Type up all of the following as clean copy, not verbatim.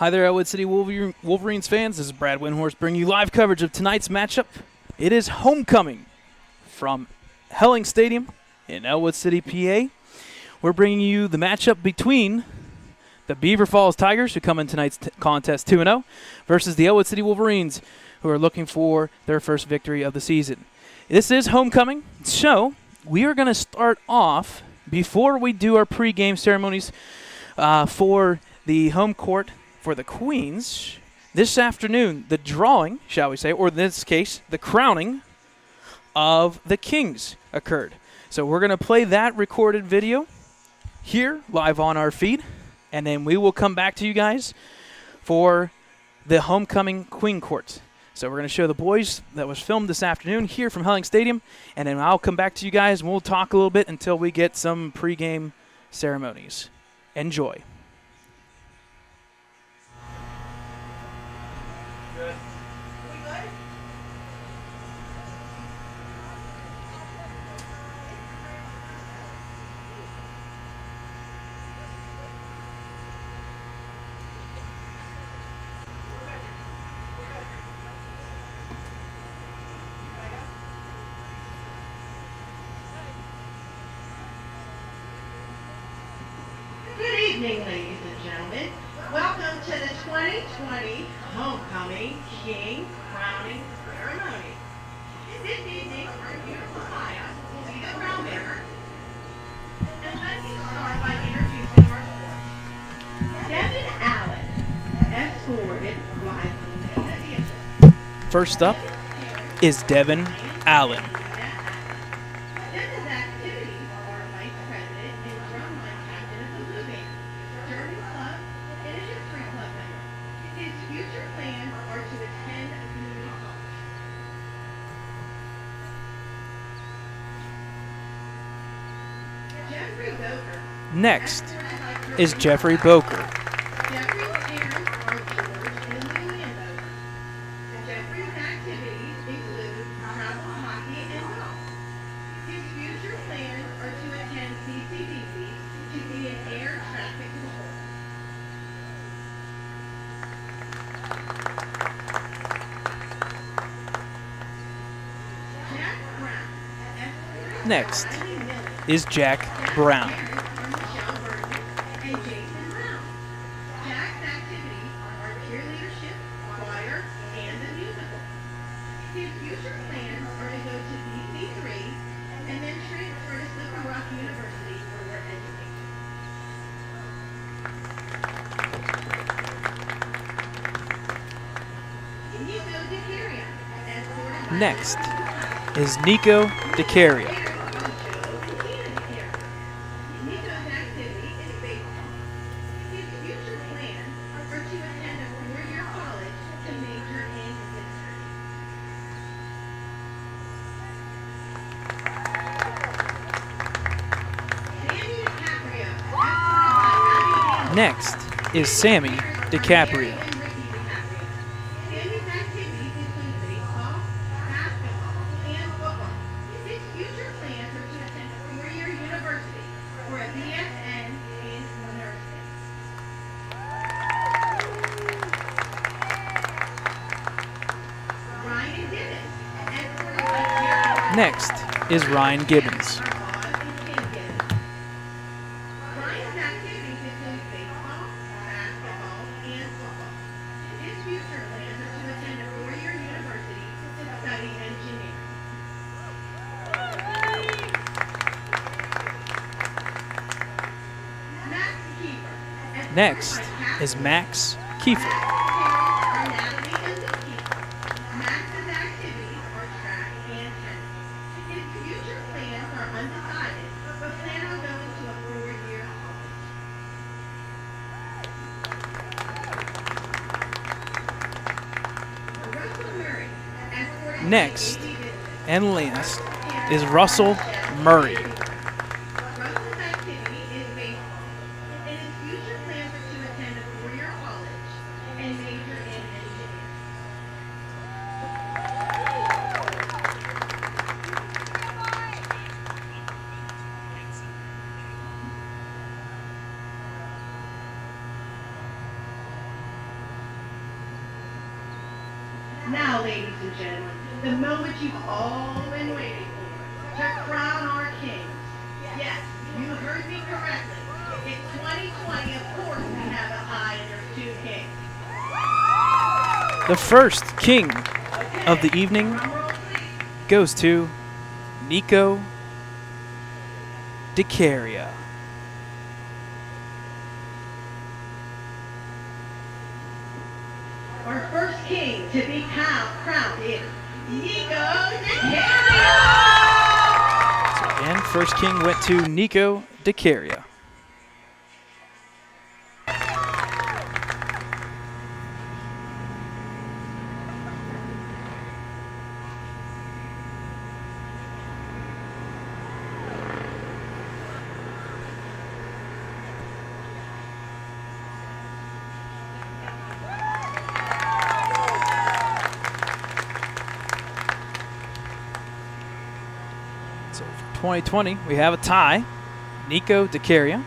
Hi there, Ellwood City Wolverines fans. This is Brad Windhorst bringing you live coverage of tonight's matchup. It is homecoming from Helling Stadium in Ellwood City, PA. We're bringing you the matchup between the Beaver Falls Tigers, who come in tonight's contest 2-0, versus the Ellwood City Wolverines, who are looking for their first victory of the season. This is homecoming, so we are going to start off, before we do our pregame ceremonies for the home court for the Queens, this afternoon, the drawing, shall we say, or in this case, the crowning of the Kings occurred. So we're going to play that recorded video here live on our feed, and then we will come back to you guys for the homecoming Queen Court. So we're going to show the boys that was filmed this afternoon here from Helling Stadium, and then I'll come back to you guys and we'll talk a little bit until we get some pregame ceremonies. Enjoy. Good evening, ladies and gentlemen. Welcome to the 2020 Homecoming King Crowning Ceremony. This evening, our beautiful Maya will be the crown bearer. And let me start by introducing our fourth. Devin Allen, escorted by Selena. First up is Devin Allen. Devin's activities are vice president and drumline captain of the Blue Band, German club, and a history club member. His future plans are to attend a community college. Jeffrey Boker. Next is Jeffrey Boker. Jeffrey's parents are George and Lillian Boker. Jeffrey's activities include travel, hockey, and golf. His future plans are to attend CCDC to be an air traffic controller. Jack Brown. Next is Jack Brown. Michelle Burton and Jason Brown. Jack's activities are cheerleadership, choir, and the musical. His future plans are to go to DC3 and then transfer to Slippery Rock University for their education. Nico DeCaria, escorted by Next is Nico DeCaria. Nico's activity is baseball. His future plans are to attend a four-year college to major in history. Sammy DiCaprio, escorted by Abby Next is Sammy DiCaprio. Sammy's activities include baseball, basketball, and football. His future plans are to attend a four-year university for a BSN in nursing. Ryan Gibbons, escorted by Jerry Next is Ryan Gibbons. Ryan's activities include baseball, basketball, and football. His future plans are to attend a four-year university to study engineering. Max Kiefer. Next is Max Kiefer. Are Natalie and Nikita. Max's activities are track and tennis. His future plans are undecided, but plan on going to a four-year college. Russell Murray, escorted by Next Davey Bishop. and last is Russell Murray. Russell's activity is baseball, and his future plans are to attend a four-year college and major in engineering. now, ladies and gentlemen, the moment you've all been waiting for, to crown our kings. Yes, you heard me correctly. It's 2020, of course we have an eye and there's two kings. The first king of the evening Drum roll, please. goes to Nico DeCaria. Our first king to be crowned is Nico DeCaria. So again, first king went to Nico DeCaria. So for 2020, we have a tie. Nico DeCaria.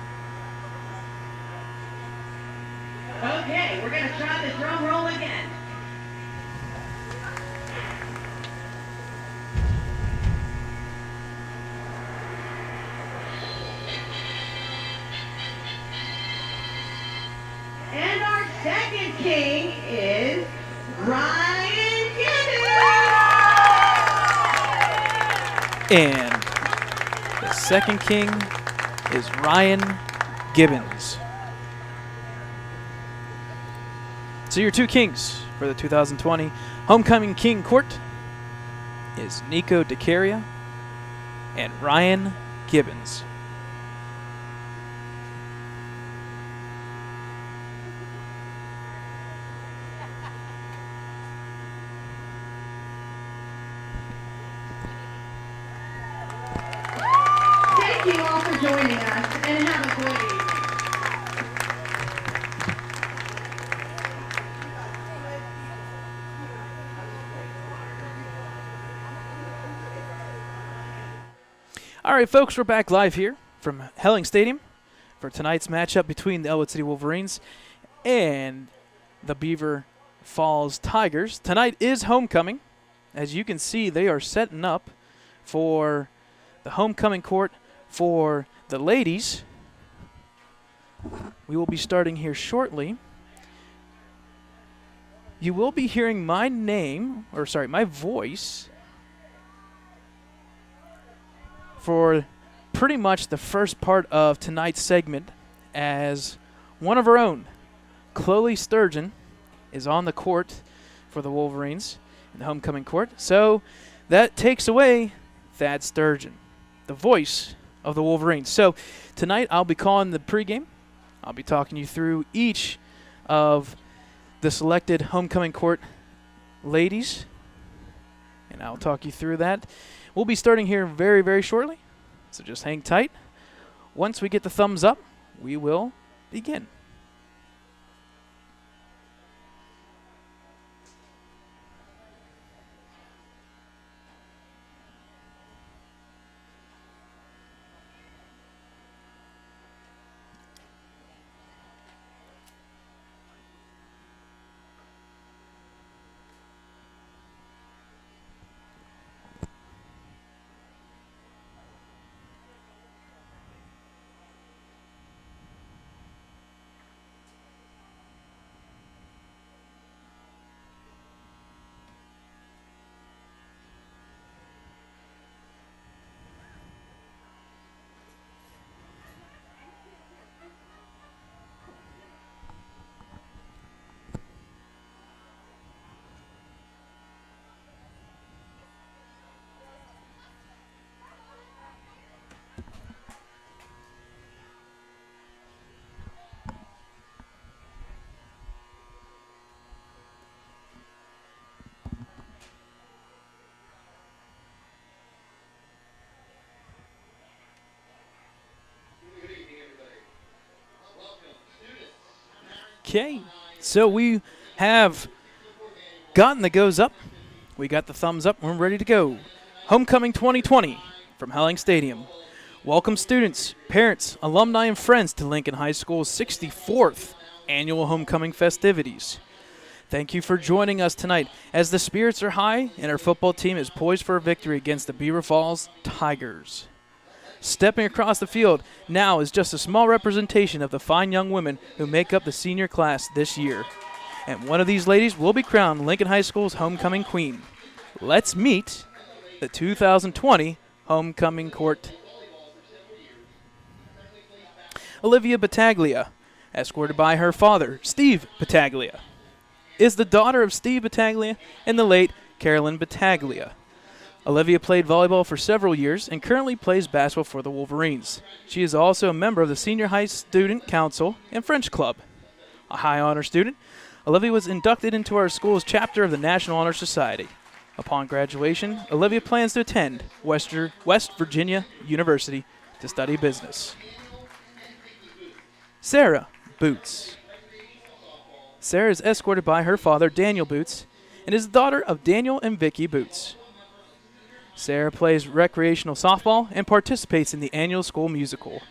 Okay, we're going to try the drum roll again. And our second king is Ryan Gibbons. And the second king is Ryan Gibbons. So your two kings for the 2020 Homecoming King Court is Nico DeCaria and Ryan Gibbons. Thank you all for joining us and have a good evening. All right, folks, we're back live here from Helling Stadium for tonight's matchup between the Ellwood City Wolverines and the Beaver Falls Tigers. Tonight is homecoming. As you can see, they are setting up for the homecoming court for the ladies. We will be starting here shortly. You will be hearing my name, or sorry, my voice for pretty much the first part of tonight's segment, as one of our own, Chloe Sturgeon, is on the court for the Wolverines in the homecoming court. So that takes away Thad Sturgeon, the voice of the Wolverines. So tonight I'll be calling the pregame. I'll be talking you through each of the selected homecoming court ladies, and I'll talk you through that. We'll be starting here very, very shortly, so just hang tight. Once we get the thumbs up, we will begin. Okay, so we have gotten the goes up. We got the thumbs up. We're ready to go. Homecoming 2020 from Helling Stadium. Welcome students, parents, alumni, and friends to Lincoln High School's 64th annual homecoming festivities. Thank you for joining us tonight as the spirits are high and our football team is poised for a victory against the Beaver Falls Tigers. Stepping across the field now is just a small representation of the fine young women who make up the senior class this year. And one of these ladies will be crowned Lincoln High School's homecoming queen. Let's meet the 2020 homecoming court. Olivia Battaglia, escorted by her father, Steve Battaglia, is the daughter of Steve Battaglia and the late Carolyn Battaglia. Olivia played volleyball for several years and currently plays basketball for the Wolverines. She is also a member of the Senior High Student Council and French Club. A high honor student, Olivia was inducted into our school's chapter of the National Honor Society. Upon graduation, Olivia plans to attend West Virginia University to study business. Sarah Boots. Sarah is escorted by her father, Daniel Boots, and is the daughter of Daniel and Vicky Boots. Sarah plays recreational softball and participates in the annual school musical.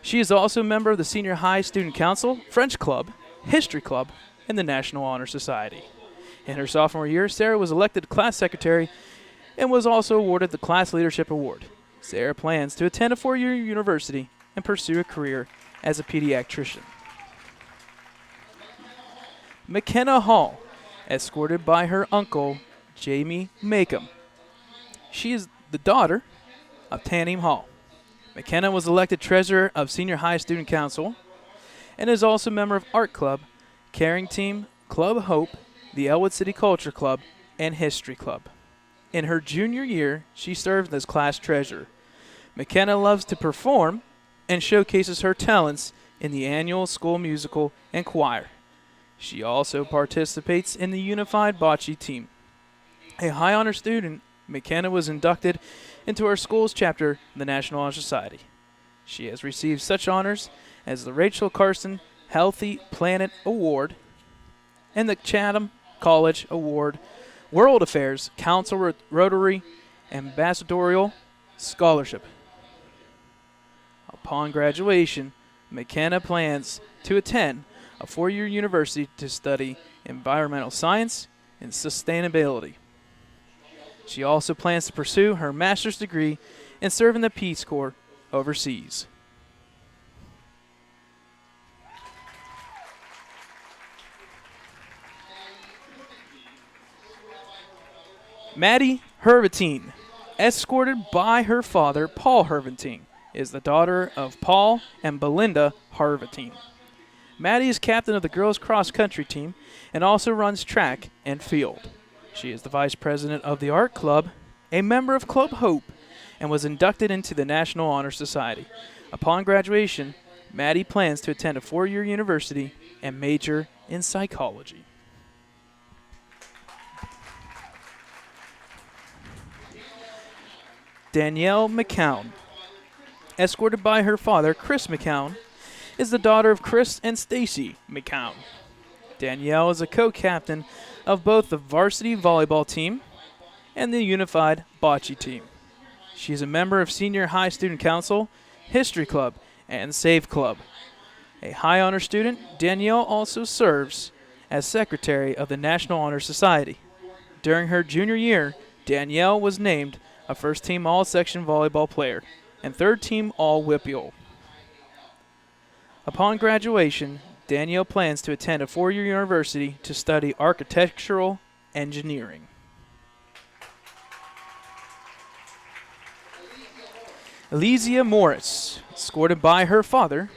She is also a member of the Senior High Student Council, French Club, History Club, and the National Honor Society. In her sophomore year, Sarah was elected class secretary and was also awarded the Class Leadership Award. Sarah plans to attend a 4-year university and pursue a career as a pediatrician. McKenna Hall, escorted by her uncle, Jamie Macomb. She is the daughter of Tanim Hall. McKenna was elected treasurer of Senior High Student Council and is also a member of Art Club, Caring Team, Club Hope, the Ellwood City Culture Club, and History Club. In her junior year, she served as class treasurer. McKenna loves to perform and showcases her talents in the annual school musical and choir. She also participates in the Unified Bocce team. A high honor student, McKenna was inducted into our school's chapter of the National Honor Society. She has received such honors as the Rachel Carson Healthy Planet Award and the Chatham College Award, World Affairs Council Rotary Ambassadorial Scholarship. Upon graduation, McKenna plans to attend a 4-year university to study environmental science and sustainability. She also plans to pursue her master's degree and serve in the Peace Corps overseas. Maddie Hervatine, escorted by her father, Paul Hervatine, is the daughter of Paul and Belinda Hervatine. Maddie is captain of the girls' cross-country team and also runs track and field. She is the vice president of the Art Club, a member of Club Hope, and was inducted into the National Honor Society. Upon graduation, Maddie plans to attend a 4-year university and major in psychology. Danielle McCown, escorted by her father, Chris McCown, is the daughter of Chris and Stacy McCown. Danielle is a co-captain of both the varsity volleyball team and the unified bocce team. She is a member of Senior High Student Council, History Club, and Save Club. A high honor student, Danielle also serves as secretary of the National Honor Society. During her junior year, Danielle was named a first-team all-section volleyball player and third-team all-WIPIOL. Upon graduation, Danielle plans to attend a 4-year university to study architectural engineering. Elysia Morris, escorted by her father,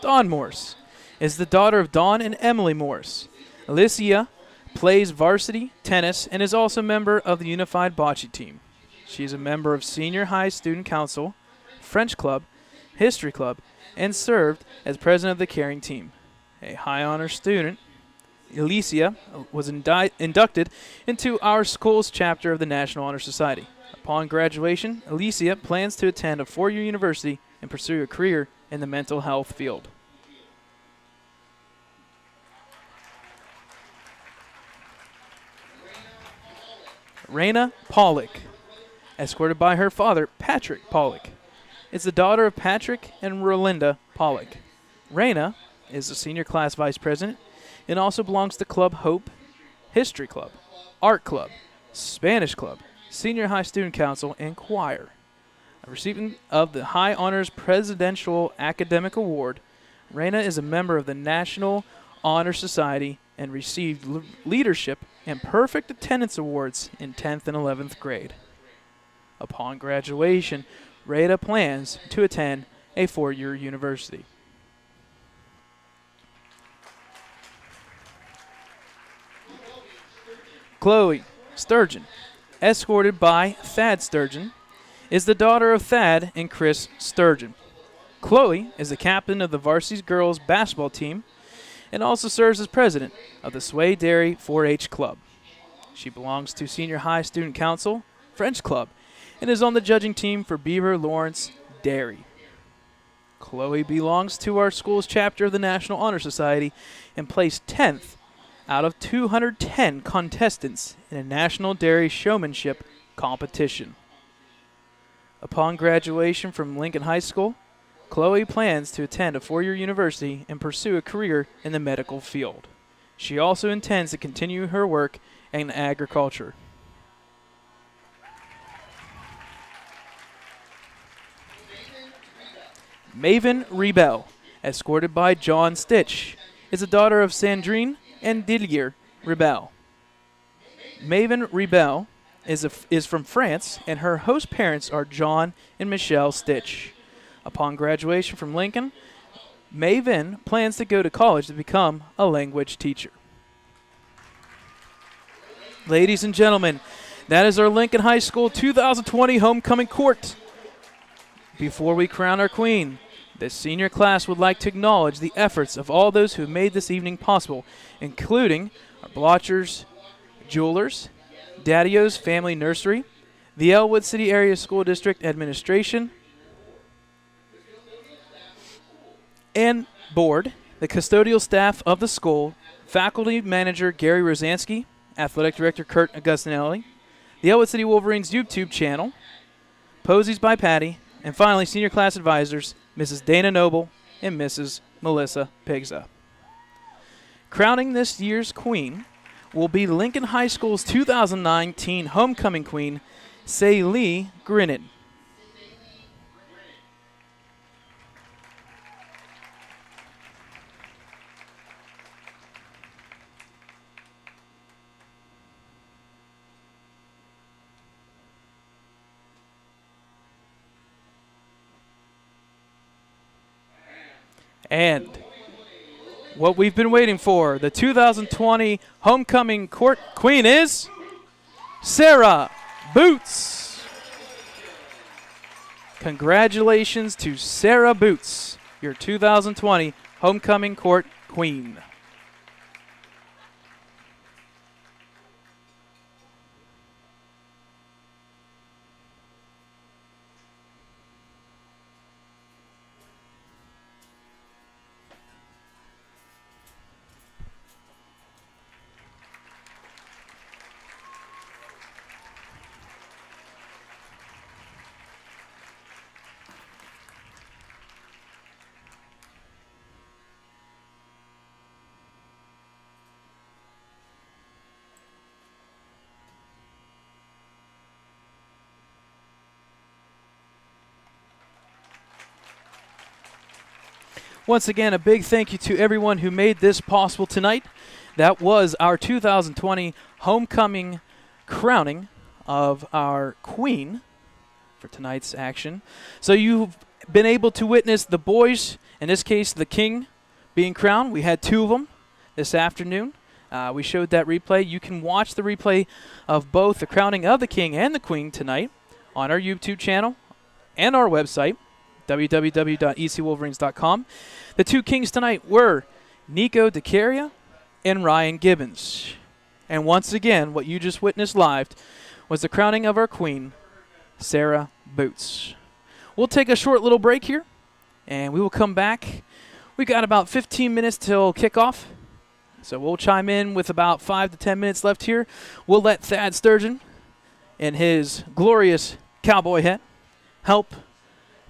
Don Morris, is the daughter of Don and Emily Morris. Elysia plays varsity tennis and is also a member of the Unified Bocce team. She is a member of Senior High Student Council, French Club, History Club, and served as president of the Caring Team. A high honor student, Elysia was inducted into our school's chapter of the National Honor Society. Upon graduation, Elysia plans to attend a 4-year university and pursue a career in the mental health field. Raina Pollock, escorted by her father, Patrick Pollock, is the daughter of Patrick and Rolinda Pollock. Raina is the senior class vice president and also belongs to Club Hope History Club, Art Club, Spanish Club, Senior High Student Council, and Choir. A recipient of the High Honors Presidential Academic Award, Raina is a member of the National Honor Society and received Leadership and Perfect Attendance Awards in 10th and 11th grade. Upon graduation, Raina plans to attend a 4-year university. Chloe Sturgeon, escorted by Thad Sturgeon, is the daughter of Thad and Chris Sturgeon. Chloe is the captain of the varsity girls basketball team and also serves as president of the Sway Dairy 4-H Club. She belongs to Senior High Student Council, French Club, and is on the judging team for Beaver Lawrence Dairy. Chloe belongs to our school's chapter of the National Honor Society and placed 10th out of 210 contestants in a national dairy showmanship competition. Upon graduation from Lincoln High School, Chloe plans to attend a 4-year university and pursue a career in the medical field. She also intends to continue her work in agriculture. Maven Rebel, escorted by John Stitch, is the daughter of Sandrine and Didier Rebel. Maven Rebel is from France, and her host parents are John and Michelle Stitch. Upon graduation from Lincoln, Maven plans to go to college to become a language teacher. Ladies and gentlemen, that is our Lincoln High School 2020 homecoming court. Before we crown our queen, this senior class would like to acknowledge the efforts of all those who made this evening possible, including our Blotchers, Jewelers, Daddy-O's Family Nursery, the Ellwood City Area School District Administration and Board, the custodial staff of the school, faculty manager Gary Rosansky, athletic director Kurt Augustinelli, the Ellwood City Wolverines YouTube channel, Posies by Patty, and finally senior class advisors Mrs. Dana Noble and Mrs. Melissa Pigza. Crowning this year's queen will be Lincoln High School's 2019 homecoming queen, Saylee Grinnan. And what we've been waiting for, the 2020 homecoming court queen is Sarah Boots. Congratulations to Sarah Boots, your 2020 homecoming court queen. Once again, a big thank you to everyone who made this possible tonight. That was our 2020 homecoming crowning of our queen for tonight's action. So you've been able to witness the boys, in this case the king, being crowned. We had 2 of them this afternoon. We showed that replay. You can watch the replay of both the crowning of the king and the queen tonight on our YouTube channel and our website, www.ecwolverines.com. The 2 kings tonight were Nico DeCaria and Ryan Gibbons. And once again, what you just witnessed live was the crowning of our queen, Sarah Boots. We'll take a short little break here, and we will come back. We got about 15 minutes till kickoff, so we'll chime in with about 5 to 10 minutes left here. We'll let Thad Sturgeon in his glorious cowboy hat help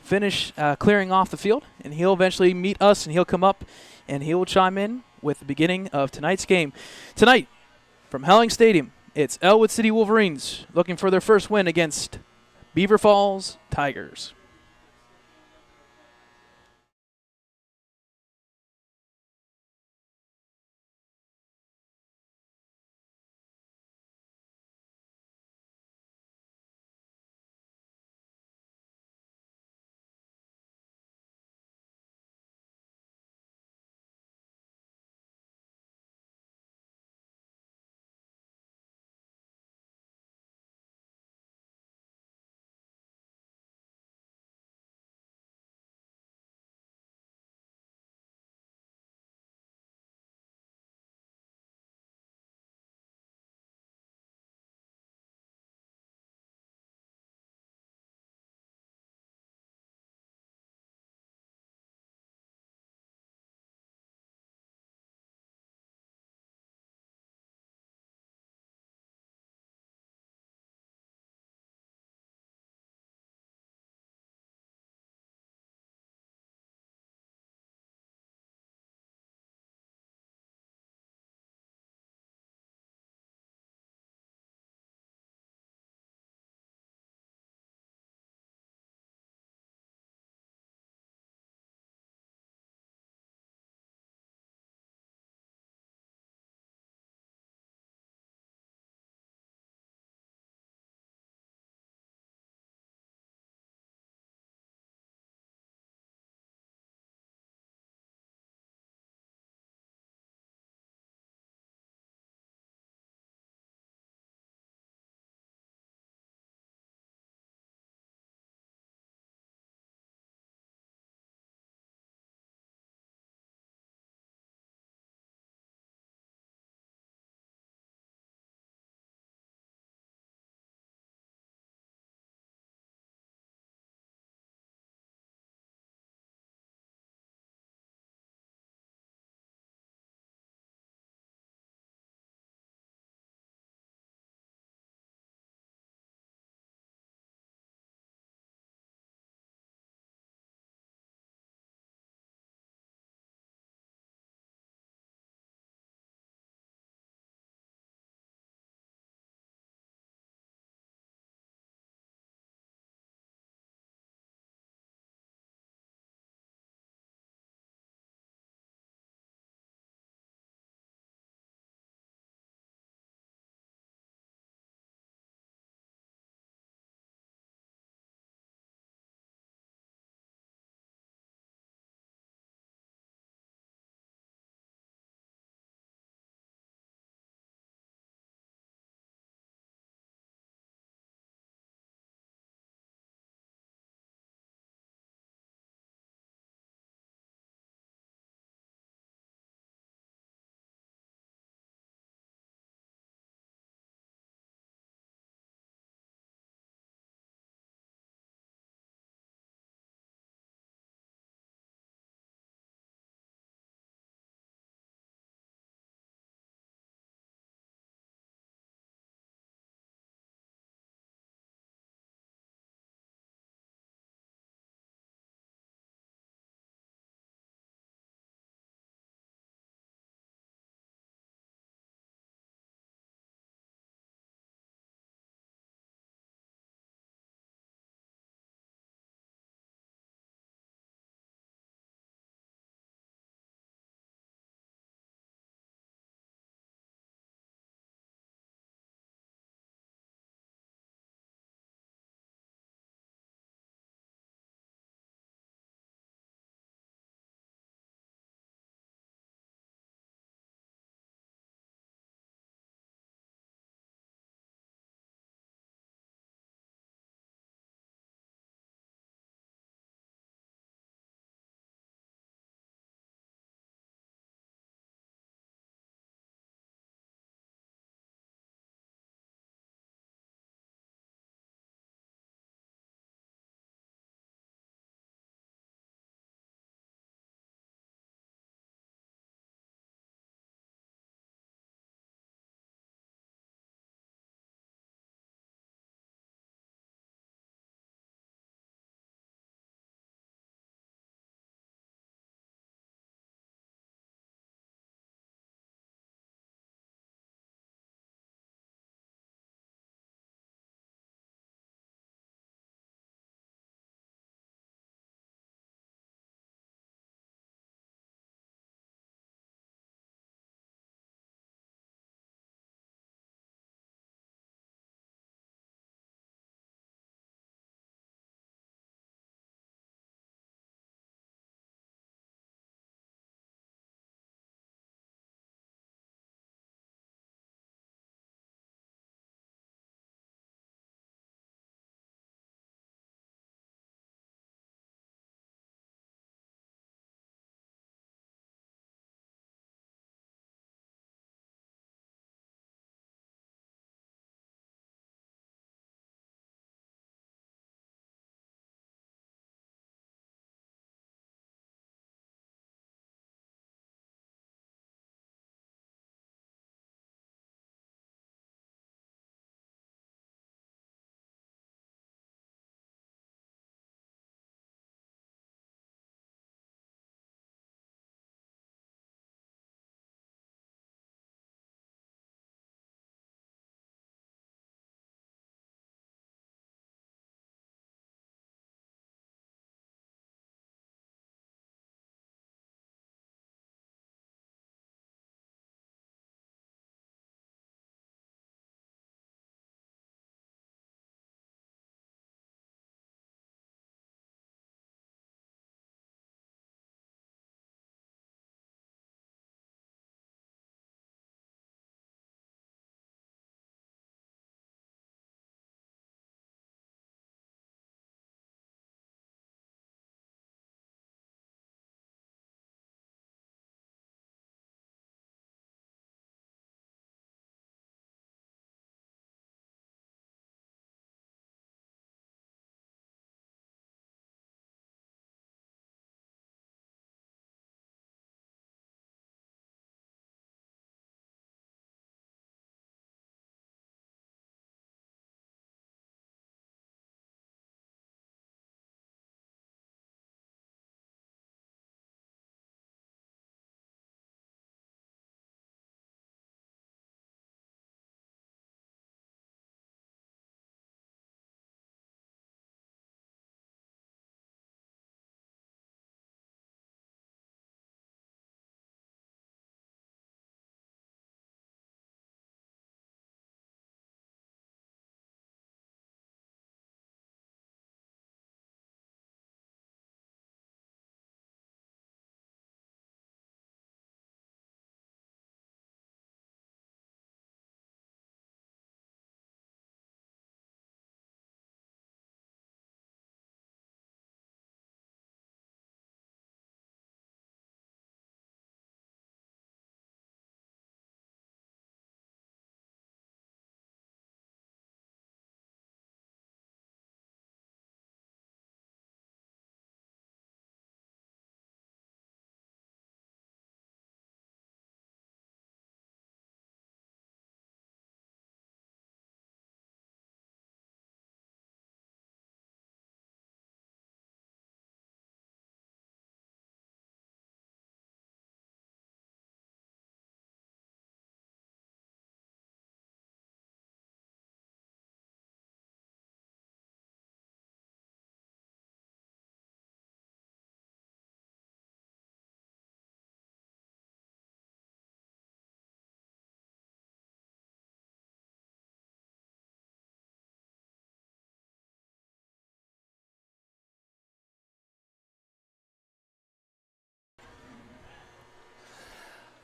finish clearing off the field, and he'll eventually meet us, and he'll come up, and he will chime in with the beginning of tonight's game. Tonight, From Helling Stadium, it's Ellwood City Wolverines looking for their first win against Beaver Falls Tigers.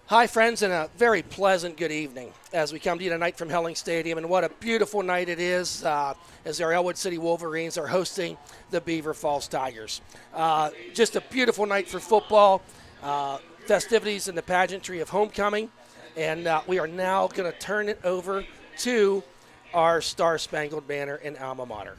Hi, friends, and a very pleasant good evening as we come to you tonight from Helling Stadium. And what a beautiful night it is as our Ellwood City Wolverines are hosting the Beaver Falls Tigers. Just a beautiful night for football, festivities and the pageantry of homecoming. And we are now going to turn it over to our Star-Spangled Banner and Alma Mater.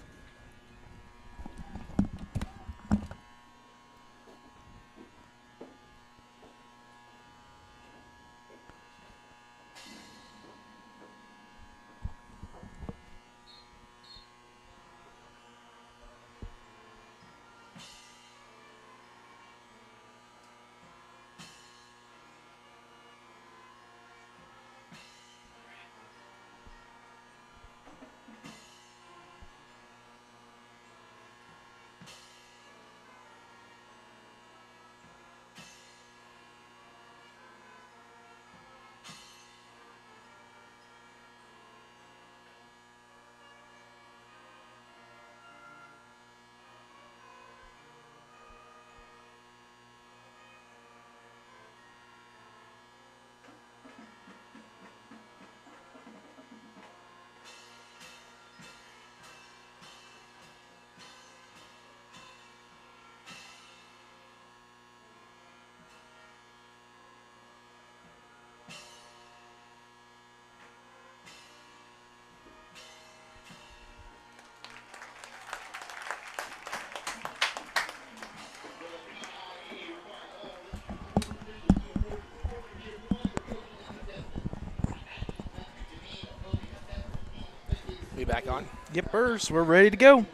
We back on? Yippers, we're ready to go.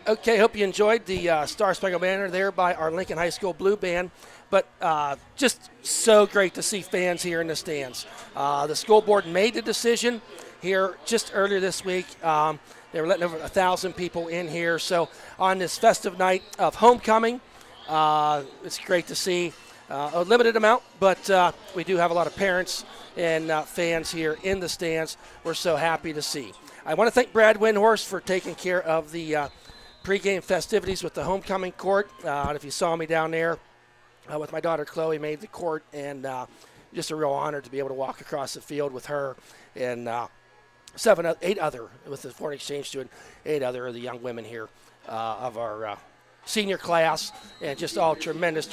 Okay, hope you enjoyed the Star-Spangled Banner there by our Lincoln High School Blue Band. But just so great to see fans here in the stands. The school board made the decision here just earlier this week. They were letting over 1,000 people in here. So on this festive night of homecoming, it's great to see a limited amount, but we do have a lot of parents and fans here in the stands. We're so happy to see. I want to thank Brad Windhorst for taking care of the pregame festivities with the homecoming court. If you saw me down there with my daughter Chloe, made the court, and just a real honor to be able to walk across the field with her and 8 other, with the foreign exchange student, 8 other of the young women here of our senior class, and just all tremendous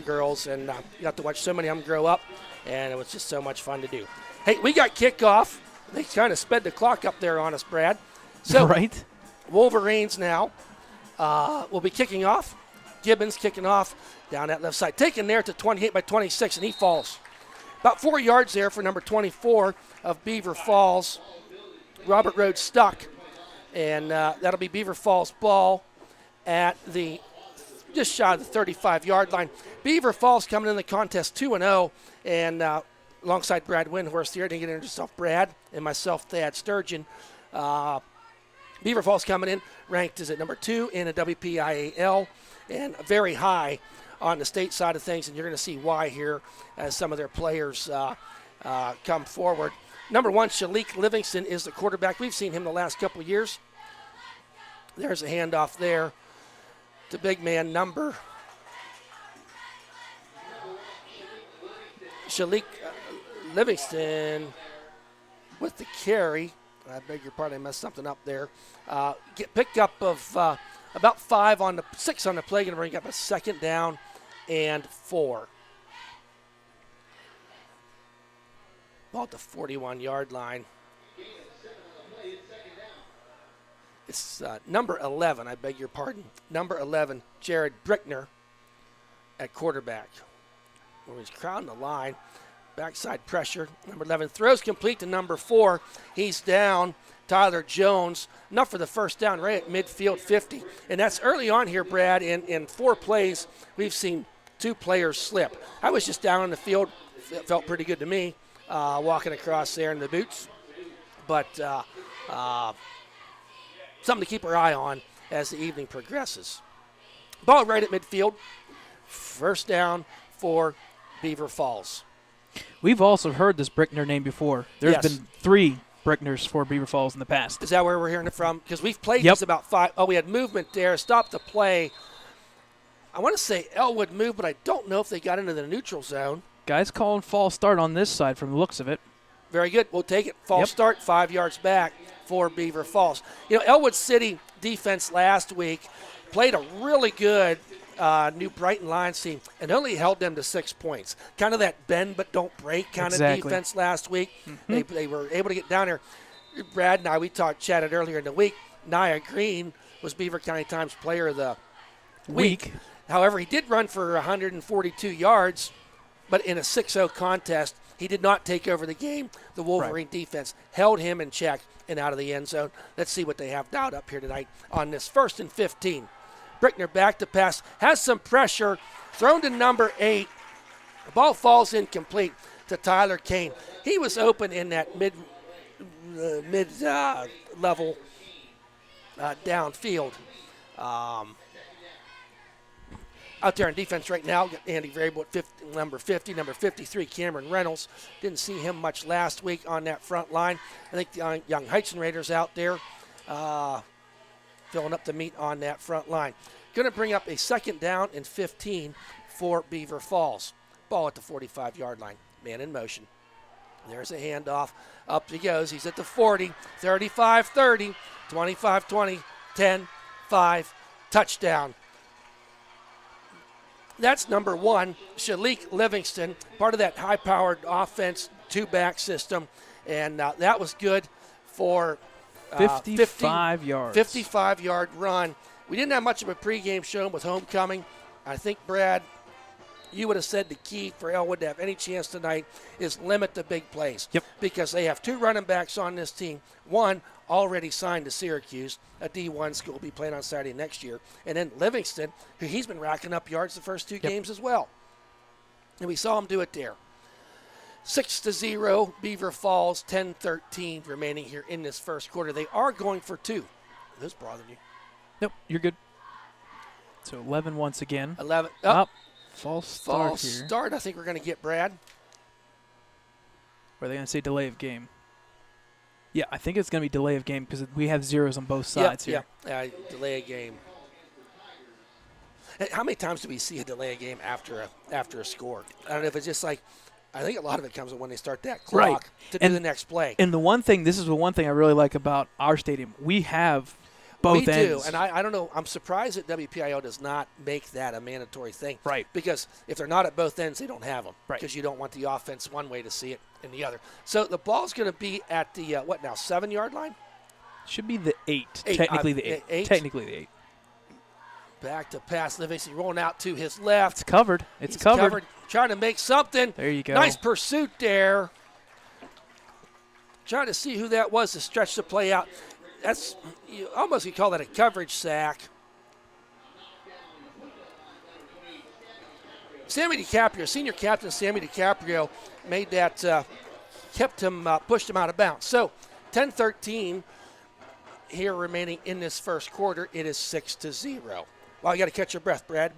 girls, and you got to watch so many of them grow up, and it was just so much fun to do. Hey, we got kickoff. They kind of sped the clock up there on us, Brad. So right. Wolverines now will be kicking off. Gibbons kicking off down that left side, taken there to 28 by 26, and he falls. About 4 yards there for number 24 of Beaver Falls. Robert Rhodes stuck, and that'll be Beaver Falls ball at the just shy of the 35-yard line. Beaver Falls coming in the contest 2-0, and alongside Brad Windhorst here, didn't get introduced off Brad and myself, Thad Sturgeon. Beaver Falls coming in ranked as at number 2 in a WPIAL and very high on the state side of things, and you're going to see why here as some of their players come forward. Number 1, Shalik Livingston is the quarterback. We've seen him the last couple of years. There's a handoff there to big man number Shalik Livingston with the carry. I beg your pardon, I messed something up there. Get picked up of about 6 on the play, going to bring up a 2nd down and 4. Ball at the 41-yard line. It's number 11, I beg your pardon. Number 11, Jared Brickner at quarterback. Where he's crowding the line. Backside pressure. Number 11 throws complete to number 4. He's down. Tyler Jones. Enough for the first down right at midfield 50. And that's early on here, Brad. In 4 plays, we've seen 2 players slip. I was just down on the field. It felt pretty good to me walking across there in the boots. But something to keep our eye on as the evening progresses. Ball right at midfield. First down for Beaver Falls. We've also heard this Brickner name before. There's Yes. been 3 Brickners for Beaver Falls in the past. Is that where we're hearing it from? Because we've played Yep. this about 5. Oh, we had movement there. Stop the play. I want to say Ellwood moved, but I don't know if they got into the neutral zone. Guys calling false start on this side from the looks of it. Very good. We'll take it. False start, 5 yards back for Beaver Falls. You know, Ellwood City defense last week played a really good New Brighton Lions team and only held them to 6 points. Kind of that bend but don't break kind of defense last week. They were able to get down there. Brad and I, we chatted earlier in the week. Nia Green was Beaver County Times Player of the Week. However, he did run for 142 yards, but in a 6-0 contest, he did not take over the game. The Wolverine defense held him in check and out of the end zone. Let's see what they have dialed up here tonight on this 1st and 15. Brickner back to pass, has some pressure, thrown to number 8. The ball falls incomplete to Tyler Kane. He was open in that mid-level downfield. Out there on defense right now, got Andy Vrabel at number 50, number 53, Cameron Reynolds. Didn't see him much last week on that front line. I think the young Heighton Raiders out there filling up the meat on that front line. Going to bring up a 2nd down and 15 for Beaver Falls. Ball at the 45-yard line. Man in motion. There's a handoff. Up he goes. He's at the 40, 35-30, 25-20, 10-5, touchdown. That's number 1, Shalik Livingston, part of that high-powered offense, 2-back system, and that was good for 55 yards. 55-yard run. We didn't have much of a pregame show with homecoming. I think, Brad, you would have said the key for Ellwood to have any chance tonight is limit the big plays. Yep. Because they have 2 running backs on this team. One already signed to Syracuse, a D1 school, will be playing on Saturday next year. And then Livingston, who he's been racking up yards the first 2 games as well. And we saw him do it there. 6-0, Beaver Falls, 10-13 remaining here in this first quarter. They are going for 2. Is this bothering you? Nope, you're good. So 11 once again. 11. Up. False start False here. start. I think we're going to get Brad. Or are they going to say delay of game? Yeah, I think it's going to be delay of game because we have zeros on both sides here. Yeah, delay a game. How many times do we see a delay a game after a score? I don't know if it's just like, I think a lot of it comes when they start that clock to do the next play. And this is the one thing I really like about our stadium. We have both ends. We do, and I don't know. I'm surprised that WPIO does not make that a mandatory thing. Right. Because if they're not at both ends, they don't have them. Right. Because you don't want the offense one way to see it and the other. So the ball's going to be at the, 7-yard line? Should be the 8. Technically the 8. Technically the 8. Back to pass. Livingston rolling out to his left. It's covered. It's covered. Trying to make something. There you go. Nice pursuit there. Trying to see who that was to stretch the play out. That's, you almost could call that a coverage sack. Sammy DiCaprio, senior captain Sammy DiCaprio, made that, pushed him out of bounds. So 10-13 here remaining in this first quarter. It is 6-0. Well, you got to catch your breath, Brad.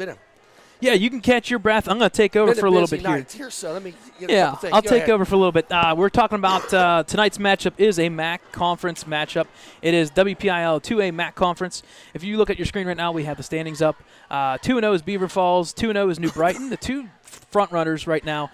Yeah, you can catch your breath. I'm going to take over for a little bit here. So let me get a couple things. I'll take over for a little bit. We're talking about tonight's matchup is a MAC conference matchup. It is WPIL 2A MAC conference. If you look at your screen right now, we have the standings up. 2-0 is Beaver Falls. 2-0 is New Brighton. The 2 front runners right now.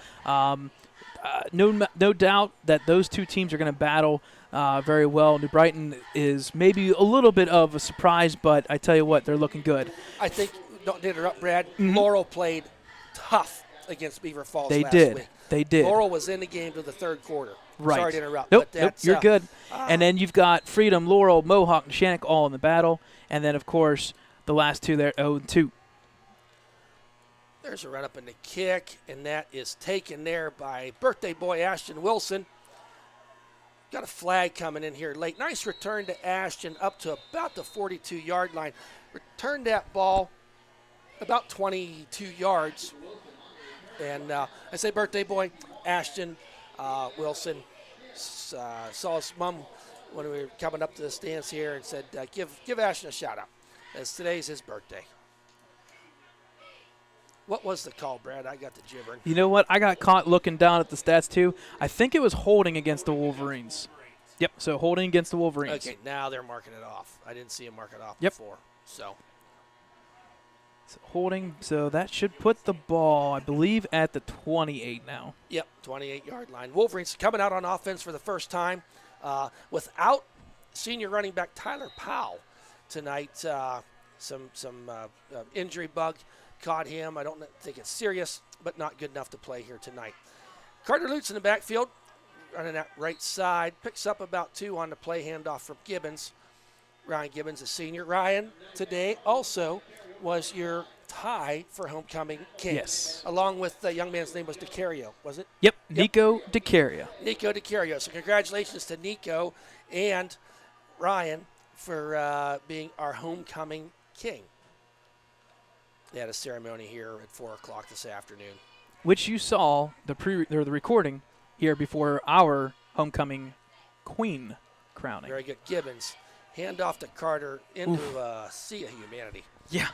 No doubt that those 2 teams are going to battle very well. New Brighton is maybe a little bit of a surprise, but I tell you what, they're looking good. I think, don't interrupt, Brad. Laurel played tough against Beaver Falls last week. They did. Laurel was in the game to the 3rd quarter. Right. Sorry to interrupt. Nope, but you're good. And then you've got Freedom, Laurel, Mohawk, and Shannock all in the battle. And then, of course, the last 2 there, 0-2. There's a run up in the kick, and that is taken there by birthday boy Ashton Wilson. Got a flag coming in here late. Nice return to Ashton up to about the 42-yard line. Returned that ball about 22 yards. And I say birthday boy Ashton Wilson saw his mom when we were coming up to the stands here and said, give Ashton a shout-out, as today's his birthday. What was the call, Brad? I got the gibbering. You know what? I got caught looking down at the stats, too. I think it was holding against the Wolverines. Yep, so holding against the Wolverines. Okay, now they're marking it off. I didn't see him mark it off before. So So holding, so that should put the ball, I believe, at the 28 now. Yep, 28-yard line. Wolverines coming out on offense for the first time without senior running back Tyler Powell tonight. Some injury bug caught him. I don't think it's serious, but not good enough to play here tonight. Carter Lutz in the backfield, running that right side, picks up about 2 on the play handoff from Gibbons. Ryan Gibbons, a senior. Ryan, today also was your tie for homecoming king. Yes. Along with the young man's name was DeCario, was it? Yep, Nico DeCaria. Nico DeCario. So congratulations to Nico and Ryan for being our homecoming king. They had a ceremony here at 4 o'clock this afternoon. Which you saw the recording here before our homecoming queen crowning. Very good. Gibbons. Hand off to Carter into a sea of humanity. Yeah.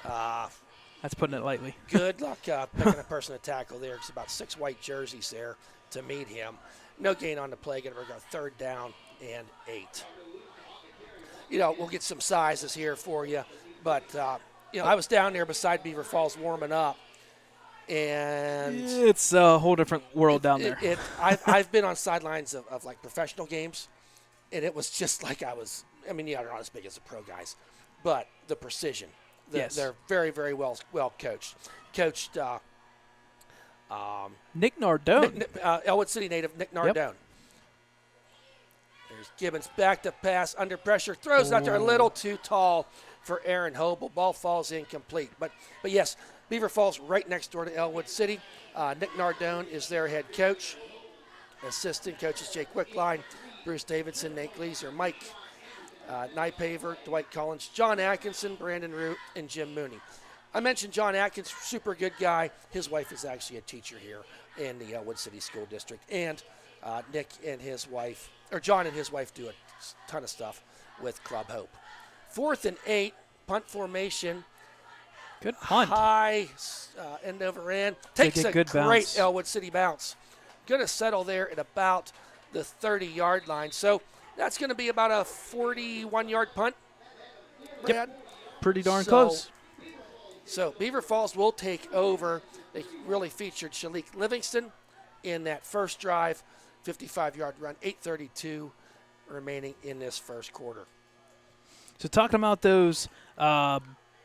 That's putting it lightly. Good luck picking a person to tackle there. It's about 6 white jerseys there to meet him. No gain on the play. Going to go 3rd down and 8. We'll get some sizes here for you. But, I was down there beside Beaver Falls warming up. And it's a whole different world down there. I've been on sidelines of like professional games, and it was just like they're not as big as the pro guys, but the precision. Yes. They're very, very well coached. Coached Nick Nardone. Ellwood City native Nick Nardone. Yep. There's Gibbons back to pass under pressure, throws it out there a little too tall for Aaron Hobel. Ball falls incomplete. But yes, Beaver Falls right next door to Ellwood City. Nick Nardone is their head coach. Assistant coaches Jake Wickline, Bruce Davidson, Nate Gleaser, Mike Nypaver, Dwight Collins, John Atkinson, Brandon Root, and Jim Mooney. I mentioned John Atkins, super good guy. His wife is actually a teacher here in the Ellwood City School District. And John and his wife do a ton of stuff with Club Hope. 4th and 8, punt formation. Good punt. High end over end. Takes a good great bounce. Ellwood City bounce. Going to settle there at about the 30-yard line. So that's going to be about a 41-yard punt, Brad. Yep. Pretty darn close. So Beaver Falls will take over. They really featured Shalik Livingston in that first drive, 55-yard run, 8:32 remaining in this first quarter. So talking about those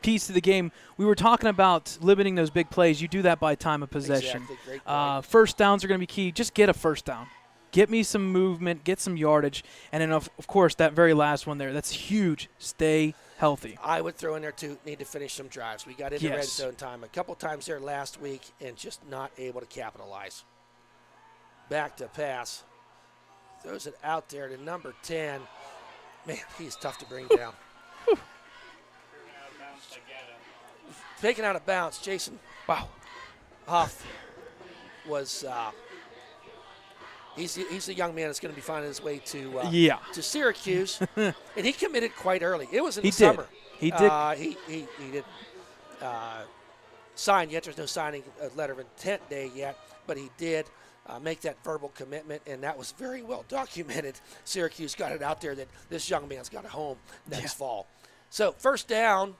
keys to the game, we were talking about limiting those big plays. You do that by time of possession. Exactly. Great point. First downs are going to be key. Just get a first down. Get me some movement, get some yardage, and then, of course, that very last one there, that's huge. Stay healthy. I would throw in there, too, need to finish some drives. We got into red zone time a couple times there last week and just not able to capitalize. Back to pass. Throws it out there to number 10. Man, he's tough to bring down. Taken out of bounds, Jason. Wow. Huff was he's a young man that's going to be finding his way to Syracuse, and he committed quite early. It was in the summer. He did. He didn't sign yet. There's no signing letter of intent day yet, but he did make that verbal commitment, and that was very well documented. Syracuse got it out there that this young man's got a home next fall. So first down,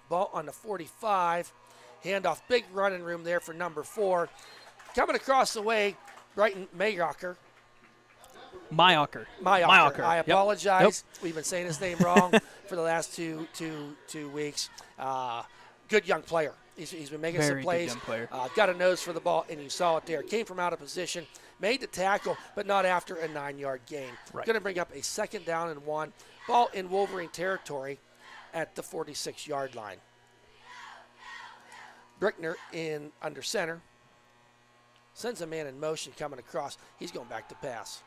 ball on the 45, handoff, big running room there for number 4. Coming across the way, Brighton Mayocker. Mayocker. I apologize. Yep. We've been saying his name wrong for the last two weeks. Good young player. He's been making some plays. Good young player. Got a nose for the ball, and you saw it there. Came from out of position, made the tackle, but not after a 9-yard gain. Right. Going to bring up a 2nd down and 1. Ball in Wolverine territory at the 46-yard line. Brickner in under center. Sends a man in motion coming across. He's going back to pass.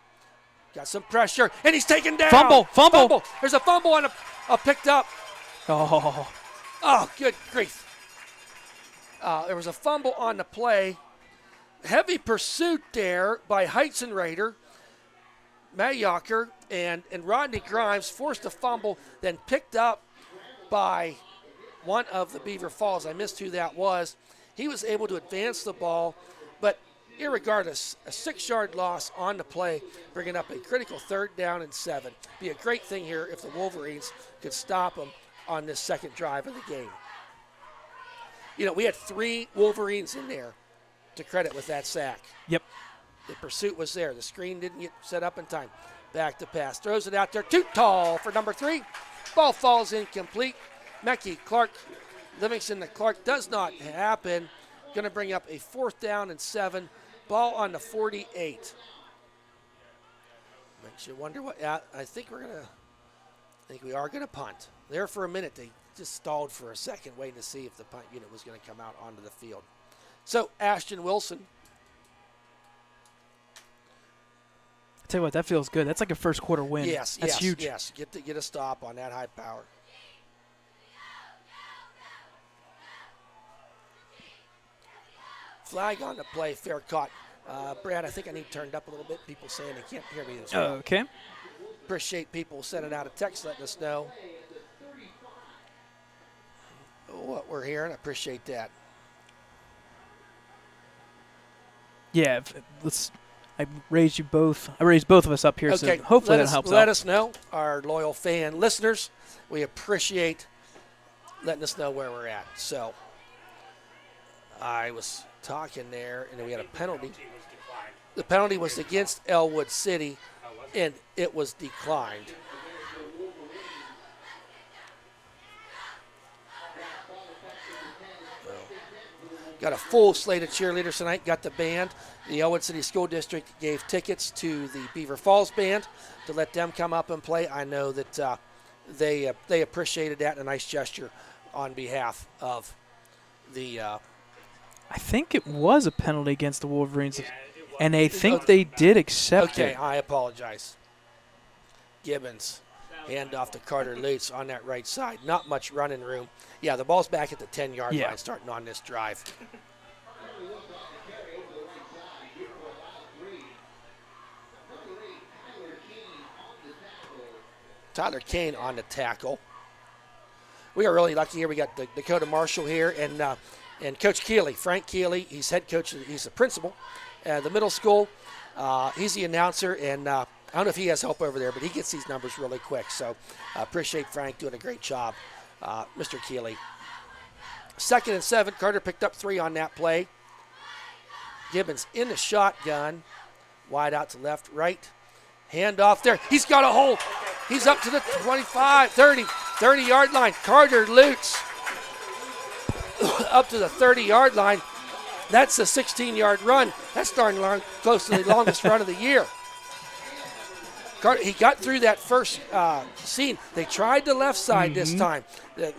Got some pressure, and he's taken down. Fumble. There's a fumble on a picked up. Oh, good grief. There was a fumble on the play. Heavy pursuit there by Heizenreiter. Mayocker and Rodney Grimes forced a fumble, then picked up by one of the Beaver Falls. I missed who that was. He was able to advance the ball, but irregardless, a 6-yard loss on the play, bringing up a critical 3rd down and 7. Be a great thing here if the Wolverines could stop them on this second drive of the game. we had 3 Wolverines in there to credit with that sack. Yep. The pursuit was there. The screen didn't get set up in time. Back to pass. Throws it out there. Too tall for number 3. Ball falls incomplete. Mekhi Clark, Livingston to Clark does not happen. Going to bring up a 4th down and 7. Ball on the 48. Makes you wonder what. I think we are going to punt. There for a minute, they just stalled for a second, waiting to see if the punt unit was going to come out onto the field. So Ashton Wilson. I tell you what, that feels good. That's like a first quarter win. That's huge. Yes, get a stop on that high power. Flag on the play, fair caught. Brad, I think I need turned up a little bit. People saying they can't hear me this well. Okay. Appreciate people sending out a text letting us know what we're hearing. I appreciate that. Yeah, I raised both of us up here, Okay, so hopefully that helps let out. us know, our loyal fan listeners. We appreciate letting us know where we're at. So I was talking there, and then we had a penalty. The penalty was against Ellwood City, and it was declined. Got a full slate of cheerleaders tonight. Got the band. The Ellwood City School District gave tickets to the Beaver Falls band to let them come up and play. I know that they appreciated that, and a nice gesture on behalf of the. I think it was a penalty against the Wolverines, and I think they did accept Okay, it. I apologize. Gibbons, hand off to Carter Lutz on that right side. Not much running room. Yeah, the ball's back at the 10-yard line starting on this drive. Tyler Kane on the tackle. We are really lucky here. We got the Dakota Marshall here and Coach Keeley, Frank Keeley. He's head coach. He's the principal at the middle school. He's the announcer, and I don't know if he has help over there, but he gets these numbers really quick. So I appreciate Frank doing a great job, Mr. Keeley. 2nd and 7. Carter picked up 3 on that play. Gibbons in the shotgun. Wide out to left, right. Hand off there. He's got a hole. He's up to the 25, 30-yard line. Carter Lutz up to the 30-yard line. That's a 16-yard run. That's darn close to the longest run of the year. Carter, he got through that first scene. They tried the left side this time.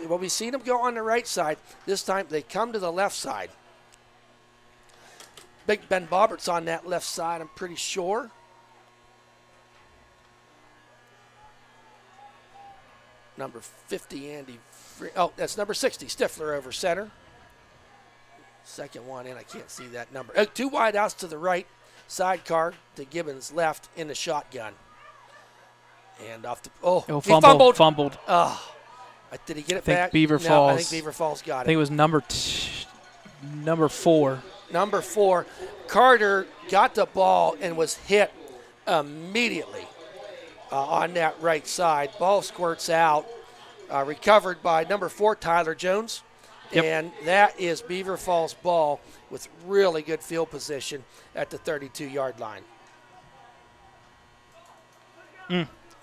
Well, we've seen them go on the right side. This time they come to the left side. Big Ben Bobbert's on that left side, I'm pretty sure. Number 50, Andy. Oh, that's number 60, Stifler over center. Second one in, I can't see that number. 2 wide outs to the right. Sidecar to Gibbons left in the shotgun. And off the, he fumbled. Did he get it I think back? Beaver No, Falls. I think Beaver Falls got it. I think it was number 4. Number 4, Carter got the ball and was hit immediately on that right side. Ball squirts out, recovered by number 4, Tyler Jones. Yep. And that is Beaver Falls ball with really good field position at the 32-yard line.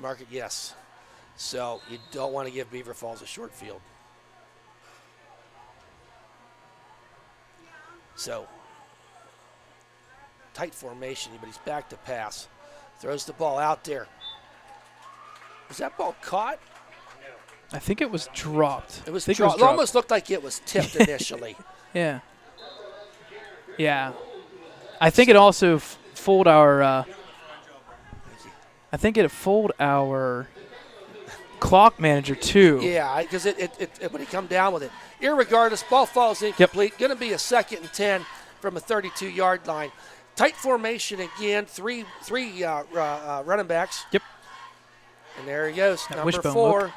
Mark it, yes. So you don't want to give Beaver Falls a short field. So tight formation, but he's back to pass. Throws the ball out there. Was that ball caught? I think it was dropped. It was dropped. dropped. It almost looked like it was tipped initially. Yeah. Yeah. I think it also fooled our I think it fooled our clock manager too. Yeah, because it when he come down with it. Irregardless, ball falls incomplete. Going to be a 2nd and 10 from a 32-yard line. Tight formation again. Three running backs. Yep. And there he goes. That Number wishbone 4 look.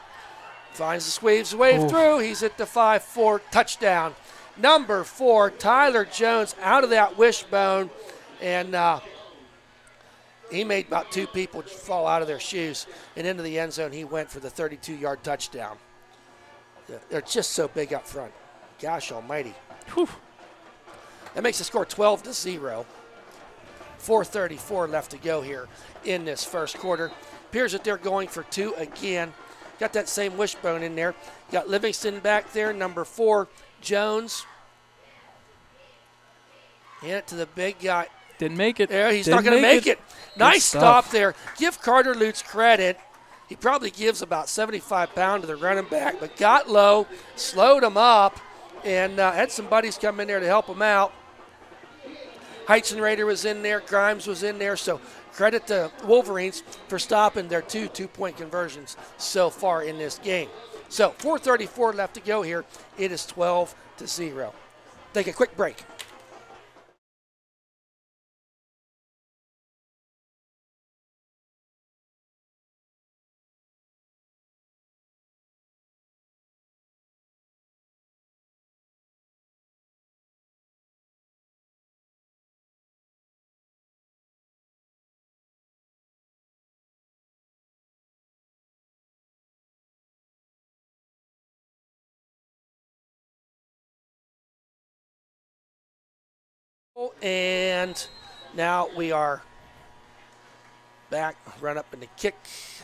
finds the sweeps wave through. He's at the 5-4 touchdown. Number 4, Tyler Jones out of that wishbone, and he made about 2 people fall out of their shoes, and into the end zone he went for the 32-yard touchdown. They're just so big up front. gosh almighty. Whew. That makes the score 12-0. 4:34 left to go here in this first quarter. Appears that they're going for two again. Got that same wishbone in there. Got Livingston back there, number 4, Jones. Hand it to the big guy. Didn't make it. There, he's Didn't not going to make it. Nice stuff. stop there. Give Carter Lutz credit. He probably gives about 75 pounds to the running back, but got low, slowed him up, and had some buddies come in there to help him out. Heitzen-Rader was in there. Grimes was in there. So credit to Wolverines for stopping their two-point conversions so far in this game. So 4:34 left to go here. It is 12-0. Take a quick break. And now we are back, run up in the kick,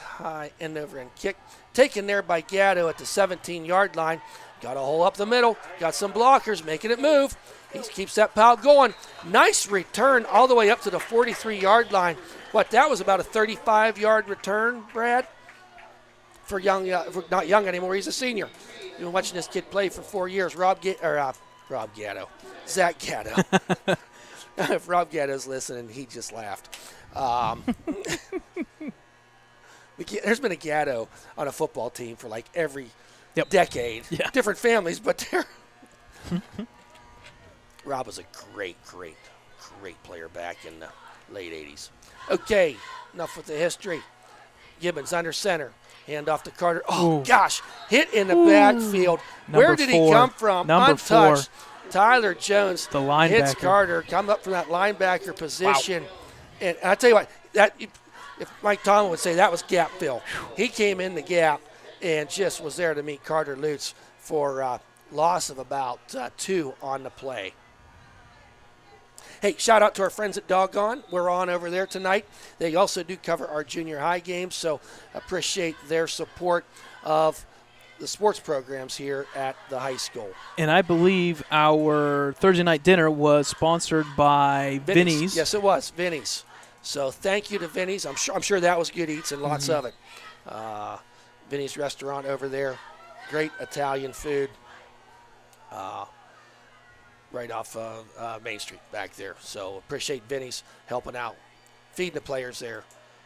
high end over and kick. Taken there by Gatto at the 17-yard line. Got a hole up the middle, got some blockers, making it move. He keeps that pile going. Nice return all the way up to the 43-yard line. That was about a 35-yard return, Brad? For young, not young anymore, he's a senior. You've been watching this kid play for 4 years. Zach Gatto. If Rob Gatto's listening, he just laughed. There's been a Gatto on a football team for like every decade. Yeah. Different families, but they're Rob was a great player back in the late 80s. Okay, enough with the history. Gibbons under center. Hand off to Carter. Oh, gosh. Hit in the backfield. Where did he come from? Untouched. 4. Tyler Jones the linebacker. Hits Carter. Come up from that linebacker position. Wow. And I tell you what, if Mike Tomlin would say that was gap fill. He came in the gap and just was there to meet Carter Lutz for loss of about 2 on the play. Hey, shout out to our friends at Doggone. We're on over there tonight. They also do cover our junior high games, so appreciate their support of the sports programs here at the high school. And I believe our Thursday night dinner was sponsored by Vinny's. Yes, it was, Vinny's. So thank you to Vinny's. I'm sure that was good eats and lots of it. Vinny's restaurant over there, great Italian food. Right off Main Street back there. So appreciate Vinny's helping out, feeding the players there.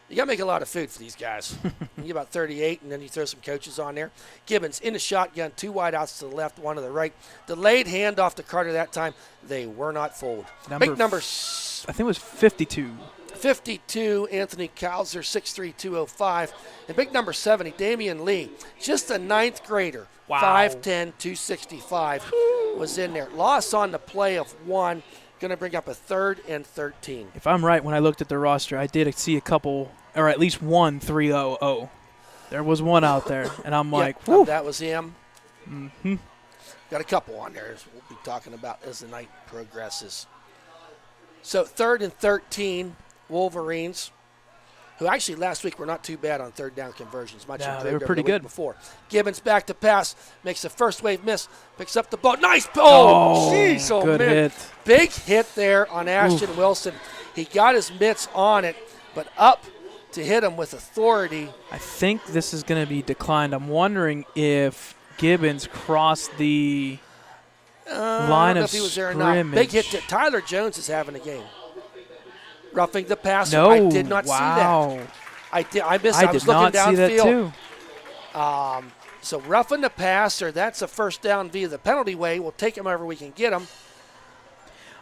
You got to make a lot of food for these guys. You get about 38, and then you throw some coaches on there. Gibbons in the shotgun, 2 wideouts to the left, 1 to the right. Delayed handoff to Carter that time. They were not fooled. Big number, I think it was 52. 52, Anthony Kalzer, 6'3", 205. And big number 70, Damian Lee, just a 9th grader. Wow. 5'10", 265 was in there. Loss on the play of 1. Going to bring up a 3rd and 13. If I'm right, when I looked at the roster, I did see a couple, or at least one 3-0-0. There was one out there, and I'm like, whew. That was him. Mm-hmm. Got a couple on there as we'll be talking about as the night progresses. So 3rd and 13, Wolverines, who actually last week were not too bad on 3rd down conversions. They were pretty good before. Gibbons back to pass, makes the first wave miss, picks up the ball. Nice. Oh, jeez. Oh, good man. hit. Big hit there on Ashton Wilson. He got his mitts on it, but up to hit him with authority. I think this is going to be declined. I'm wondering if Gibbons crossed the line of he was there scrimmage. Or not. Big hit. Tyler Jones is having a game. Roughing the passer. No, I did not see that. I missed. I was looking downfield. See that too. So roughing the passer. That's a first down via the penalty way. We'll take him wherever we can get him.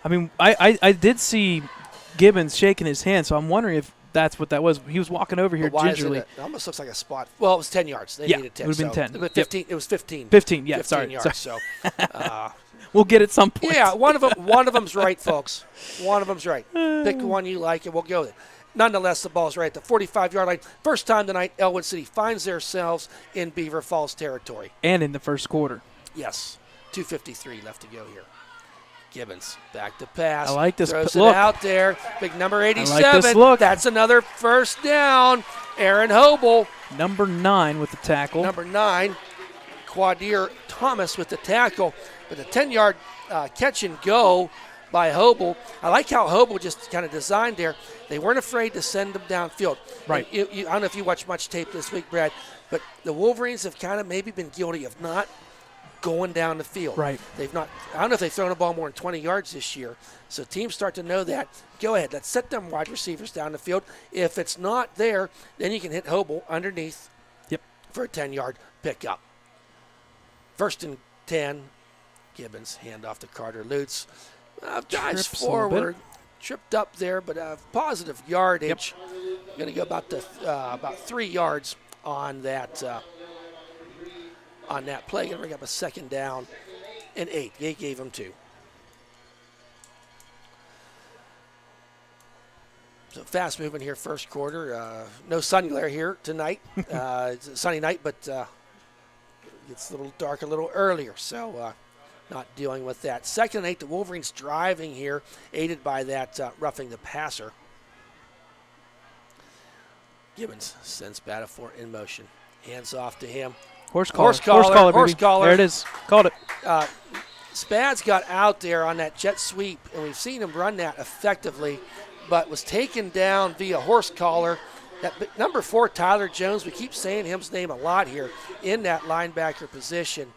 I mean, I did see Gibbons shaking his hand, so I'm wondering if that's what that was. He was walking over here gingerly. It almost looks like a spot. Well, it was 10 yards. They needed 10. It would have been 10. 15. It was 15. 15. Yeah, 15 yards. Sorry. So. We'll get at some point. Yeah, one of them's right, folks. One of them's right. Pick one you like, and we'll go with it. Nonetheless, the ball's right at the 45-yard line. First time tonight, Ellwood City finds themselves in Beaver Falls territory. And in the first quarter. Yes. 2:53 left to go here. Gibbons back to pass. I like this Throws look. it out there. Big number 87. I like this look. That's another first down. Aaron Hobel. Number 9 with the tackle. Number 9, Quadir Thomas with the tackle. But a 10-yard catch and go by Hobel. I like how Hobel just kind of designed there. They weren't afraid to send them downfield. Right. I don't know if you watched much tape this week, Brad, but the Wolverines have kind of maybe been guilty of not going down the field. Right. They've not. I don't know if they've thrown a ball more than 20 yards this year. So teams start to know that. Go ahead. Let's set them wide receivers down the field. If it's not there, then you can hit Hobel underneath. Yep. For a 10-yard pickup. 1st and 10. Gibbons handoff to Carter Lutz. Dives Trips a little forward. Tripped up there, but positive yardage. Going to go about 3 yards on that. On that play, going to bring up a 2nd down and 8. They gave him 2. So fast moving here, first quarter. No sun glare here tonight. It's a sunny night, but it's a little dark a little earlier, so not dealing with that. 2nd and 8, the Wolverines driving here, aided by that roughing the passer. Gibbons sends Batafor in motion. Hands off to him. Horse collar, Horse baby. collar. There it is. Called it. Spads got out there on that jet sweep, and we've seen him run that effectively, but was taken down via horse collar. That number 4, Tyler Jones, we keep saying his name a lot here in that linebacker position.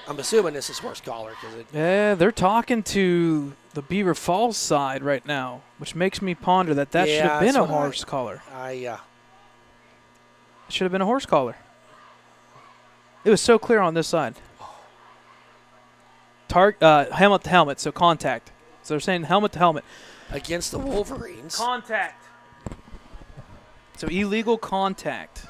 I'm assuming this is horse collar. Yeah, they're talking to the Beaver Falls side right now, which makes me ponder that should have been a horse collar. It should have been a horse collar. It was so clear on this side. Helmet to helmet, so contact. So they're saying helmet to helmet. Against the Wolverines. Contact. So illegal contact.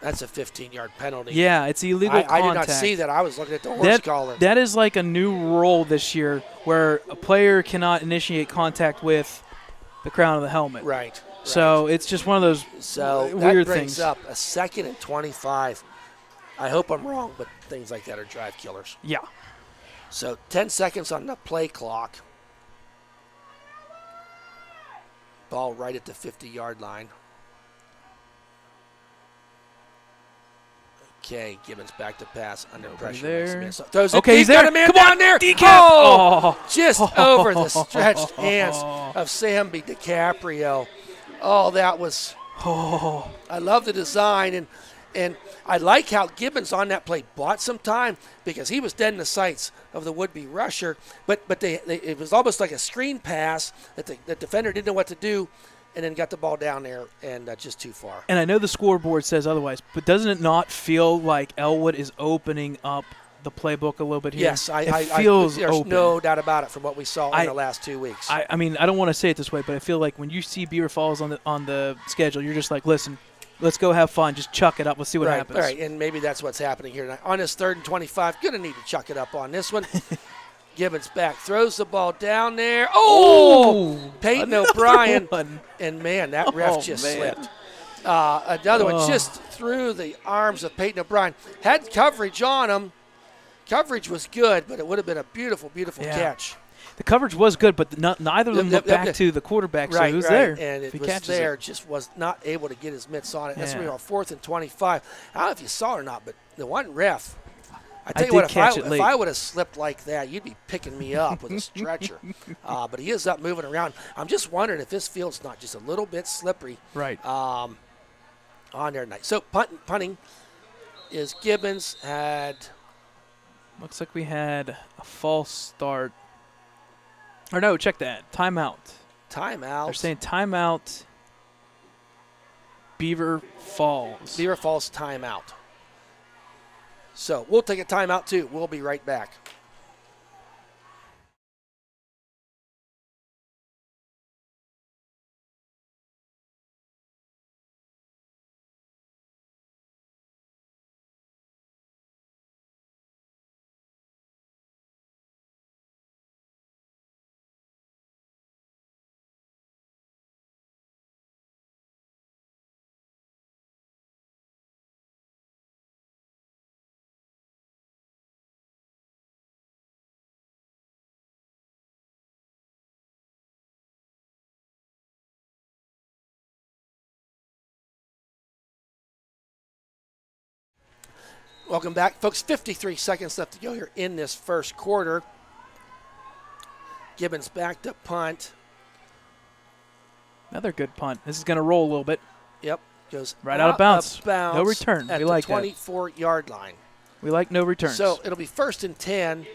That's a 15-yard penalty. Yeah, it's illegal contact. I did not see that. I was looking at the horse collar. That is like a new rule this year where a player cannot initiate contact with the crown of the helmet. Right. So it's just one of those weird that brings things. up a 2nd and 25. I hope I'm wrong, but things like that are drive killers. Yeah. So 10 seconds on the play clock. Ball right at the 50-yard line. Okay, Gibbons back to pass under pressure. There. Throws it Okay, deep, he's there. got a man Come down on, there. decap. Oh, just over the stretched hands of Samby DiCaprio. Oh, that was. Oh. I love the design, and I like how Gibbons on that play bought some time because he was dead in the sights of the would-be rusher. But it was almost like a screen pass that the defender didn't know what to do, and then got the ball down there and just too far. And I know the scoreboard says otherwise, but doesn't it not feel like Ellwood is opening up the playbook a little bit here? Yes, it feels there's open. no doubt about it from what we saw in the last 2 weeks. I mean, I don't want to say it this way, but I feel like when you see Beaver Falls on the schedule, you're just like, listen, let's go have fun. Just chuck it up. Let's see what happens. All right, and maybe that's what's happening here tonight. On this 3rd and 25, going to need to chuck it up on this one. Gibbons back, throws the ball down there. Oh! Peyton O'Brien. One. And, man, that ref slipped. Another one just through the arms of Peyton O'Brien. Had coverage on him. Coverage was good, but it would have been a beautiful, beautiful catch. The coverage was good, but neither of them looked back to the quarterback, so he was there. And it was there, just was not able to get his mitts on it. That's going to be on 4th and 25. I don't know if you saw it or not, but the one ref, I tell you what, if I would have slipped like that, you'd be picking me up with a stretcher. But he is up moving around. I'm just wondering if this field's not just a little bit slippery on there tonight. So punting is Gibbons had. Looks like we had a false start. Or no, check that. Timeout. Timeout. They're saying timeout. Beaver Falls. Beaver Falls timeout. So we'll take a timeout too. We'll be right back. Welcome back, folks. 53 seconds left to go here in this first quarter. Gibbons back to punt. Another good punt. This is going to roll a little bit. Yep. Goes Right out of bounds. No return. At We the like that. 24-yard line. We like no returns. So it'll be 1st and 10.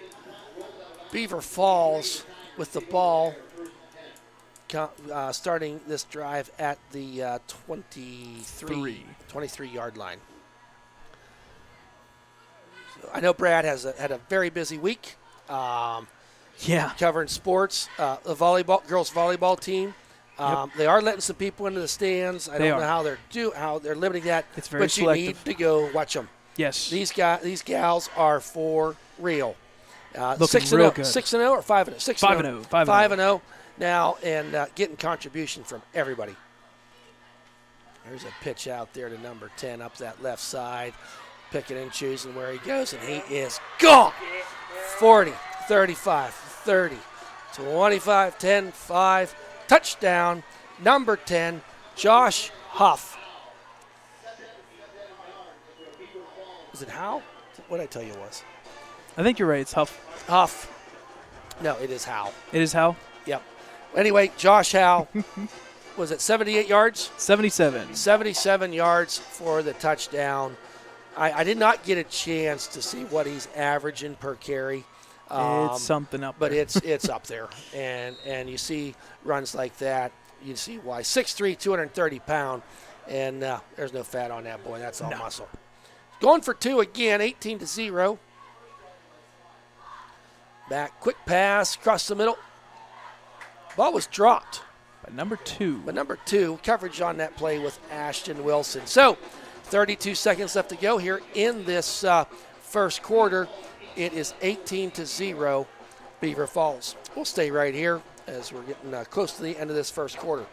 Beaver Falls with the ball, starting this drive at the 23-yard line. So I know Brad has had a very busy week. Covering sports. The girls volleyball team. They are letting some people into the stands. I don't know how they're limiting that. It's very but selective. You need to go watch them. Yes. These gals are for real. Looking 6-0, real good. 6-0 or 5-0? 6-0. 5-0 now, and getting contribution from everybody. There's a pitch out there to number 10 up that left side, picking and choosing where he goes, and he is gone. 40, 35, 30, 25, 10, 5. Touchdown, number 10, Josh Huff. Is it Howe? What did I tell you it was? I think you're right. It's Huff. Huff. No, it is Howe. It is Hal? Yep. Anyway, Josh Howe, was it 78 yards? 77. 77 yards for the touchdown. I did not get a chance to see what he's averaging per carry. It's something up there. But it's up there. And you see runs like that, you see why. 6'3", 230 pound, and there's no fat on that boy. That's all muscle. Going for 2 again, 18-0. Back, quick pass, across the middle. Ball was dropped. By number 2. But number 2, coverage on that play with Ashton Wilson. So, 32 seconds left to go here in this first quarter. It is 18-0, Beaver Falls. We'll stay right here as we're getting close to the end of this first quarter.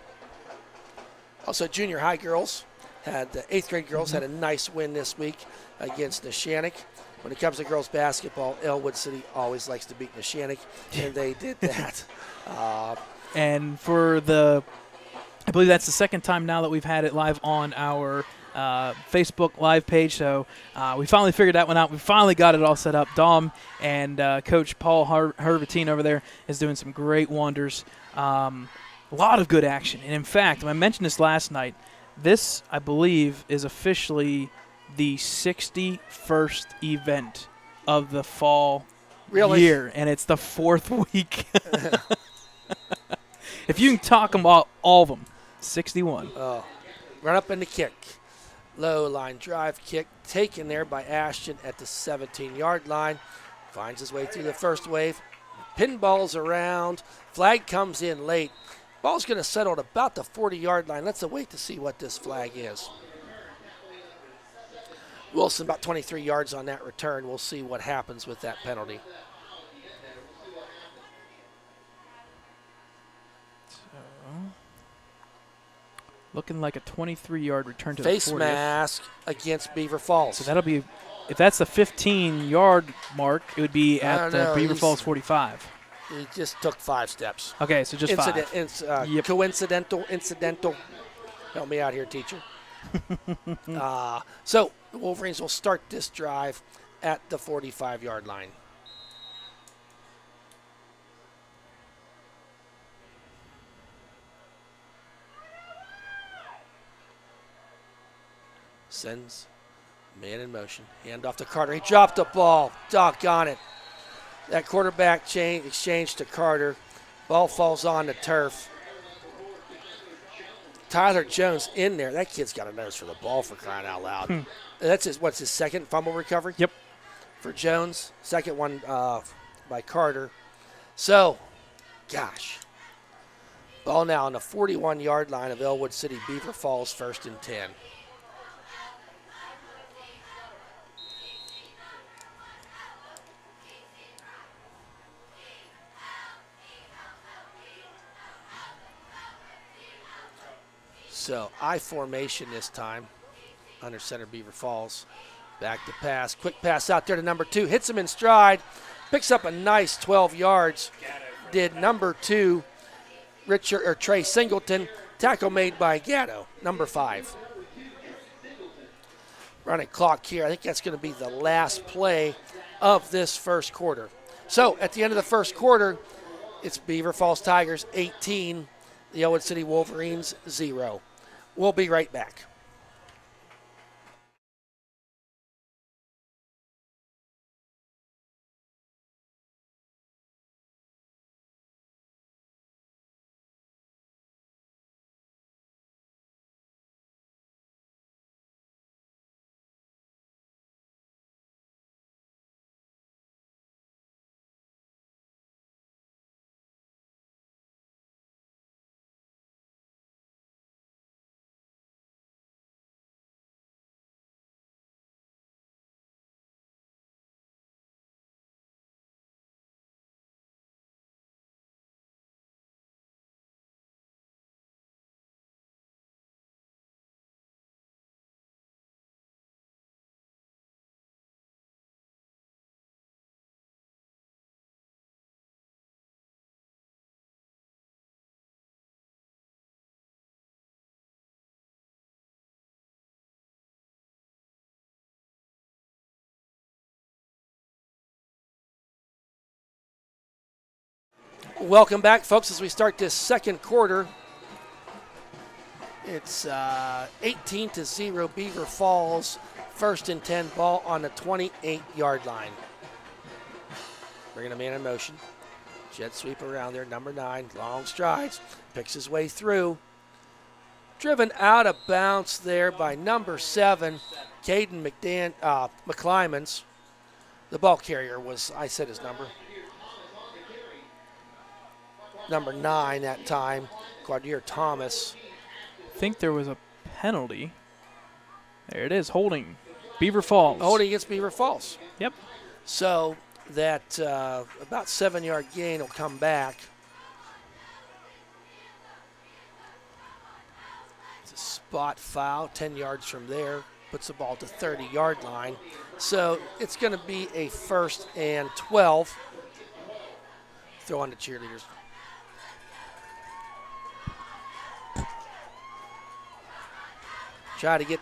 Also, junior high girls had, 8th grade girls had a nice win this week against Neshannock. When it comes to girls basketball, Ellwood City always likes to beat Neshannock, and they did that. And for I believe that's the second time now that we've had it live on our Facebook live page. So we finally figured that one out. We finally got it all set up. Dom and Coach Paul Hervatine over there is doing some great wonders. A lot of good action. And in fact, I mentioned this last night, this, I believe, is officially the 61st event of the fall year. And it's the 4th week. If you can talk them all of them, 61. Oh, run up in the kick. Low line drive kick taken there by Ashton at the 17-yard line. Finds his way through the first wave. Pinballs around. Flag comes in late. Ball's going to settle at about the 40-yard line. Let's wait to see what this flag is. Wilson about 23 yards on that return. We'll see what happens with that penalty. Looking like a 23-yard return to Face the 40th. mask against Beaver Falls. So that'll be, if that's the 15-yard mark, it would be at Beaver Falls 45. He just took 5 steps. Okay, so just 5. Yep. Incidental. Help me out here, teacher. So the Wolverines will start this drive at the 45-yard line. Sends man in motion. Hand off to Carter. He dropped the ball. Doggone it. That quarterback exchange to Carter. Ball falls on the turf. Tyler Jones in there. That kid's got a nose for the ball, for crying out loud. That's his second fumble recovery? Yep. For Jones. Second one by Carter. So, gosh. Ball now on the 41-yard line of Ellwood City. Beaver Falls 1st and 10. So, I formation this time. Under center, Beaver Falls. Back to pass. Quick pass out there to number 2. Hits him in stride. Picks up a nice 12 yards. Did number 2, Trey Singleton. Tackle made by Gatto, number 5. running clock here. I think that's going to be the last play of this first quarter. So at the end of the first quarter, it's Beaver Falls Tigers 18, the Ellwood City Wolverines 0. We'll be right back. Welcome back, folks, as we start this second quarter. It's 18-0 Beaver Falls. 1st and 10, ball on the 28-yard line. Bringing a man in motion. Jet sweep around there, number 9, long strides, picks his way through. Driven out of bounds there by number 7, Caden McClymans. The ball carrier was, I said his number. Number 9 that time, Quadier Thomas. I think there was a penalty. There it is, holding. Beaver Falls. Holding against Beaver Falls. Yep. So that about 7-yard gain will come back. It's a spot foul, 10 yards from there. Puts the ball to 30-yard line. So it's going to be a 1st and 12. Throw on the cheerleaders. Try to get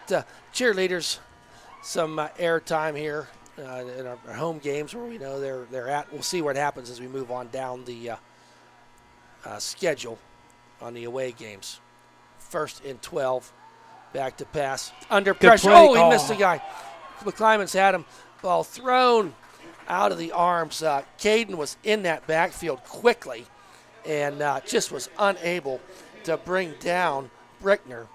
cheerleaders some airtime here in our home games where we know they're at. We'll see what happens as we move on down the schedule on the away games. 1st and 12. Back to pass. Under pressure. Oh, he missed the guy. McClymonds had him. Ball thrown out of the arms. Caden was in that backfield quickly and just was unable to bring down Brickner.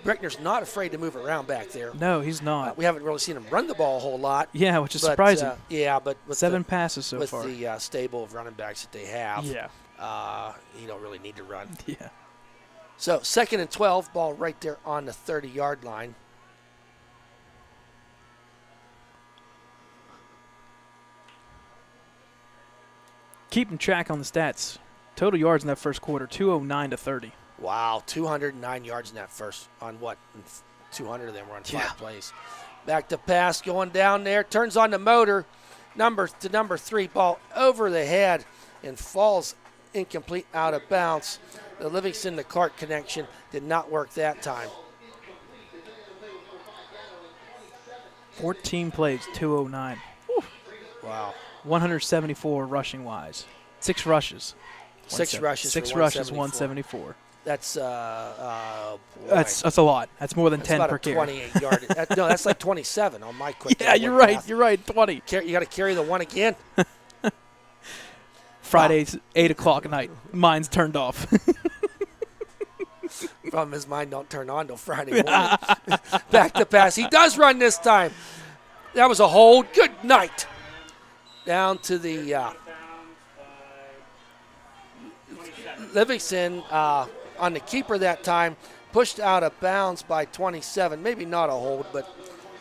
Brickner's not afraid to move around back there. No, he's not. We haven't really seen him run the ball a whole lot. Yeah, which is surprising. But with 7 passes so with far. With the stable of running backs that they have, yeah, you don't really need to run. Yeah. So 2nd and 12, ball right there on the 30-yard line. Keeping track on the stats. Total yards in that first quarter, 209 to 30. Wow, 209 yards in that first on what? 200 of them were on 5 plays. Back to pass, going down there, turns on the motor. Number 3, ball over the head and falls incomplete out of bounds. The Livingston to Clark connection did not work that time. 14 plays, 209. Whew. Wow. 174 rushing wise. 6 rushes. 6 rushes. 6 rushes, 174. That's that's a lot. That's more than that's 10 about per a carry. 28-yard. No, that's like 27 on my quick. Yeah, you're right. You're right. 20. You got to carry the one again. Fridays, 8 o'clock at night. Mine's turned off. Problem is, mine don't turn on till Friday morning. Back to pass. He does run this time. That was a hold. Good night. Down to the Livingston on the keeper that time. Pushed out of bounds by 27. Maybe not a hold, but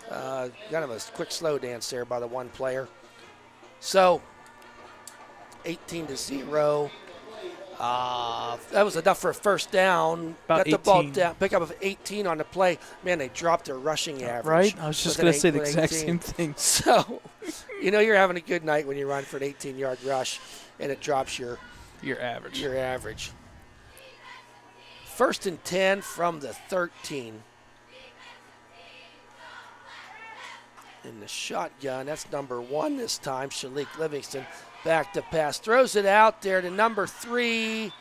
kind of a quick slow dance there by the one player. So 18-0. That was enough for a first down. About Got the ball 18. down. Pick up of 18 on the play. Man, they dropped their rushing average. Right? I was just going to say the exact same thing. So, you're having a good night when you run for an 18-yard rush, and it drops your average. Your average. 1st and 10 from the 13. in the shotgun. That's number 1 this time. Shalik Livingston back to pass. Throws it out there to number 3.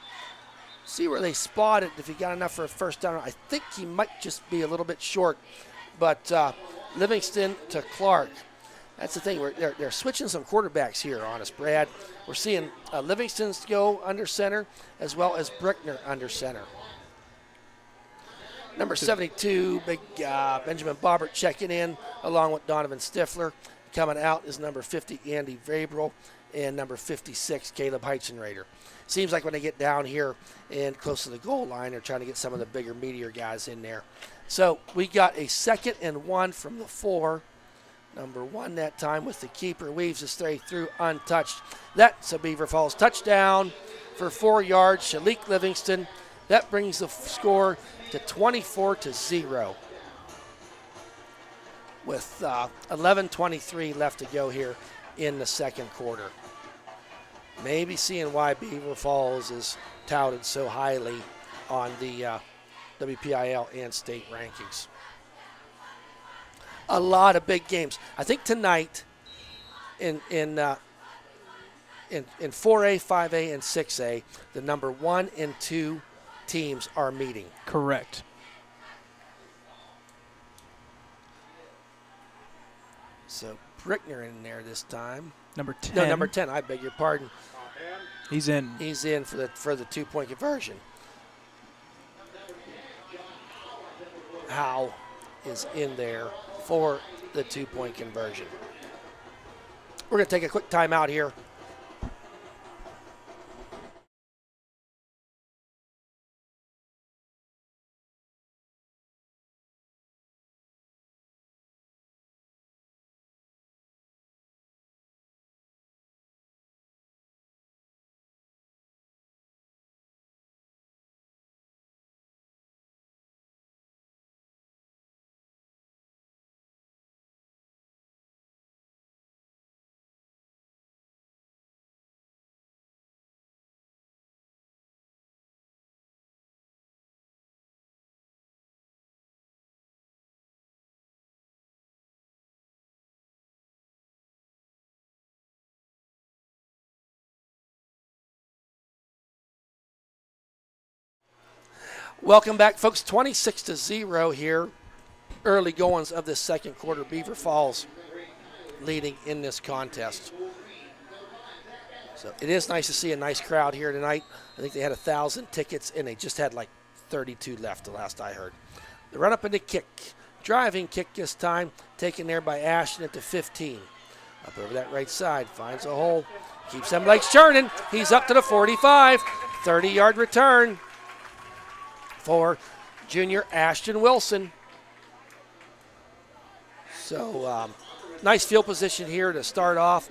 See where they spot it if he got enough for a first down. I think he might just be a little bit short. But Livingston to Clark. That's the thing. They're switching some quarterbacks here on us, Brad. We're seeing Livingston go under center as well as Brickner under center. Number 72, big Benjamin Bobbert checking in along with Donovan Stifler. Coming out is number 50, Andy Vrabel, and number 56, Caleb Heitzenrader. Seems like when they get down here and close to the goal line, they're trying to get some of the bigger, meatier guys in there. So we got a 2nd and 1 from the 4. Number 1 that time with the keeper. Weaves his straight through untouched. That's a Beaver Falls touchdown for 4 yards. Shalik Livingston. That brings the score to 24-0 with 11:23 left to go here in the second quarter. Maybe seeing why Beaver Falls is touted so highly on the WPIL and state rankings. A lot of big games. I think tonight in 4A, 5A, and 6A, the number 1 and 2 teams are meeting. Correct. So Brickner in there this time. Number 10. No, number 10. I beg your pardon. He's in. He's in for the 2-point conversion. Howe is in there for the 2-point conversion. We're going to take a quick timeout here. Welcome back, folks. 26-0 here. Early goings of this second quarter. Beaver Falls leading in this contest. So it is nice to see a nice crowd here tonight. I think they had 1,000 tickets, and they just had like 32 left the last I heard. The run up and the kick. Driving kick this time. Taken there by Ashton at the 15. Up over that right side. Finds a hole. Keeps them legs churning. He's up to the 45. 30-yard return for junior Ashton Wilson. So nice field position here to start off.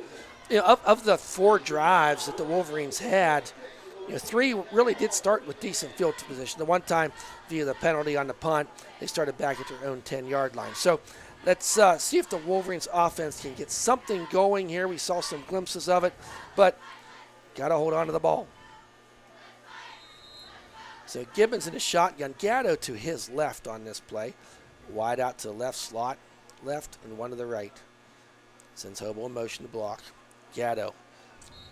You know, of the 4 drives that the Wolverines had, 3 really did start with decent field position. The one time via the penalty on the punt, they started back at their own 10-yard line. So let's see if the Wolverines offense can get something going here. We saw some glimpses of it, but got to hold on to the ball. So Gibbons in the shotgun. Gatto to his left on this play. Wide out to the left slot. Left and one to the right. Sends Hobo in motion to block. Gatto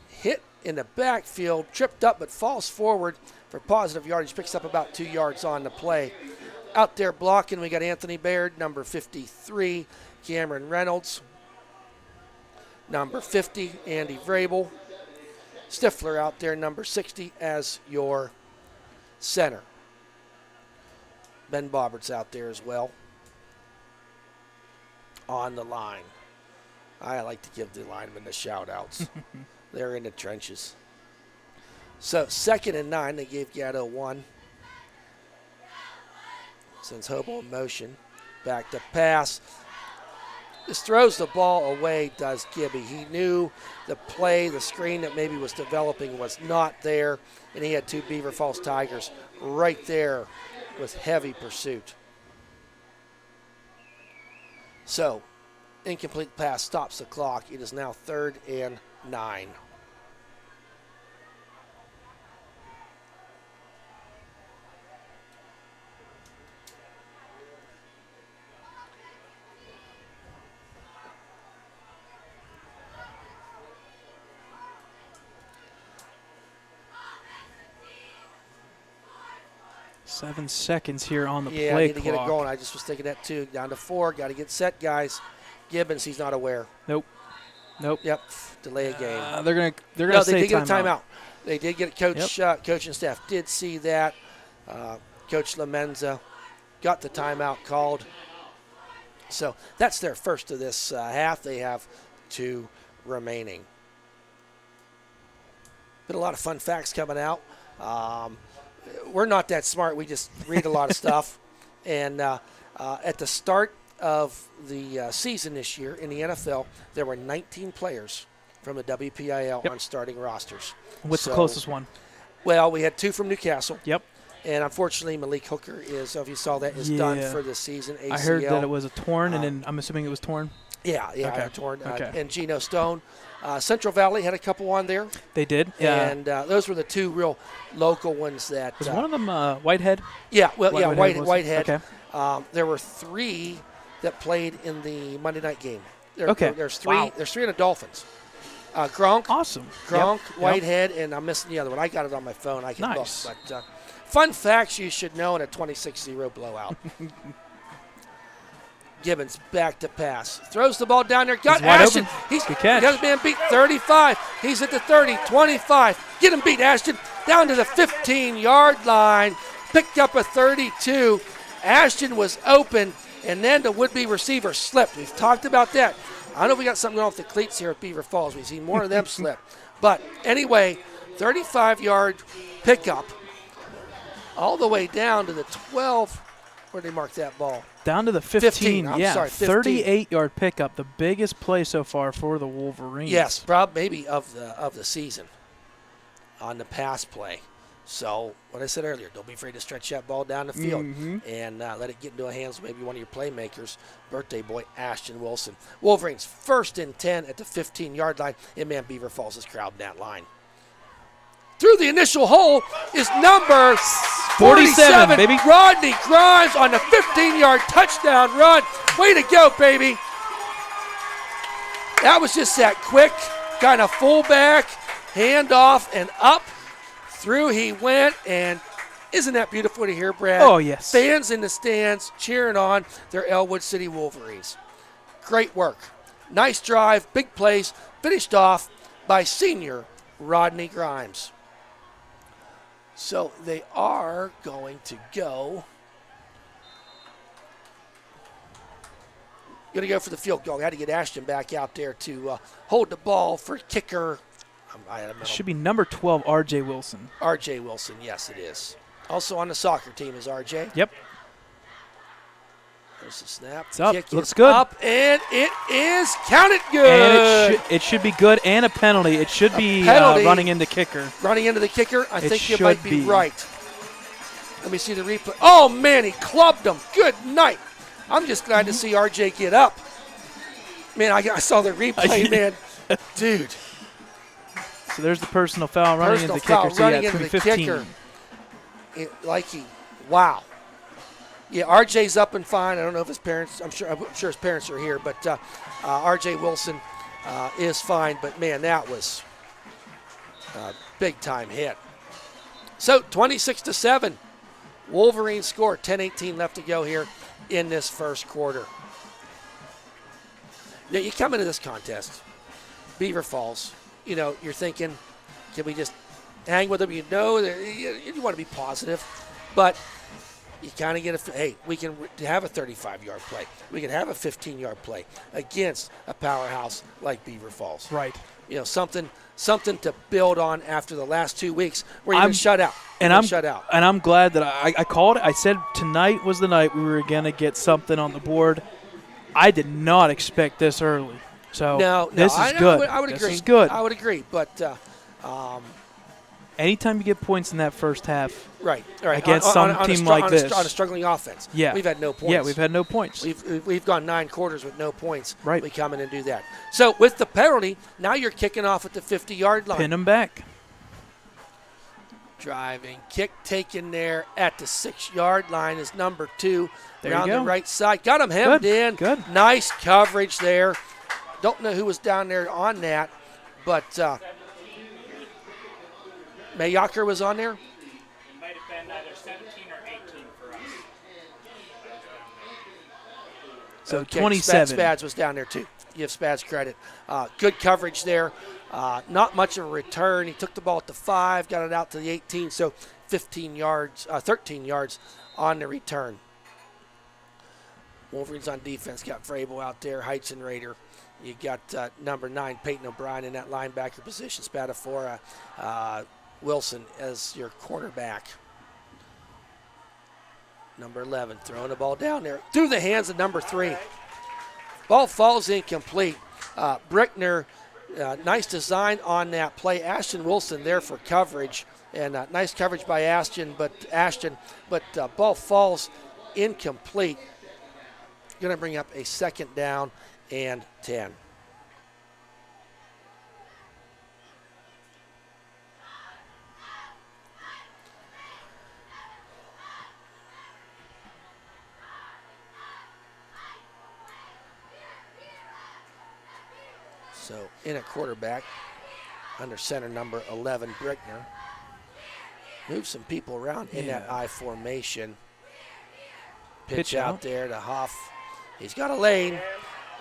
hit in the backfield. Tripped up but falls forward for positive yardage. Picks up about 2 yards on the play. Out there blocking, we got Anthony Baird, number 53. Cameron Reynolds. Number 50, Andy Vrabel. Stifler out there, number 60, as your center. Ben Bobbert's out there as well on the line. I like to give the linemen the shout-outs. They're in the trenches. So 2nd and 9, they gave Gatto 1. Sends Hobo in motion. Back to pass. Just throws the ball away, does Gibby. He knew the play, the screen that maybe was developing was not there, and he had 2 Beaver Falls Tigers right there with heavy pursuit. So, incomplete pass stops the clock. It is now 3rd and 9. 7 seconds here on the Yeah, I play need to clock. get it going. I just was thinking that too. Down to 4. Got to get set, guys. Gibbons, he's not aware. Nope. Yep. Delay a game. They're gonna No, say they did get a timeout. timeout. They did get coach. Coach and staff did see that. Coach Lamenza got the timeout called. So that's their first of this half. They have 2 remaining. Been a lot of fun facts coming out. We're not that smart. We just read a lot of stuff. And at the start of the season this year in the NFL, there were 19 players from the WPIL on starting rosters. What's the closest one? Well, we had 2 from Newcastle. Yep. And unfortunately, Malik Hooker is, if you saw that, is done for the season. ACL. I heard that it was a torn, and then I'm assuming it was torn. Yeah, Okay. torn. Okay. And Geno Stone. Central Valley had a couple on there. They did. Yeah. And those were the 2 real local ones that. Was one of them Whitehead? Yeah, Whitehead. Okay. There were 3 that played in the Monday night game. Okay. There's 3. Wow. There's 3 in the Dolphins. Gronk. Awesome. Gronk, Yep. Whitehead, and I'm missing the other one. I got it on my phone. I can Nice. look. But fun facts you should know in a 26-0 blowout. Gibbons back to pass. Throws the ball down there. Got He's wide Ashton. open. Good catch. Got his man beat 35. He's at the 30, 25. Get him beat, Ashton. Down to the 15-yard line. Picked up a 32. Ashton was open, and then the would-be receiver slipped. We've talked about that. I don't know if we got something going off the cleats here at Beaver Falls. We've seen more of them slip. But anyway, 35-yard pickup all the way down to the 12. Where did they mark that ball? Down to the 15. I'm yeah, sorry, 15. 38-yard pickup, the biggest play so far for the Wolverines. Yes, probably maybe of the season on the pass play. So what I said earlier, don't be afraid to stretch that ball down the field and let it get into the hands of maybe one of your playmakers, birthday boy Ashton Wilson. Wolverines 1st and 10 at the 15-yard line, and man, Beaver Falls is crowding that line. Through the initial hole is number 47, baby. Rodney Grimes on the 15-yard touchdown run. Way to go, baby. That was just that quick kind of fullback handoff and up. Through he went, and isn't that beautiful to hear, Brad? Oh, yes. Fans in the stands cheering on their Ellwood City Wolverines. Great work. Nice drive, big plays, finished off by senior Rodney Grimes. So they are going to go. Going to go for the field goal. Got to get Ashton back out there to hold the ball for kicker. It should be number 12, R.J. Wilson. R.J. Wilson, yes, it is. Also on the soccer team is R.J. Yep. There's the snap. It's up. Kick Looks is good. Up, and it is counted good. And it should be good and a penalty. It should be running into kicker. Running into the kicker, I think you should might be be. right. Let me see the replay. Oh, man, he clubbed him. Good night. I'm just glad to see R.J. get up. Man, I saw the replay, man. Dude. So there's the personal foul running into the kicker. So running yeah, it's into going the to be 15. kicker. Wow. Yeah, RJ's up and fine. I don't know if his parents. I'm sure his parents are here, but RJ Wilson is fine. But man, that was a big time hit. So 26-7, Wolverines score. 10:18 left to go here in this first quarter. Now you come into this contest, Beaver Falls. You know, you're thinking, can we just hang with them? You know, you want to be positive, but you kind of get hey, we can have a 35-yard play. We can have a 15-yard play against a powerhouse like Beaver Falls. Right. You know, something to build on after the last 2 weeks where you've been shut out. And I'm glad that I called it. I said tonight was the night we were going to get something on the board. I did not expect this early. So this is good. I would agree. This is good. I would agree, but anytime you get points in that first half, right. against some team like this, on a struggling offense, yeah, we've had no points. Yeah, we've had no points. We've gone 9 quarters with no points. Right. We come in and do that. So with the penalty, now you're kicking off at the 50-yard line. Pin them back. Driving kick taken there at the 6-yard line is number 2. There around you go. the right side. Got him hemmed in. Good. Nice coverage there. Don't know who was down there on that, but Mayocker was on there. It might have been either 17 or 18. So Okay, 27. Spads was down there too. Give Spads credit. Good coverage there. Not much of a return. He took the ball at the 5, got it out to the 18, so 13 yards on the return. Wolverines on defense got Vrabel out there, Heights and Raider. You got number 9, Peyton O'Brien in that linebacker position. Spadafora, Wilson as your quarterback. Number 11 throwing the ball down there through the hands of number 3. Ball falls incomplete. Brickner, nice design on that play. Ashton Wilson there for coverage, and nice coverage by Ashton, but ball falls incomplete. Going to bring up a 2nd down and 10. So in a quarterback under center number 11, Brickner. Move some people around in that I formation. Pitch out there to Huff. He's got a lane,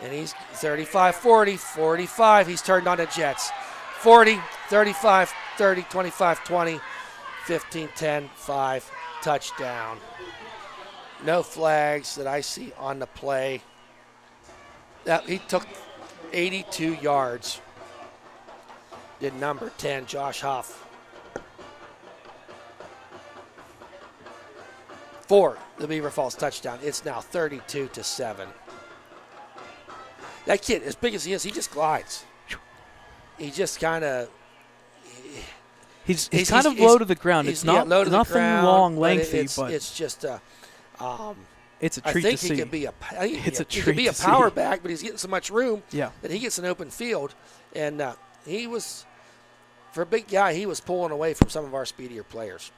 and he's 35, 40, 45. He's turned on the Jets. 40, 35, 30, 25, 20, 15, 10, 5, touchdown. No flags that I see on the play. He took 82 yards. Did number 10, Josh Huff. For the Beaver Falls touchdown. It's now 32-7. That kid, as big as he is, he just glides. He just kind of. He's kind of low to the ground. It's not nothing long, lengthy, but it's just it's a treat to see. I think he could be He could be a power back, but he's getting so much room that he gets an open field. And he was, for a big guy, he was pulling away from some of our speedier players.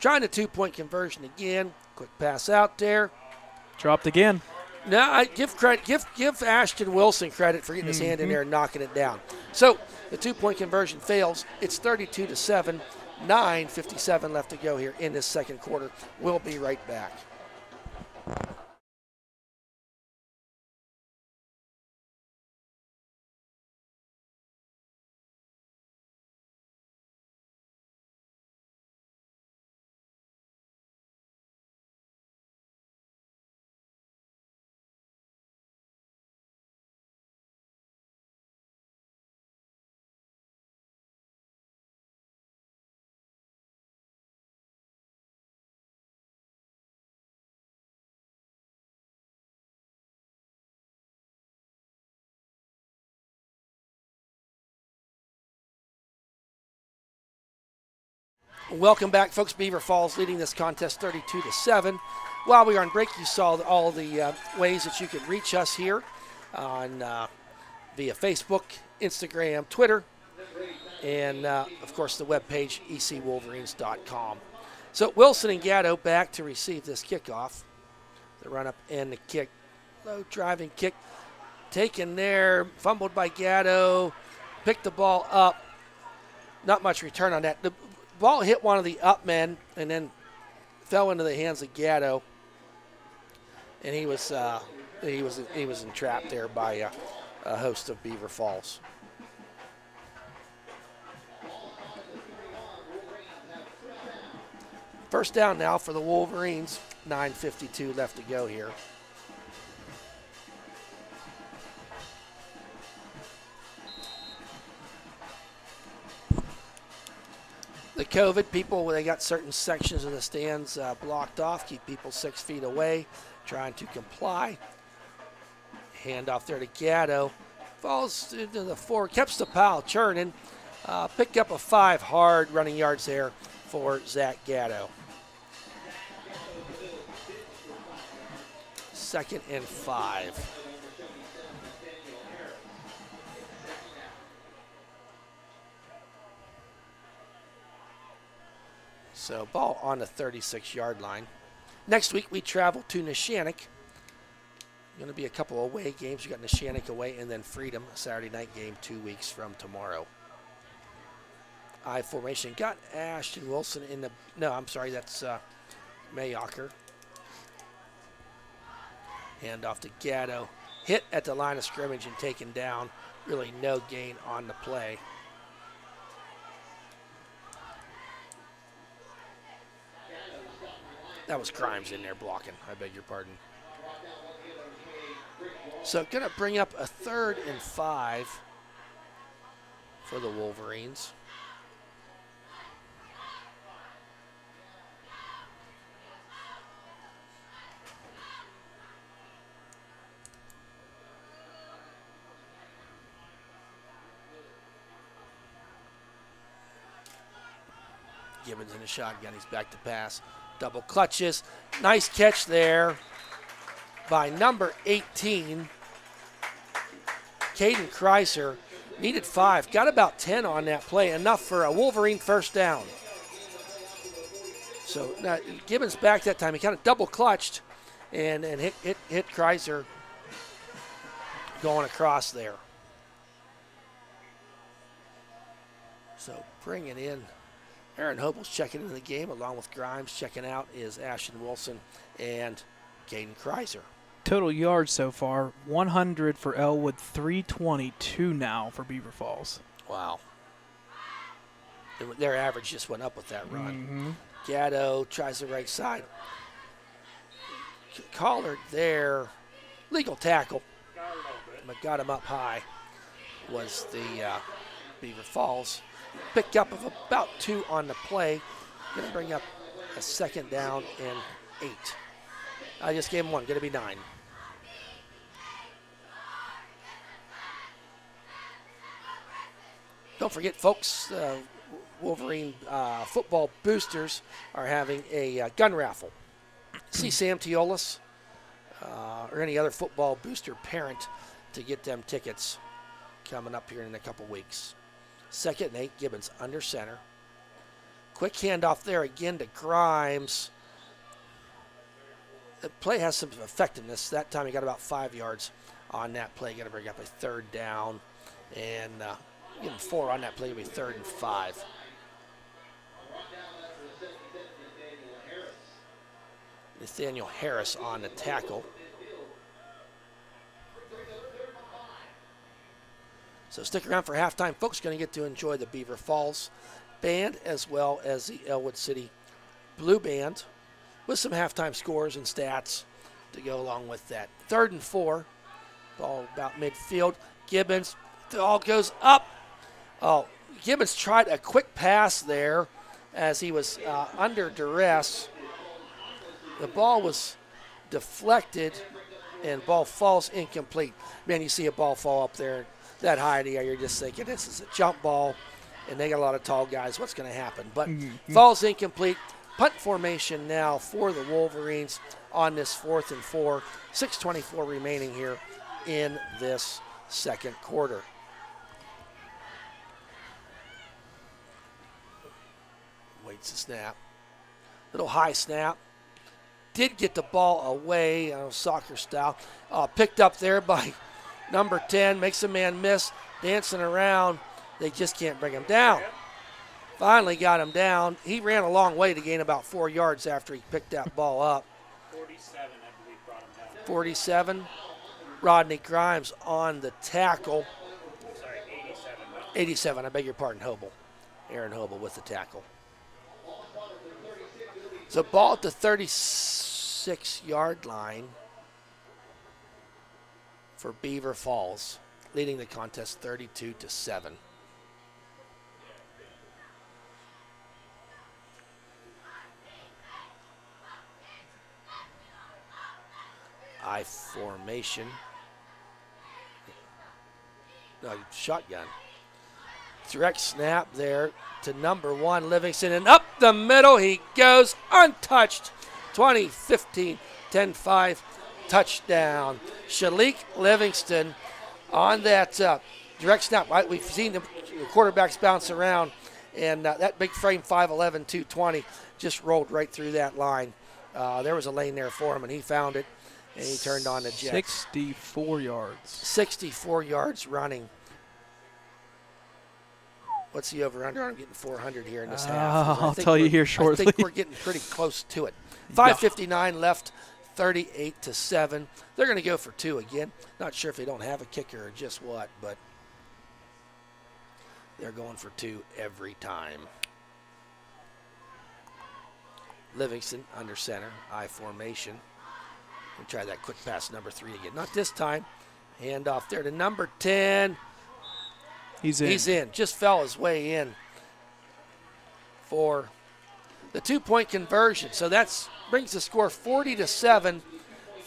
Trying a 2-point conversion again. Quick pass out there. Dropped again. No, I give credit. Give Ashton Wilson credit for getting his hand in there and knocking it down. So the 2-point conversion fails. It's 32-7. 9:57 left to go here in this 2nd quarter. We'll be right back. Welcome back, folks. Beaver Falls leading this contest 32-7. While we were on break, you saw all the ways that you could reach us here on via Facebook, Instagram, Twitter, and, of course, the webpage, ecwolverines.com. So Wilson and Gatto back to receive this kickoff. The run-up and the kick. Low driving kick. Taken there, fumbled by Gatto. Picked the ball up. Not much return on that. The ball hit one of the up men and then fell into the hands of Gatto, and he was entrapped there by a host of Beaver Falls. First down now for the Wolverines. 9:52 left to go here. The COVID people, they got certain sections of the stands blocked off, keep people 6 feet away, trying to comply. Hand off there to Gatto. Falls into the 4, keeps the pile churning. Picked up a 5 hard running yards there for Zach Gatto. 2nd and 5. So ball on the 36-yard line. Next week we travel to Neshannock. Going to be a couple away games. We got Neshannock away and then Freedom, a Saturday night game 2 weeks from tomorrow. I formation. Got Ashton Wilson in the, no, I'm sorry, that's Mayocker. Hand off to Gatto. Hit at the line of scrimmage and taken down. Really no gain on the play. That was Grimes in there blocking. I beg your pardon. So going to bring up a 3rd and 5 for the Wolverines. Gibbons in the shotgun. He's back to pass. Double clutches. Nice catch there by number 18, Caden Kreiser. Needed 5. Got about 10 on that play. Enough for a Wolverine first down. So now Gibbons back that time. He kind of double clutched and hit Kreiser going across there. So bring it in. Aaron Hobel's checking into the game along with Grimes. Checking out is Ashton Wilson and Caden Kreiser. Total yards so far, 100 for Ellwood, 322 now for Beaver Falls. Wow. Their average just went up with that run. Mm-hmm. Gatto tries the right side. Collard there. Legal tackle. But got him up high was the Beaver Falls. Pick up of about 2 on the play. Going to bring up a 2nd down and 8. I just gave him 1. Going to be 9. Don't forget, folks, Wolverine football boosters are having a gun raffle. See Sam Teolis or any other football booster parent to get them tickets coming up here in a couple weeks. 2nd and 8, Gibbons under center. Quick handoff there again to Grimes. The play has some effectiveness. That time he got about 5 yards on that play. Going to bring up a 3rd down. And give him 4 on that play. It'll be 3rd and 5. Nathaniel Harris on the tackle. So stick around for halftime. Folks going to get to enjoy the Beaver Falls Band as well as the Ellwood City Blue Band with some halftime scores and stats to go along with that. 3rd and 4. Ball about midfield. Gibbons, the ball goes up. Oh, Gibbons tried a quick pass there as he was under duress. The ball was deflected and ball falls incomplete. Man, you see a ball fall up there that high in the air, you're just thinking this is a jump ball, and they got a lot of tall guys. What's going to happen? But falls incomplete. Punt formation now for the Wolverines on this 4th and 4. 6:24 remaining here in this 2nd quarter. Waits the snap. Little high snap. Did get the ball away, soccer style. Picked up there by number 10, makes a man miss, dancing around. They just can't bring him down. Finally got him down. He ran a long way to gain about 4 yards after he picked that ball up. 47, I believe, brought him down. 47. Rodney Grimes on the tackle. Sorry, 87. 87, I beg your pardon, Hobel. Aaron Hobel with the tackle. So ball at the 36-yard line for Beaver Falls, leading the contest 32-7. I formation. Shotgun. Direct snap there to number 1, Livingston, and up the middle he goes, untouched. 20-15, 10-5, touchdown. Shalik Livingston on that direct snap. We've seen the quarterbacks bounce around, and that big frame 5'11", 220 just rolled right through that line. There was a lane there for him, and he found it, and he turned on the jet. 64 yards. 64 yards running. What's the over-under? I'm getting 400 here in this half. I'll tell you here shortly. I think we're getting pretty close to it. 5:59 left, 38-7. They're going to go for 2 again. Not sure if they don't have a kicker or just what, but they're going for 2 every time. Livingston under center, I formation. We'll try that quick pass, number 3 again. Not this time. Hand off there to number 10. He's in. He's in. Just fell his way in for the 2-point conversion. So that brings the score 40-7.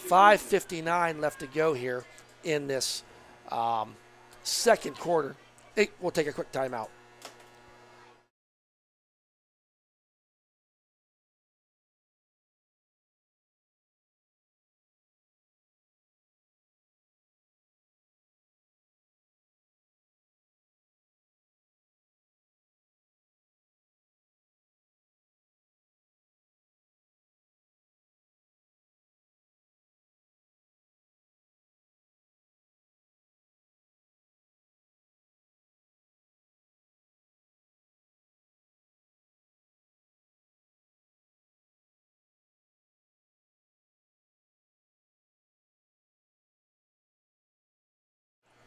5:59 left to go here in this second quarter. Hey, we'll take a quick timeout.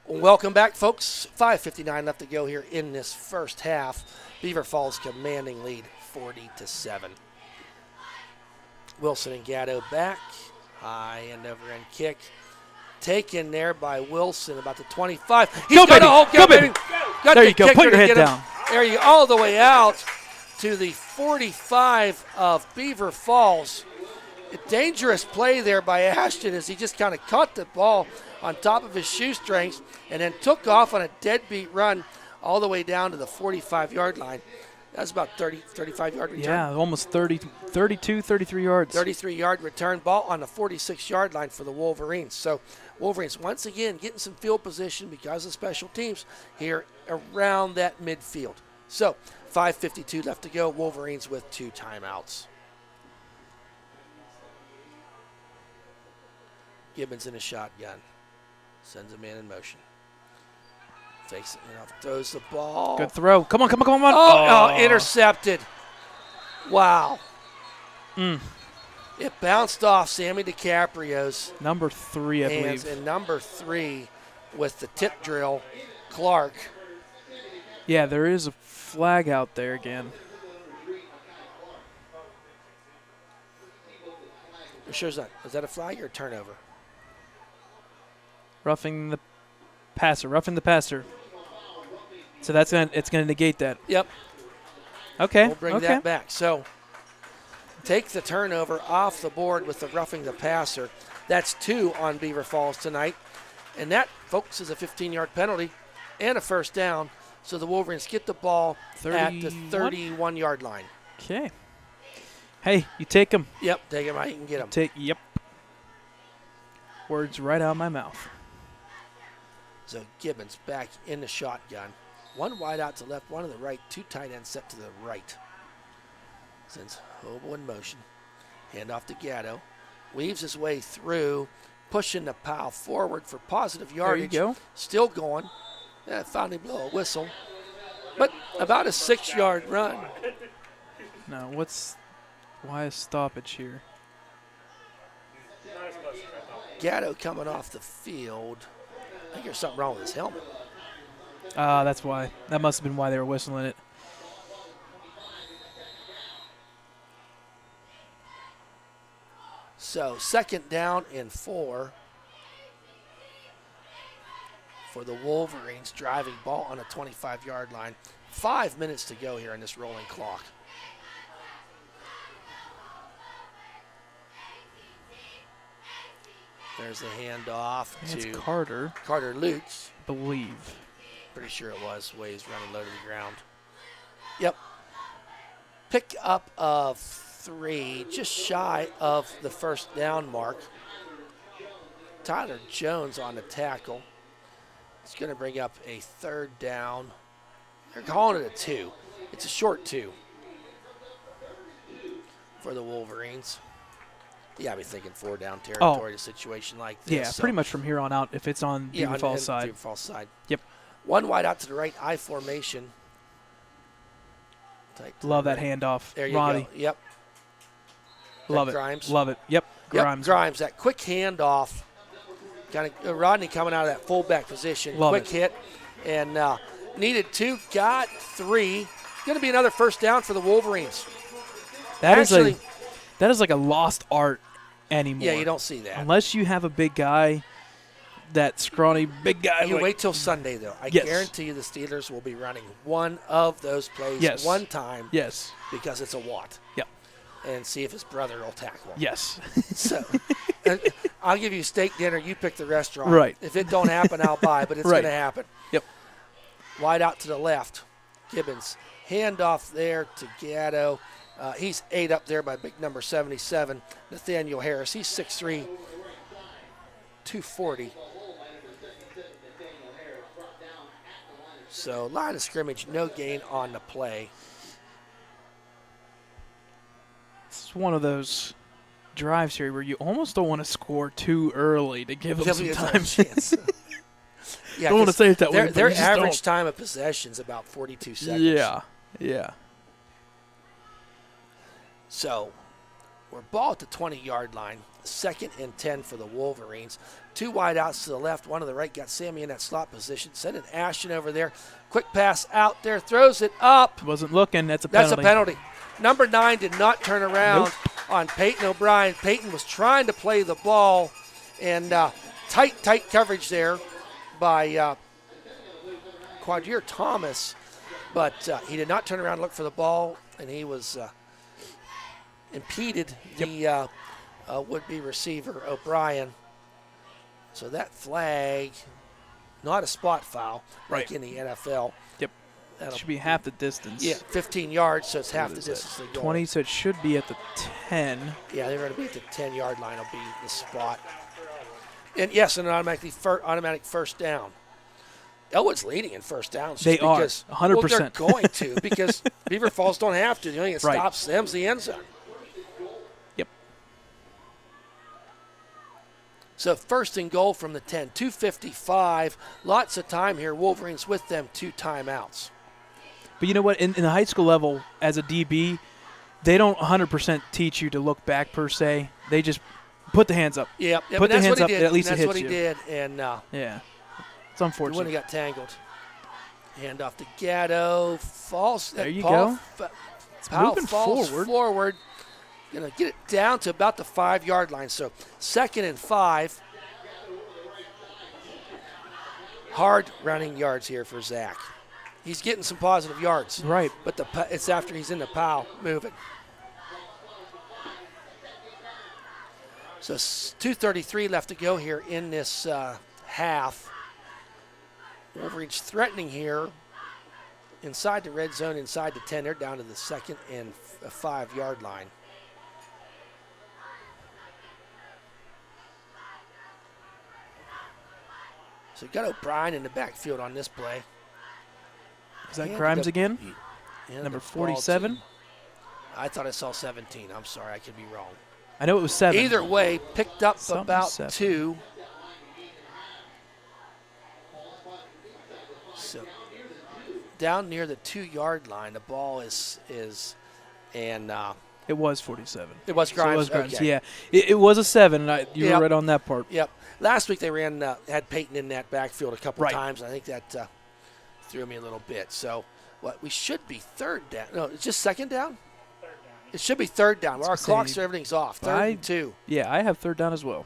Welcome back, folks. 5:59 left to go here in this first half. Beaver Falls commanding lead 40-7. Wilson and Gatto back. High end over end kick. Taken there by Wilson about the 25. He's Go, got baby. a hold. Go, baby. Got There the you go. kicker Put your to head get him. down. There you go. All the way out to the 45 of Beaver Falls. A dangerous play there by Ashton as he just kind of caught the ball on top of his shoestrings and then took off on a deadbeat run all the way down to the 45-yard line. That's about 35-yard return. Yeah, almost 32, 33 yards. 33-yard return ball on the 46-yard line for the Wolverines. So Wolverines once again getting some field position because of special teams here around that midfield. So 5:52 left to go. Wolverines with 2 timeouts. Gibbons in a shotgun. Sends a man in motion. Fakes it, throws the ball. Good throw. Come on. Oh, intercepted. Wow. Mm. It bounced off Sammy DiCaprio's Number 3, I hands, believe. and number 3 with the tip drill, Clark. Yeah, there is a flag out there again. It sure is not. Is that a flag or a turnover? Roughing the passer. So it's gonna negate that. Yep. Okay. We'll bring okay. that back. So take the turnover off the board with the roughing the passer. That's 2 on Beaver Falls tonight. And that, folks, is a 15-yard penalty and a first down. So the Wolverines get the ball at the 31-yard line. Okay. Hey, you take them. Yep, take him out. You can get him. Yep. Words right out of my mouth. So Gibbons back in the shotgun. 1 wide out to left, 1 to the right, 2 tight ends set to the right. Sends Hobo in motion. Hand off to Gatto. Weaves his way through, pushing the pile forward for positive yardage. There you go. Still going. Finally blow a whistle. But about a 6-yard run. Now, why a stoppage here? Gatto coming off the field. I think there's something wrong with his helmet. That's why. That must have been why they were whistling it. So 2nd down and 4 for the Wolverines, driving ball on a 25-yard line. 5 minutes to go here in this rolling clock. There's the handoff It's to Carter Lutz. believe. Pretty sure it was. Way he's running low to the ground. Yep. Pick up of 3, just shy of the first down mark. Tyler Jones on the tackle. It's going to bring up a 3rd down. They're calling it a 2. It's a short 2 for the Wolverines. You got to be thinking 4-down territory, a situation like this. Yeah, So, pretty much from here on out if it's on Beaver Falls on side. Beaver Falls side. Yep. 1 wide out to the right, I formation. Tight to Love the that right. handoff. There you Ronnie. go. Yep. Love That it. Grimes. Love it. Yep. Grimes. Grimes, that quick handoff. Kind of Rodney coming out of that fullback position. Love quick it. hit. And needed 2, got 3. Going to be another first down for the Wolverines. That Actually, is like a lost art anymore. yeah, you don't see that. Unless you have a big guy, that scrawny big guy. You like- wait till Sunday, though. I Yes. guarantee you the Steelers will be running one of those plays Yes. one time Yes. because it's a Watt. Yep. And see if his brother will tackle him. Yes. So I'll give you steak dinner. You pick the restaurant. Right. If it don't happen, I'll buy, but it's Right. going to happen. Yep. Wide out to the left. Gibbons. Handoff there to Gatto. He's 8 up there by big number 77. Nathaniel Harris. He's 6'3", 240. So line of scrimmage, no gain on the play. It's one of those drives here where you almost don't want to score too early to give them Give some me a time. chance. Yeah, Don't want to 'cause say it that way. Their, but their you just average don't. time of possession is about 42 seconds. Yeah. Yeah. So we're ball at the 20-yard line. 2nd and 10 for the Wolverines. 2 wide outs to the left, 1 to the right. Got Sammy in that slot position. Sending Ashton over there. Quick pass out there. Throws it up. Wasn't looking. That's a That's penalty. a penalty. Number 9 did not turn around on Peyton O'Brien. Peyton was trying to play the ball, and tight coverage there by Quadrier Thomas, but he did not turn around and look for the ball, and he was impeded the would-be receiver, O'Brien. So that flag, not a spot foul like Right. in the NFL. Yep. That'll- Should be half the distance. Yeah, 15 yards, so it's half the What is that? distance. to the goal. 20, so it should be at the 10. Yeah, they're going to be at the 10-yard line. Will be the spot. And yes, an automatic first down. Ellwood's leading in first downs. They are, because, 100%. Well, they're going to because Beaver Falls don't have to. The only thing that Right. stops them's the end zone. Yep. So first and goal from the 10, 2:55. Lots of time here. Wolverines with them, 2 timeouts. But you know what? In the high school level, as a DB, they don't 100% teach you to look back per se. They just put the hands up. Yep. Put but the that's hands what he up, did. at least it that's hits what he you. did. And Yeah. It's when unfortunate. he got tangled. Hand off to Gatto. Falls. There you Paul go. It's Powell moving falls forward. Going to get it down to about the 5-yard line. So 2nd and 5. Hard running yards here for Zach. He's getting some positive yards. Right. But it's after he's in the Powell moving. So 2:33 left to go here in this half. Wolverines threatening here inside the red zone, inside the 10. They're down to the 2nd and 5-yard line. So you got O'Brien in the backfield on this play. Is that Handed Grimes the- again? handed Number the ball 47? to- I thought I saw 17. I'm sorry, I could be wrong. I know it was 7. Either way, picked up Something about 7. 2. So down near the 2-yard line, the ball is and It was 47. it was So Grimes. it was Grimes. Okay. Yeah. It was a 7, and you Yep. were right on that part. Yep. Last week they had Peyton in that backfield a couple Right. times. I think that threw me a little bit. So we should be 3rd down. No, it's just 2nd down. It should be 3rd down. Our I was gonna clocks, say, everything's off. 3rd and 2. Yeah, I have 3rd down as well.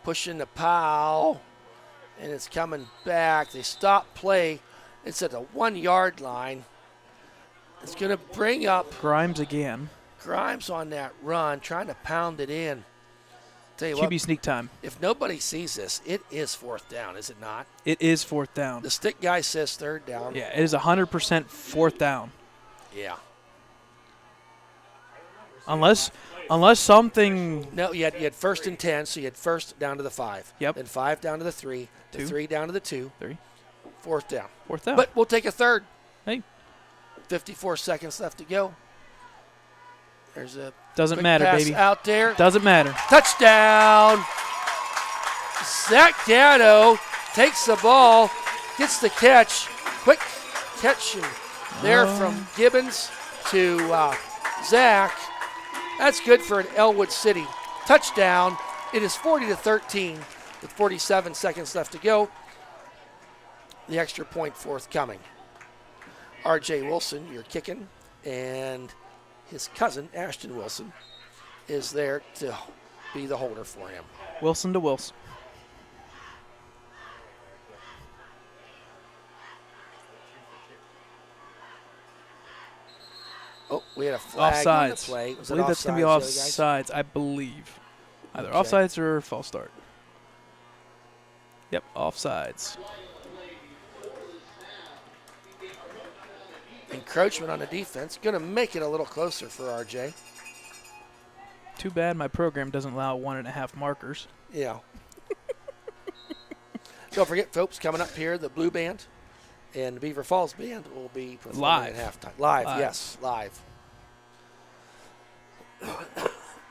Pushing the Powell, and it's coming back. They stop play. It's at the 1-yard line. It's going to bring up Grimes again. Grimes on that run, trying to pound it in. Tell you QB what, sneak time. if nobody sees this, it is 4th down, is it not? It is 4th down. The stick guy says 3rd down. Yeah, it is 100% 4th down. Yeah. Unless something. No, you had 1st and 10, so you had 1st down to the 5. Yep. Then 5 down to the 3. The 2. 3 down to the 2. 3. 4th down. 4th down. But we'll take a 3rd. Hey, 54 seconds left to go. There's a doesn't quick matter, pass baby. out there. Doesn't matter. Touchdown! Zach Gatto takes the ball, gets the catch. Quick catch there from Gibbons to Zach. That's good for an Ellwood City. Touchdown. It is 40-13 with 47 seconds left to go. The extra point forthcoming. R.J. Wilson, you're kicking, and his cousin, Ashton Wilson, is there to be the holder for him. Wilson to Wilson. Oh, we had a flag on the Offsides. play. I Was it believe that's going to be offsides, the other guys? offsides, I believe. Either Okay. offsides or false start. Yep, offsides. Encroachment on the defense. Going to make it a little closer for RJ. Too bad my program doesn't allow 1.5 markers. Yeah. Don't forget, folks, coming up here, the Blue Band and the Beaver Falls Band will be performing Live. at halftime. Live, Live. yes, live.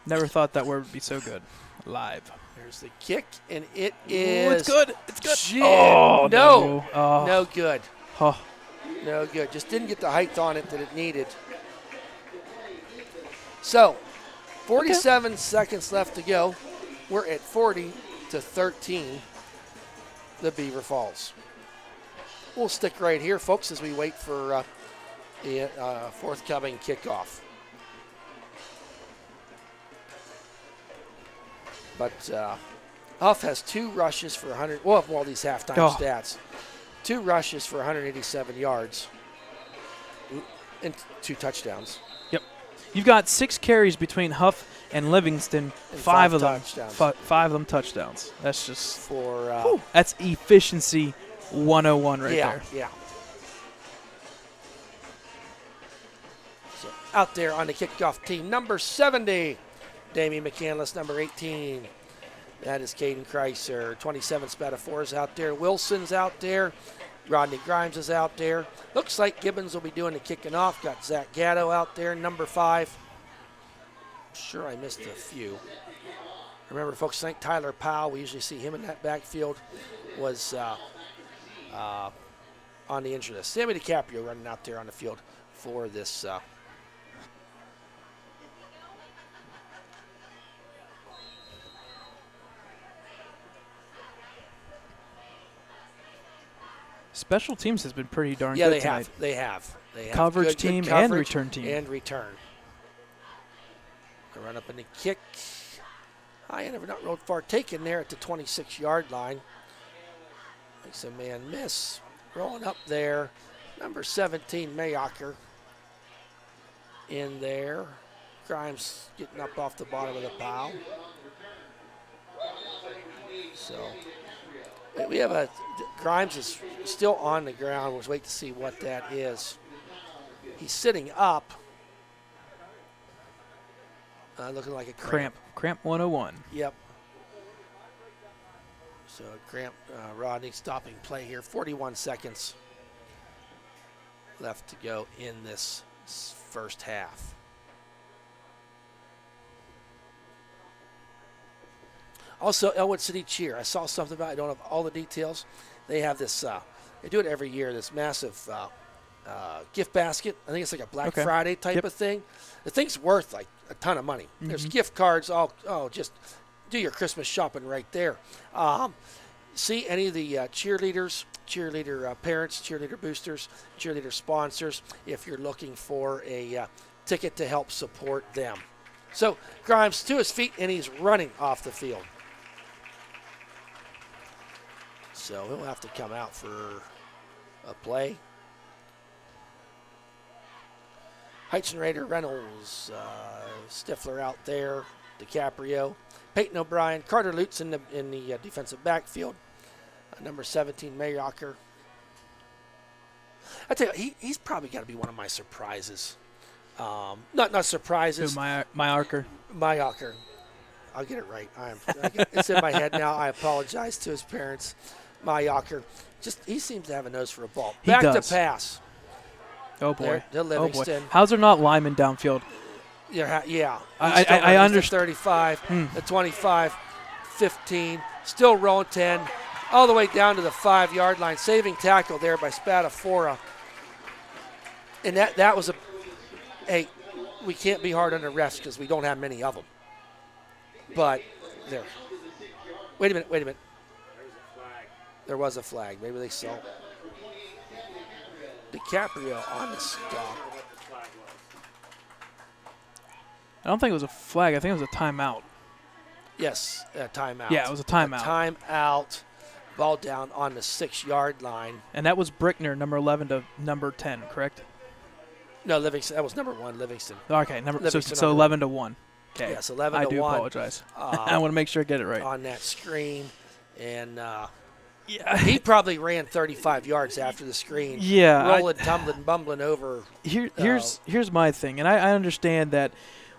Never thought that word would be so good. Live. There's the kick, and it Ooh, is. it's good. It's good. Shit. Oh, No. Oh. No good. Oh. No good. Just didn't get the height on it that it needed. So, 47 seconds left to go. We're at 40-13. The Beaver Falls. We'll stick right here, folks, as we wait for the forthcoming kickoff. But Huff has 2 rushes for 100. We'll have all these halftime Oh. stats. 2 rushes for 187 yards and 2 touchdowns. Yep. You've got 6 carries between Huff and Livingston. And 5 of them. touchdowns. 5 of them touchdowns. That's just. For Whew, that's efficiency 101 right yeah, there. yeah. So out there on the kickoff team, number 70, Damien McCandless, number 18. That is Caden Kreiser. 27 Spatafour's out there. Wilson's out there. Rodney Grimes is out there. Looks like Gibbons will be doing the kicking off. Got Zach Gatto out there, number 5. Sure, I missed a few. Remember, folks, I think Tyler Powell, we usually see him in that backfield, was on the injury list. Sammy DiCaprio running out there on the field for this. Special teams has been pretty darn Yeah, good they tonight. have. They have. They have Coverage good team and coverage return team. and return. They run up in the kick. High end, not real far, taken there at the 26-yard line. Makes a man miss. Rolling up there, number 17, Mayocker in there. Grimes getting up off the bottom of the pile. So we have a Grimes is still on the ground. We'll wait to see what that is. He's sitting up, looking like a cramp. Cramp 101. Yep. So cramp. Rodney stopping play here. 41 seconds left to go in this first half. Also, Ellwood City Cheer. I saw something about it. I don't have all the details. They have this, they do it every year, this massive gift basket. I think it's like a Black Friday type of thing. The thing's worth like a ton of money. There's gift cards. Just do your Christmas shopping right there. See any of the cheerleaders, cheerleader parents, cheerleader boosters, cheerleader sponsors if you're looking for a ticket to help support them. So Grimes to his feet, and he's running off the field. So he'll have to come out for a play. Heitzenrader, Reynolds, Stifler out there, DiCaprio, Peyton O'Brien, Carter Lutz in the defensive backfield. Number 17, Mayocker. I tell you, he's probably got to be one of my surprises. Not surprises. Who, Mayocker? Mayocker. I'll get it right. It's in my head now. I apologize to his parents. Mayocker. He seems to have a nose for a ball. He Back does. to pass. Oh boy. To Livingston. Oh boy. How's there not linemen downfield? Yeah. I understand. The 35, the 25, 15, still rolling 10, all the way down to the 5-yard line. Saving tackle there by Spatafora. And that was we can't be hard on the refs because we don't have many of them. but there. Wait a minute. There was a flag. There was a flag. Maybe they saw DiCaprio on the stop. What the flag was. I don't think it was a flag. I think it was a timeout. Yes, timeout. Yeah, it was a timeout. Timeout. Ball down on the 6-yard line. And that was Brickner, number 11 to number 10, correct? No, Livingston. That was number 1, Livingston. Okay, Livingston so number 11 to 1. Okay. Yes, 11 I to do 1. apologize. I want to make sure I get it right. On that screen. And Yeah. he probably ran 35 yards after the screen. Yeah. Rolling, tumbling, bumbling over. Here's my thing, and I understand that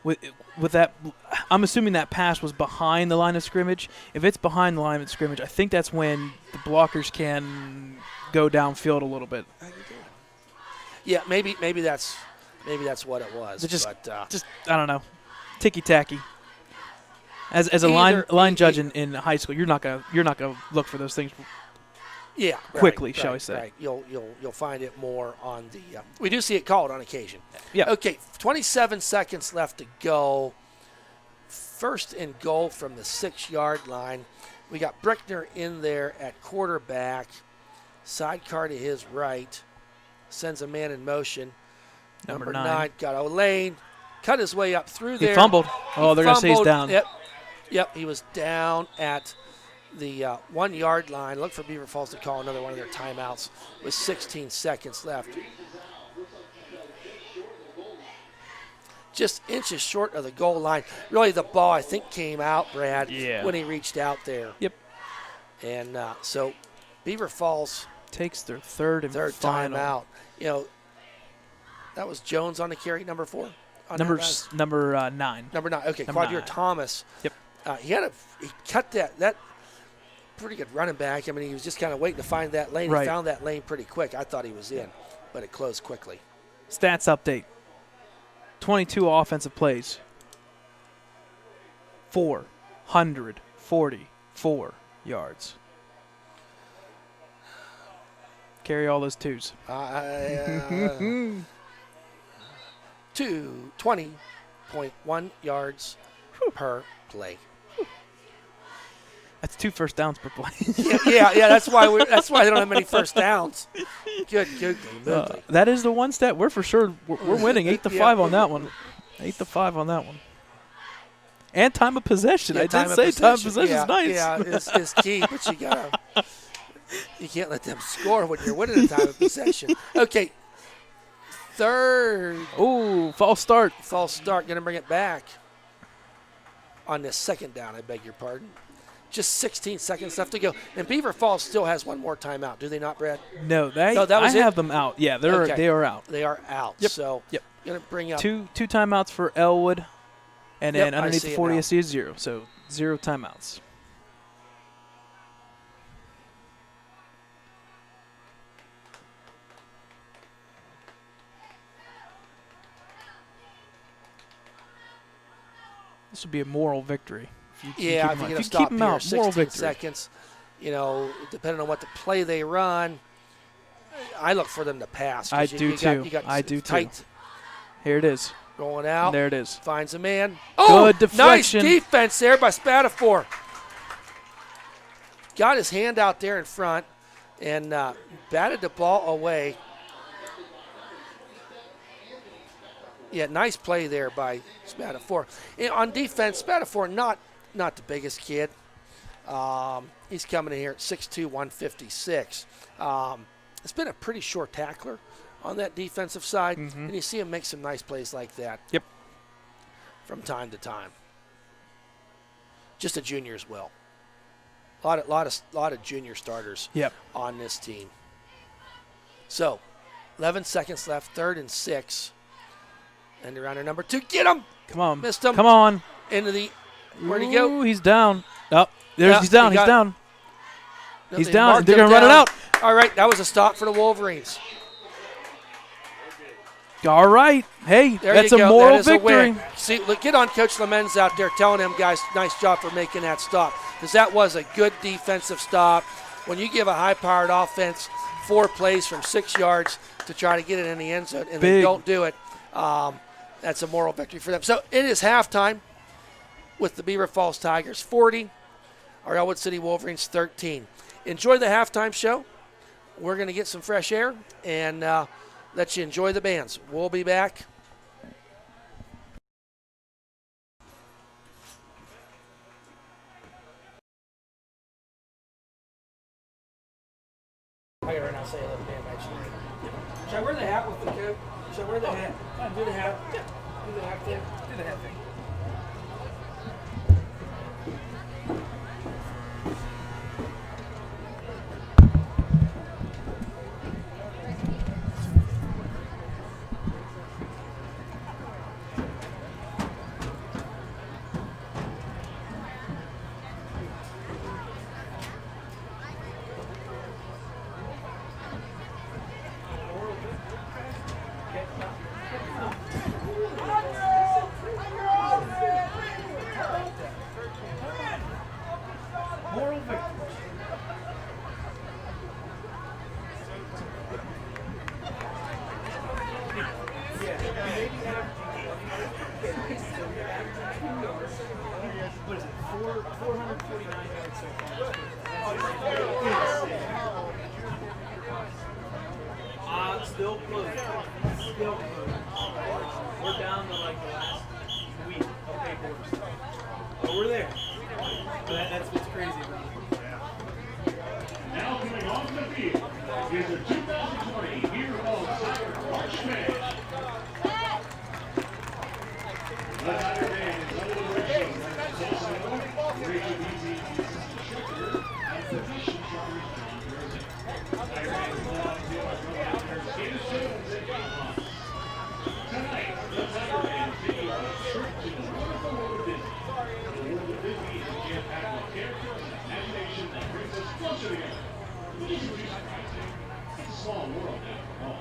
with that, I'm assuming that pass was behind the line of scrimmage. If it's behind the line of scrimmage, I think that's when the blockers can go downfield a little bit. Yeah, maybe that's what it was. It's just but, I don't know, ticky tacky. As a line judge in high school, you're not gonna look for those things. Yeah, quickly, right, shall right, we say. Right. You'll find it more on the we do see it called on occasion. Yeah. Okay, 27 seconds left to go. First and goal from the 6-yard line. We got Brickner in there at quarterback. Sidecar to his right. Sends a man in motion. Number 9 got a lane. Cut his way up through there. He fumbled. Oh, they're gonna say he's Fumbled. down. Yep, he was down at the 1-yard line. Look for Beaver Falls to call another one of their timeouts with 16 seconds left. Just inches short of the goal line. Really, the ball, I think, came out, Brad, when he reached out there. Yep. And so Beaver Falls Takes their third and final. timeout. You know, that was Jones on the carry, number 4. Number 9. Number 9. Okay, Number Quadrier 9. Thomas. Yep. He cut that pretty good running back. I mean, he was just kind of waiting to find that lane. Right. He found that lane pretty quick. I thought he was in, but it closed quickly. Stats update. 22 offensive plays. 444 yards. Carry all those twos. 20.1 yards per play. That's 2 first downs per play. yeah. That's why they don't have many first downs. Good. That is the one stat we're for sure we're winning 8-5 on that one. 8-5 on that one. And time of possession. Yeah, I did say time of possession is nice. Yeah, it's key, but you can't let them score when you're winning a time of possession. Okay, third. Ooh, false start. Going to bring it back on this second down. I beg your pardon. Just 16 seconds left to go, and Beaver Falls still has one more timeout. Do they not, Brad? No, that was I it? have them out. Yeah, they are out. They are out. Yep. So Yep. Going to bring up Two timeouts for Ellwood, and then Yep, I underneath see the it 40 now. I see is 0. So 0 timeouts. This would be a moral victory. if you get a keep stop them here, out, moral 16 victory. seconds. You know, depending on what the play they run, I look for them to pass. 'cause I you do got- too. You got I do too. tight Here it is. Going out. There it is. Finds a man. Oh, Good deflection. Nice defense there by Spatafor. Got his hand out there in front and batted the ball away. Yeah, nice play there by Spatafor. On defense, Spatafor not the biggest kid. He's coming in here at 6'2", 156. It's been a pretty short tackler on that defensive side, and you see him make some nice plays like that. Yep. From time to time. Just a junior as well. A lot of junior starters Yep. on this team. So, 11 seconds left, 3rd and 6. And around number 2, get him! Come on. Missed him. Come on. Into the, where'd he go? Ooh, he's down. Oh, Yeah, he's down. he He's got- down. No, He's they down. marked They're him going to run it down. out. All right, that was a stop for the Wolverines. All right. Hey, There that's you a go. moral That is a victory. win. See, look, get on Coach Lemens out there telling him, guys, nice job for making that stop. Because that was a good defensive stop. When you give a high-powered offense 4 plays from 6 yards to try to get it in the end zone and they Big. don't do it, that's a moral victory for them. So it is halftime. with the Beaver Falls Tigers 40, our Ellwood City Wolverines 13. Enjoy the halftime show. We're going to get some fresh air and let you enjoy the bands. We'll be back. I got right now say let the band back. Should I wear the hat with the coat? Should I wear the hat? Do the hat. Yeah. Do the hat thing. Do the hat thing. Moral victories. What is it? 449 yards so far. Still close. Still close. We're down to like the last week of paperwork. But we're there. That's what's crazy about it. Now coming off the field is the 2020 Beaver Falls Tiger March Band. The Tiger Band is under the direction of Rachel Beasy, instructor, and professional instructors John Jersey. Tiger Band is led on field by drum major Skater Jones and John Moss. Tonight, the Tiger Band is taking a trip to the wonderful world of Disney. The world of Disney is jam-packed with characters and imagination that brings us closer together. Which is pretty surprising. It's a small world after all.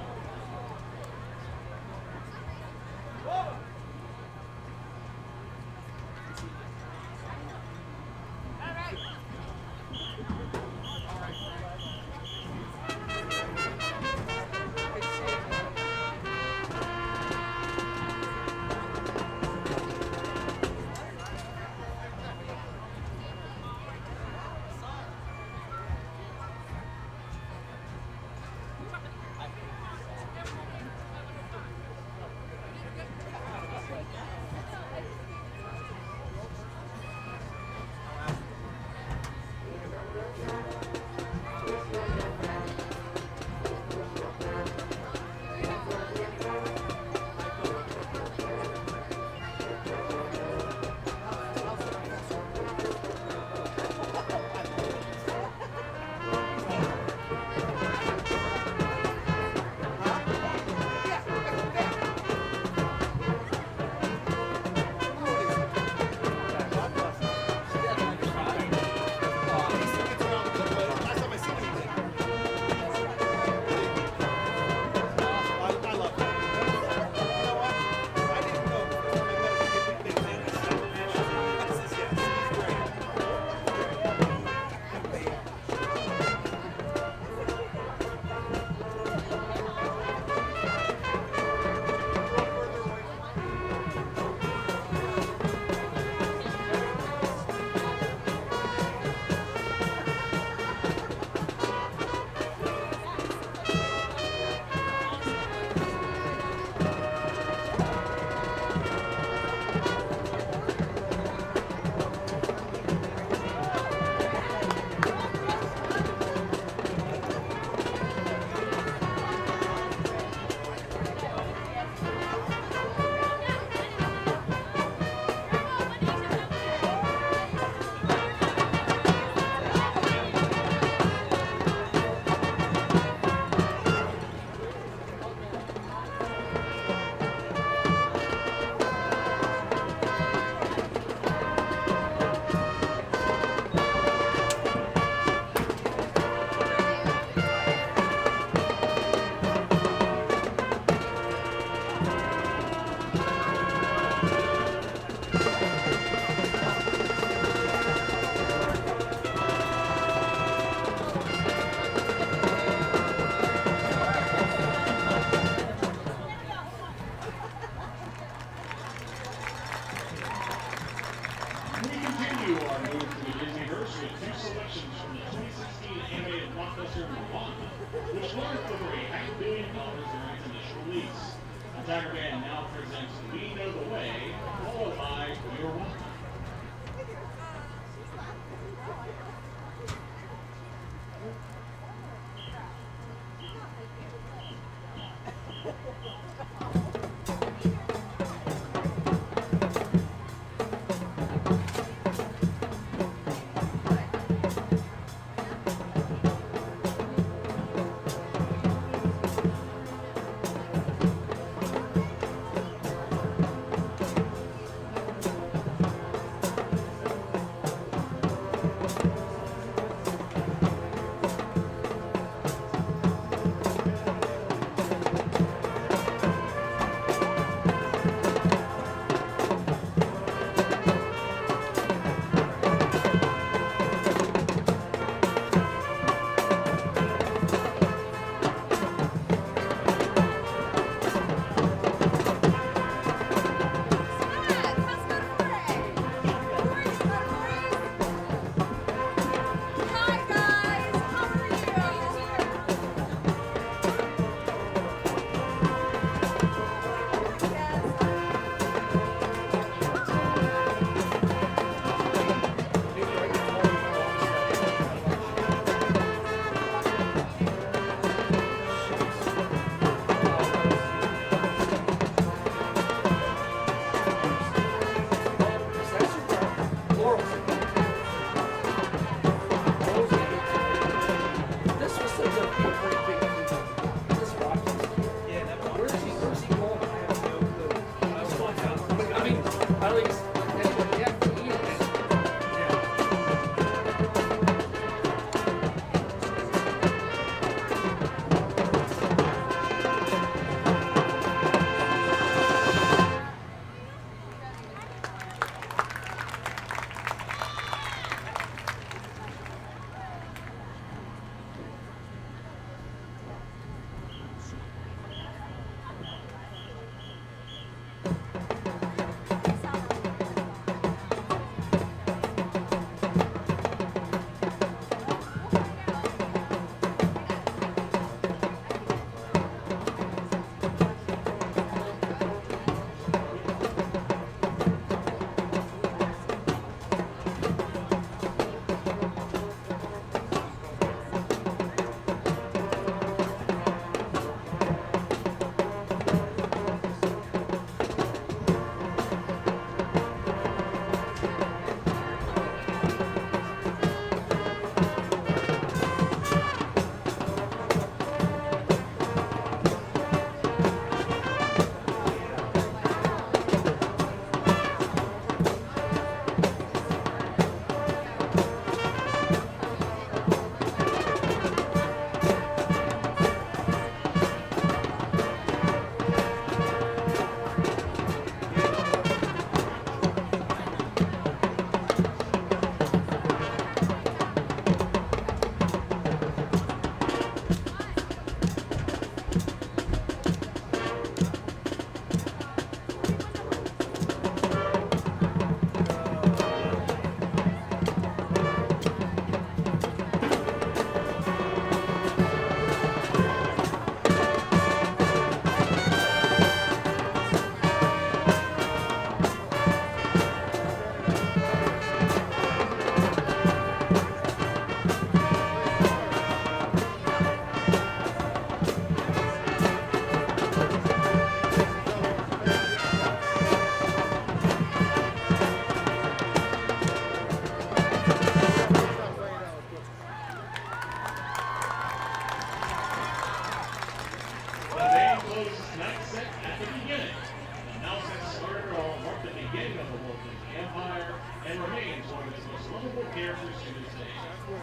selections from the 2016 animated blockbuster Moana, which learned over $500 million during its initial release. The Tiger Band now presents We Know the Way, followed by You're Welcome.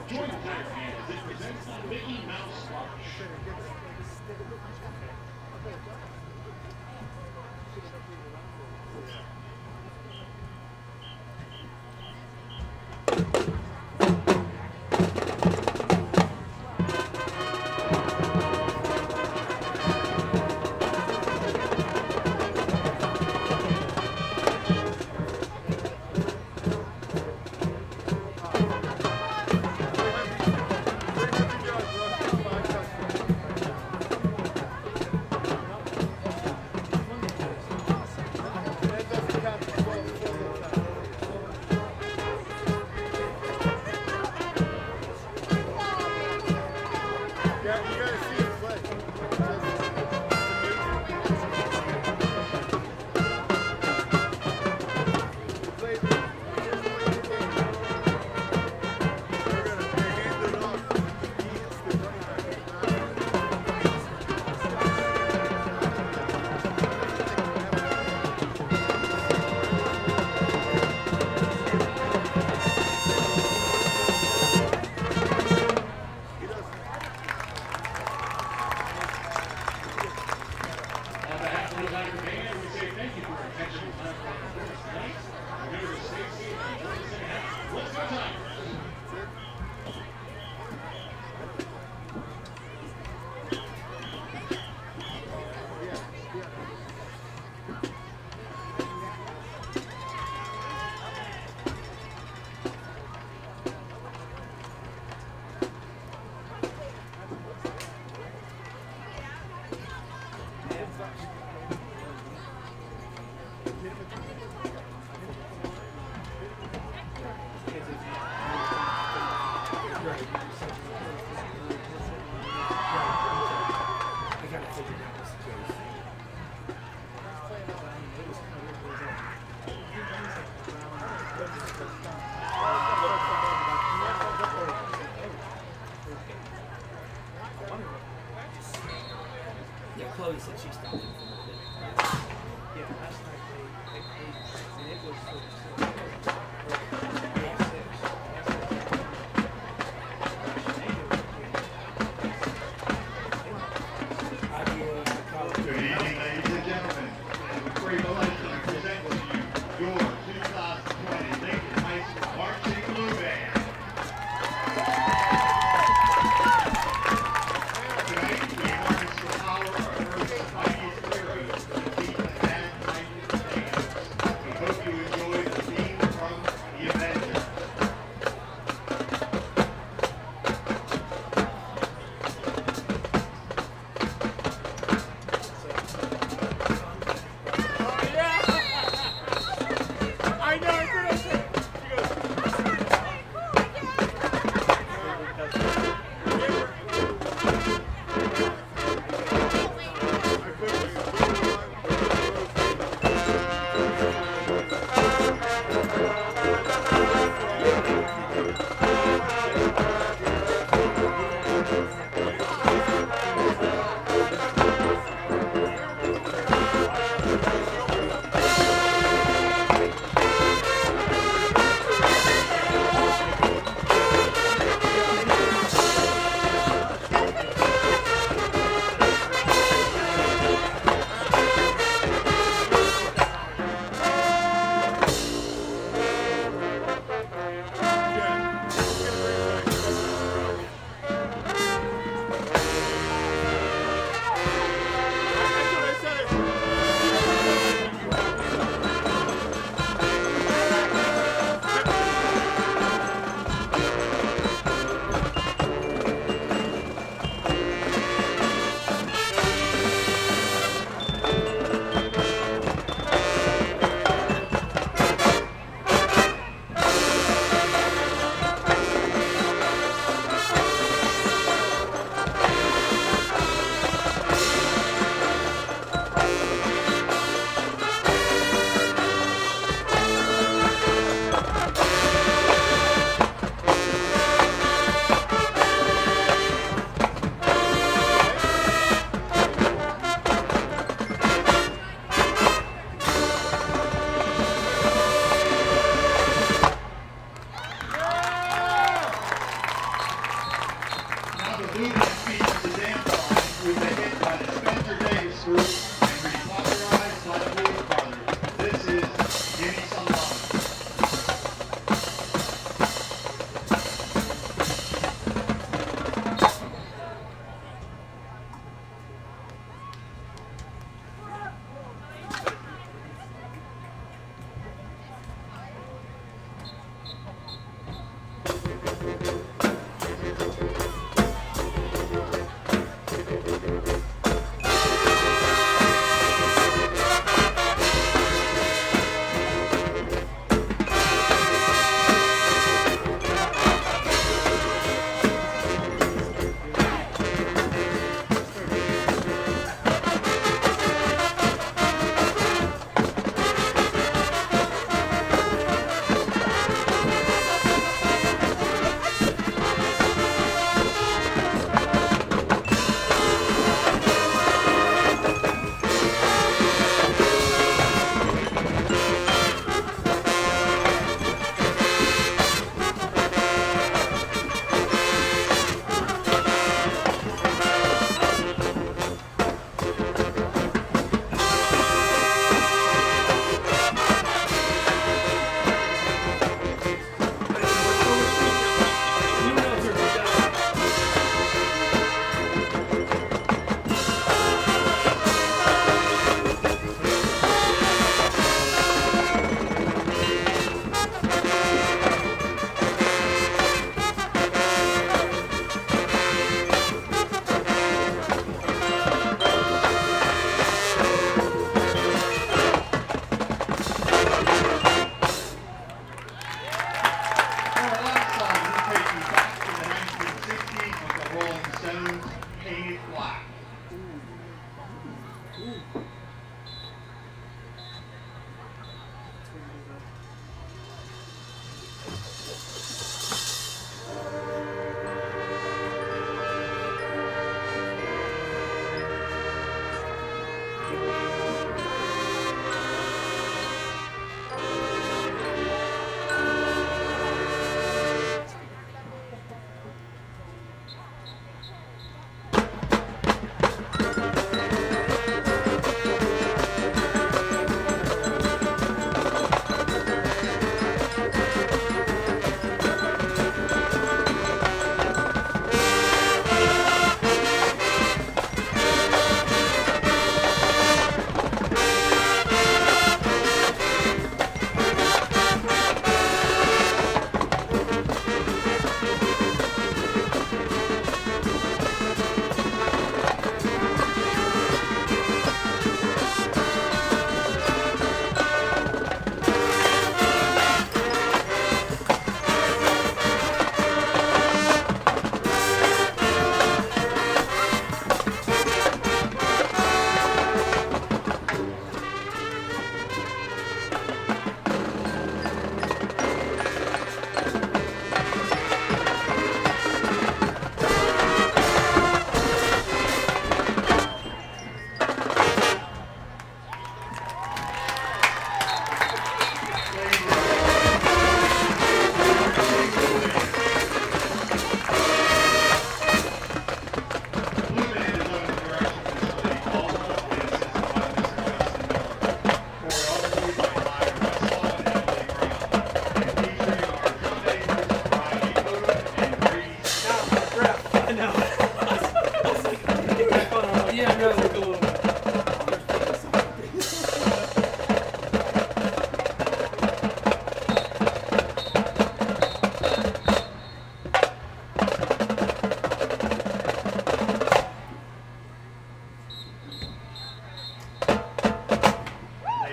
Join the Tiger Band as it presents the Mickey Mouse March. said she stopped it for a little bit. Yeah, last night and it was Good evening, ladies and gentlemen. It's a great pleasure to present to you your 2020 Lincoln High School Marching Blue Band. Tonight, we harness the power of Earth's mightiest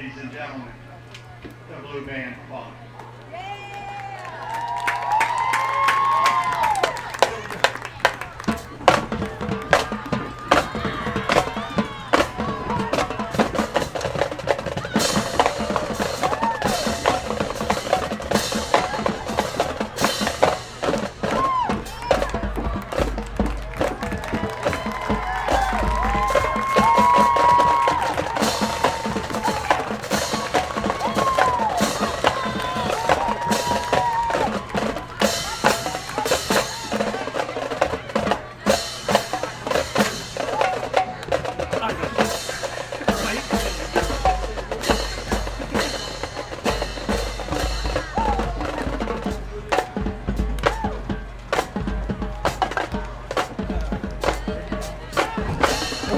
ladies and gentlemen, the Blue Band Funk.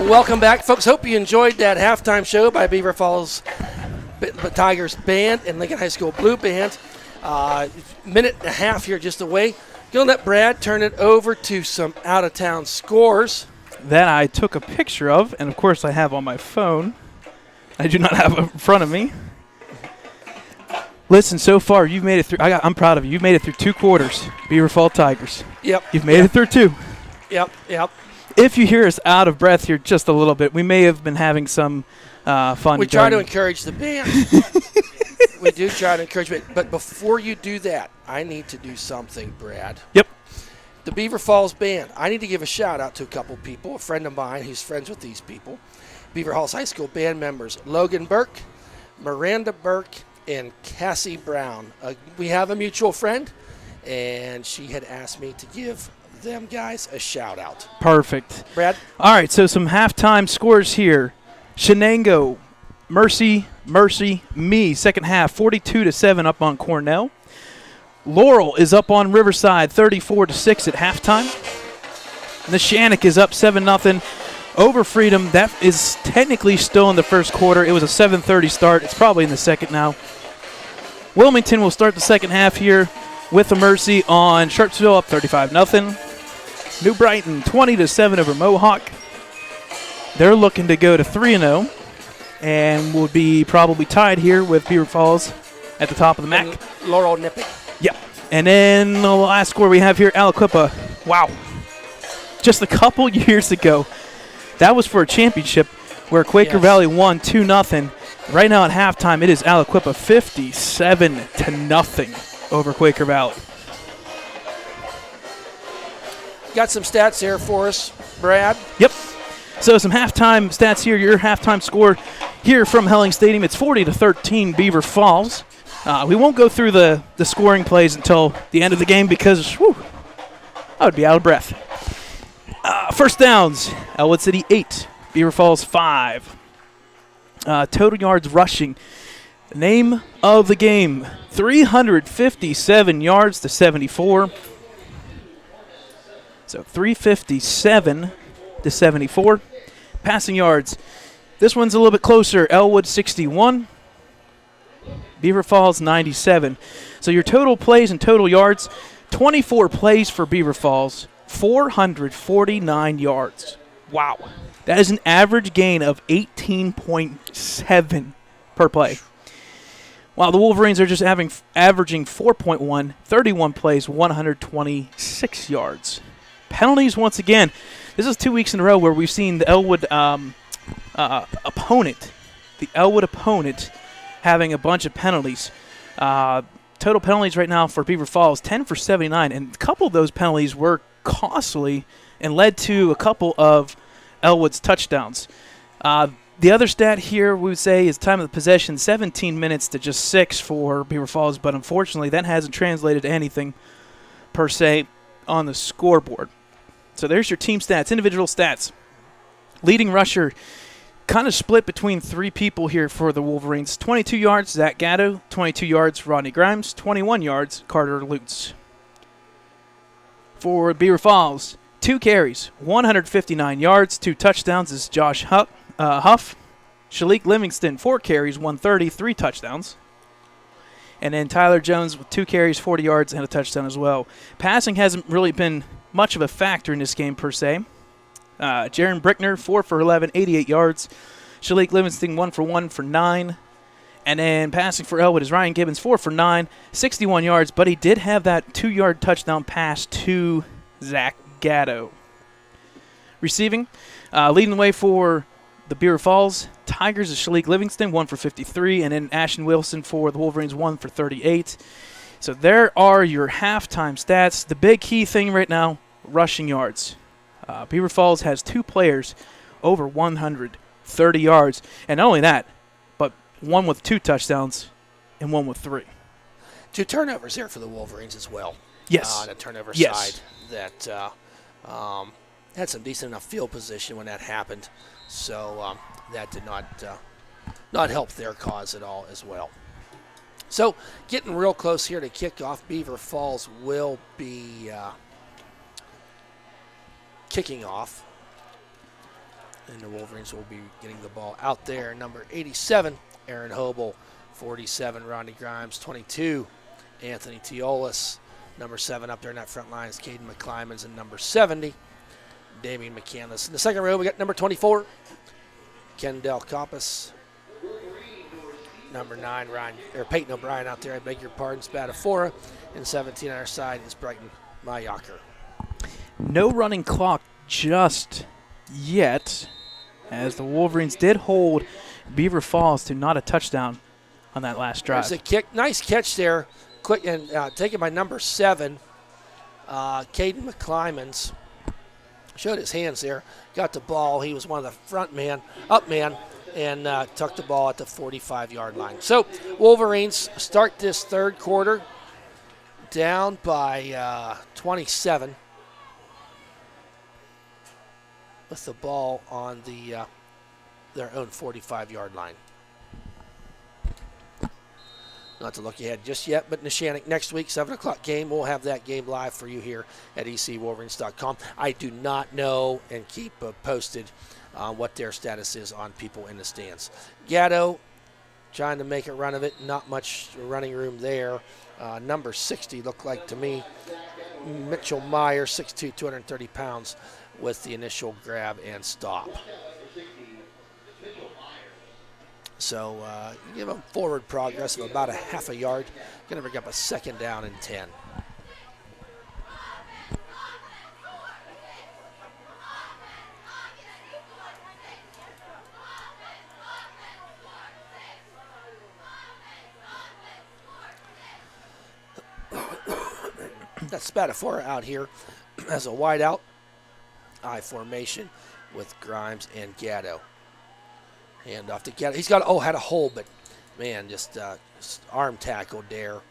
Welcome back, folks. Hope you enjoyed that halftime show by Beaver Falls Tigers Band and Lincoln High School Blue Band. Minute and a half here just away. Gonna let Brad turn it over to some out-of-town scores. That I took a picture of, and of course I have on my phone. I do not have it in front of me. Listen, so far you've made it through. I'm proud of you. You've made it through 2 quarters, Beaver Falls Tigers. Yep. You've made it through 2. Yep. If you hear us out of breath here just a little bit, we may have been having some fun. We try to encourage the band. We do try to encourage it. But before you do that, I need to do something, Brad. Yep. The Beaver Falls Band. I need to give a shout-out to a couple people, a friend of mine who's friends with these people. Beaver Falls High School band members, Logan Burke, Miranda Burke, and Cassie Brown. We have a mutual friend, and she had asked me to give them guys a shout out. Perfect. Brad? All right, so some halftime scores here. Shenango, Mercy, me, second half, 42-7 up on Cornell. Laurel is up on Riverside, 34-6 at halftime. Neshannock is up 7-0 over Freedom. That is technically still in the first quarter. It was a 7:30 start. It's probably in the second now. Wilmington will start the second half here with a Mercy on Sharpsville, up 35-0. New Brighton, 20-7 over Mohawk. They're looking to go to 3-0 and will be probably tied here with Beaver Falls at the top of the MAC. And Laurel Nipping. Yep. And then the last score we have here, Aliquippa. Wow. Just a couple years ago, that was for a championship where Quaker Valley won 2-0. Right now at halftime, it is Aliquippa 57-0 over Quaker Valley. Got some stats there for us, Brad. Yep. So some halftime stats here. Your halftime score here from Helling Stadium. It's 40-13 Beaver Falls. We won't go through the scoring plays until the end of the game because, I would be out of breath. First downs, Ellwood City 8, Beaver Falls 5. Total yards rushing. The name of the game, 357 yards to 74. So 357 to 74. Passing yards. This one's a little bit closer. Ellwood 61. Beaver Falls 97. So your total plays and total yards, 24 plays for Beaver Falls, 449 yards. Wow. That is an average gain of 18.7 per play. While the Wolverines are just averaging 4.1, 31 plays, 126 yards. Penalties once again. This is 2 weeks in a row where we've seen the Ellwood opponent, having a bunch of penalties. Total penalties right now for Beaver Falls, 10 for 79, and a couple of those penalties were costly and led to a couple of Ellwood's touchdowns. The other stat here we would say is time of the possession, 17 minutes to just 6 for Beaver Falls, but unfortunately that hasn't translated to anything per se on the scoreboard. So there's your team stats, individual stats. Leading rusher, kind of split between 3 people here for the Wolverines. 22 yards, Zach Gatto. 22 yards, Rodney Grimes. 21 yards, Carter Lutz. For Beaver Falls, 2 carries, 159 yards, 2 touchdowns is Josh Huff. Shalik Livingston, 4 carries, 130, 3 touchdowns. And then Tyler Jones with 2 carries, 40 yards, and a touchdown as well. Passing hasn't really been much of a factor in this game per se. Jaron Brickner, 4 for 11, 88 yards. Shalik Livingston, 1 for 1 for 9. And then passing for Ellwood is Ryan Gibbons, 4 for 9, 61 yards, but he did have that 2-yard touchdown pass to Zach Gatto. Receiving, leading the way for the Beaver Falls Tigers is Shalik Livingston, 1 for 53, and then Ashton Wilson for the Wolverines, 1 for 38. So there are your halftime stats. The big key thing right now, rushing yards. Beaver Falls has 2 players over 130 yards, and not only that, but one with 2 touchdowns and one with 3. 2 turnovers there for the Wolverines as well. Yes. On the turnover Yes. side that had some decent enough field position when that happened. So that did not help their cause at all as well. So getting real close here to kickoff. Beaver Falls will be kicking off. And the Wolverines will be getting the ball out there. Number 87, Aaron Hobel. 47, Rodney Grimes. 22, Anthony Teolis. Number 7 up there in that front line is Caden McClymans. And number 70, Damian McCandless. In the second row, we got number 24, Kendall Coppas. Number 9, Peyton O'Brien out there. I beg your pardon, Spadafora. And 17 on our side is Brighton Mayaker. No running clock just yet, as the Wolverines did hold Beaver Falls to not a touchdown on that last drive. There's a kick, nice catch there, quick and taken by number 7, Caden McClymans. Showed his hands there, got the ball. He was one of the front man, and tucked the ball at the 45-yard line. So Wolverines start this third quarter down by 27 with the ball on their own 45-yard line. Not to look ahead just yet, but Neshannock next week, 7 o'clock game. We'll have that game live for you here at ecwolverines.com. I do not know and keep posted what their status is on people in the stands. Gatto trying to make a run of it. Not much running room there. Number 60 looked like to me. Mitchell Meyer, 6'2", 230 pounds with the initial grab and stop. So give them forward progress of about a half a yard. Going to bring up a 2nd down and 10. That's Spadafora out here as a wide out. I formation with Grimes and Gatto. Hand off to Gatto. He's got had a hole, but man, just arm tackled there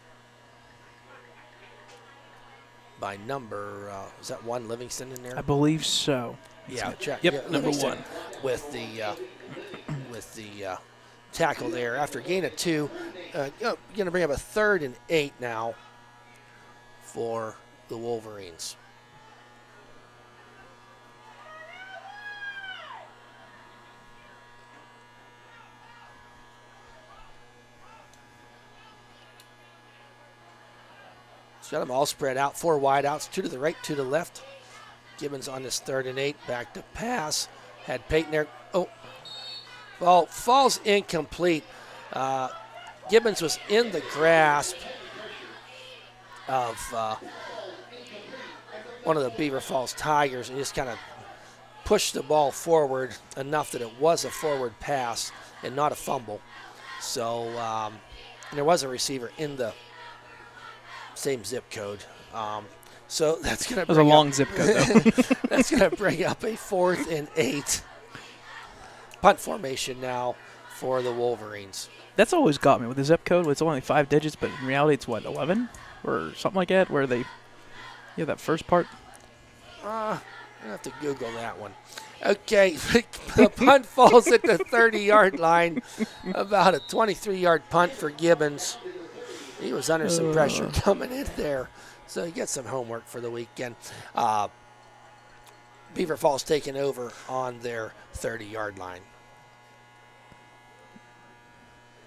by number is that 1 Livingston in there? I believe so. Yeah, number Livingston 1 with the tackle there after gain of 2. Going to bring up a 3rd and 8 now for the Wolverines. Got them all spread out, 4 wide outs, 2 to the right, 2 to the left. Gibbons on this 3rd and 8, back to pass. Had Peyton there. Well, falls incomplete. Gibbons was in the grasp of one of the Beaver Falls Tigers and just kind of pushed the ball forward enough that it was a forward pass and not a fumble. So and there was a receiver in the same zip code. So that's going to That was a long zip code, though. That's going to bring up a 4th and 8. Punt formation now for the Wolverines. That's always got me with the zip code. It's only 5 digits, but in reality it's, 11? Or something like that, where they that first part? I have to Google that one. Okay, the punt falls at the 30-yard line. About a 23-yard punt for Gibbons. He was under some pressure coming in there, so he gets some homework for the weekend. Beaver Falls taking over on their 30-yard line.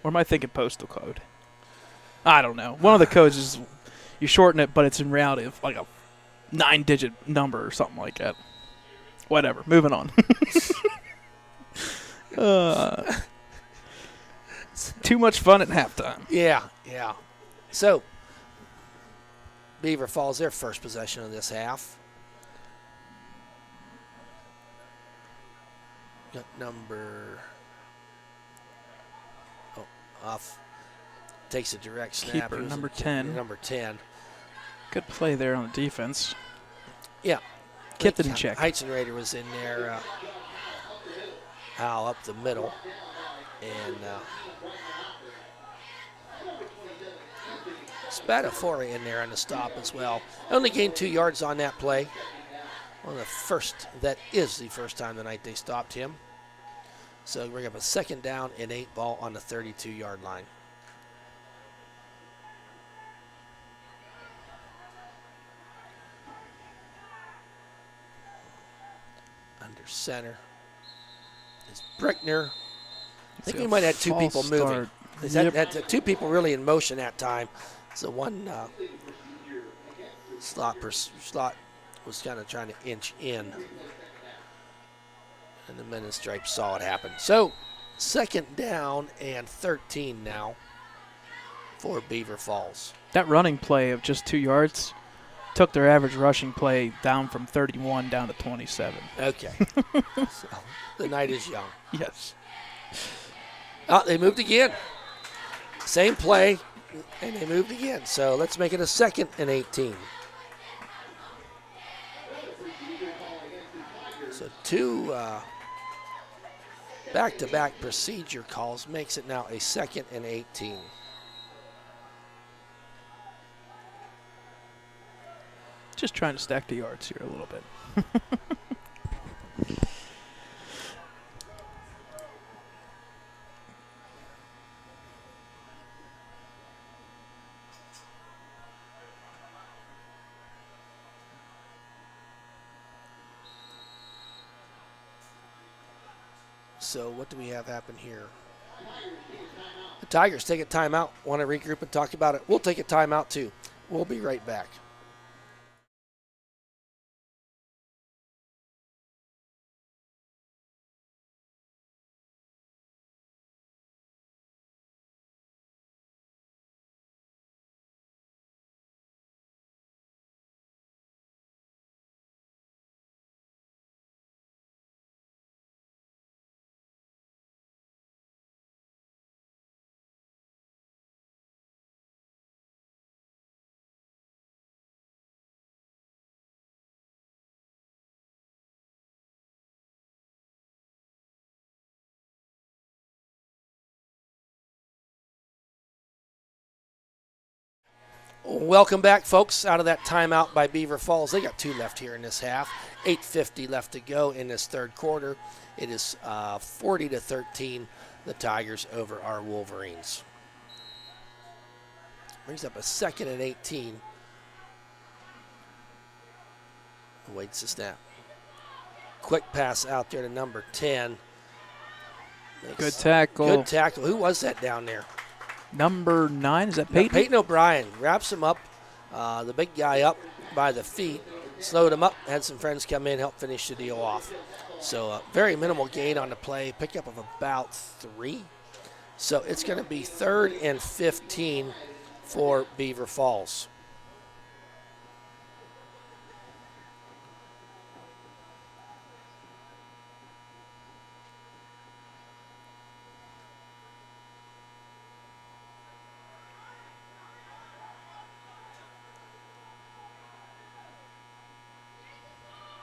Or am I thinking postal code? I don't know. One of the codes is you shorten it, but it's in reality like a 9-digit number or something like that. Whatever. Moving on. Too much fun at halftime. Yeah. So, Beaver Falls, their first possession of this half. Got off. Takes a direct snap. Keeper, number 10. Number 10. Good play there on the defense. Yeah. Kept it in check. Heizenrader was in there, up the middle. And Spadafore in there on the stop as well. Only gained 2 yards on that play. That is the first time tonight they stopped him. So we're going to have a 2nd down and 8 ball on the 32-yard line. Under center is Brickner. I think we might have 2 people moving. Had 2 people really in motion that time. So one slot was kind of trying to inch in. And the men in stripes saw it happen. So 2nd down and 13 now for Beaver Falls. That running play of just 2 yards took their average rushing play down from 31 down to 27. Okay. So the night is young. Yes. They moved again. Same play, and they moved again. So let's make it a 2nd and 18. So 2 back-to-back procedure calls makes it now a 2nd and 18. Just trying to stack the yards here a little bit. So what do we have happen here? The Tigers take a timeout. Want to regroup and talk about it? We'll take a timeout too. We'll be right back. Welcome back, folks, out of that timeout by Beaver Falls. They got 2 left here in this half. 8:50 left to go in this 3rd quarter. It is 40-13, the Tigers over our Wolverines. Brings up a 2nd and 18. Waits the snap. Quick pass out there to number 10. Good tackle. Good tackle. Who was that down there? Number 9, is that Peyton? Peyton O'Brien wraps him up, the big guy up by the feet, slowed him up, had some friends come in, help finish the deal off. So very minimal gain on the play, pickup of about 3. So it's going to be 3rd and 15 for Beaver Falls.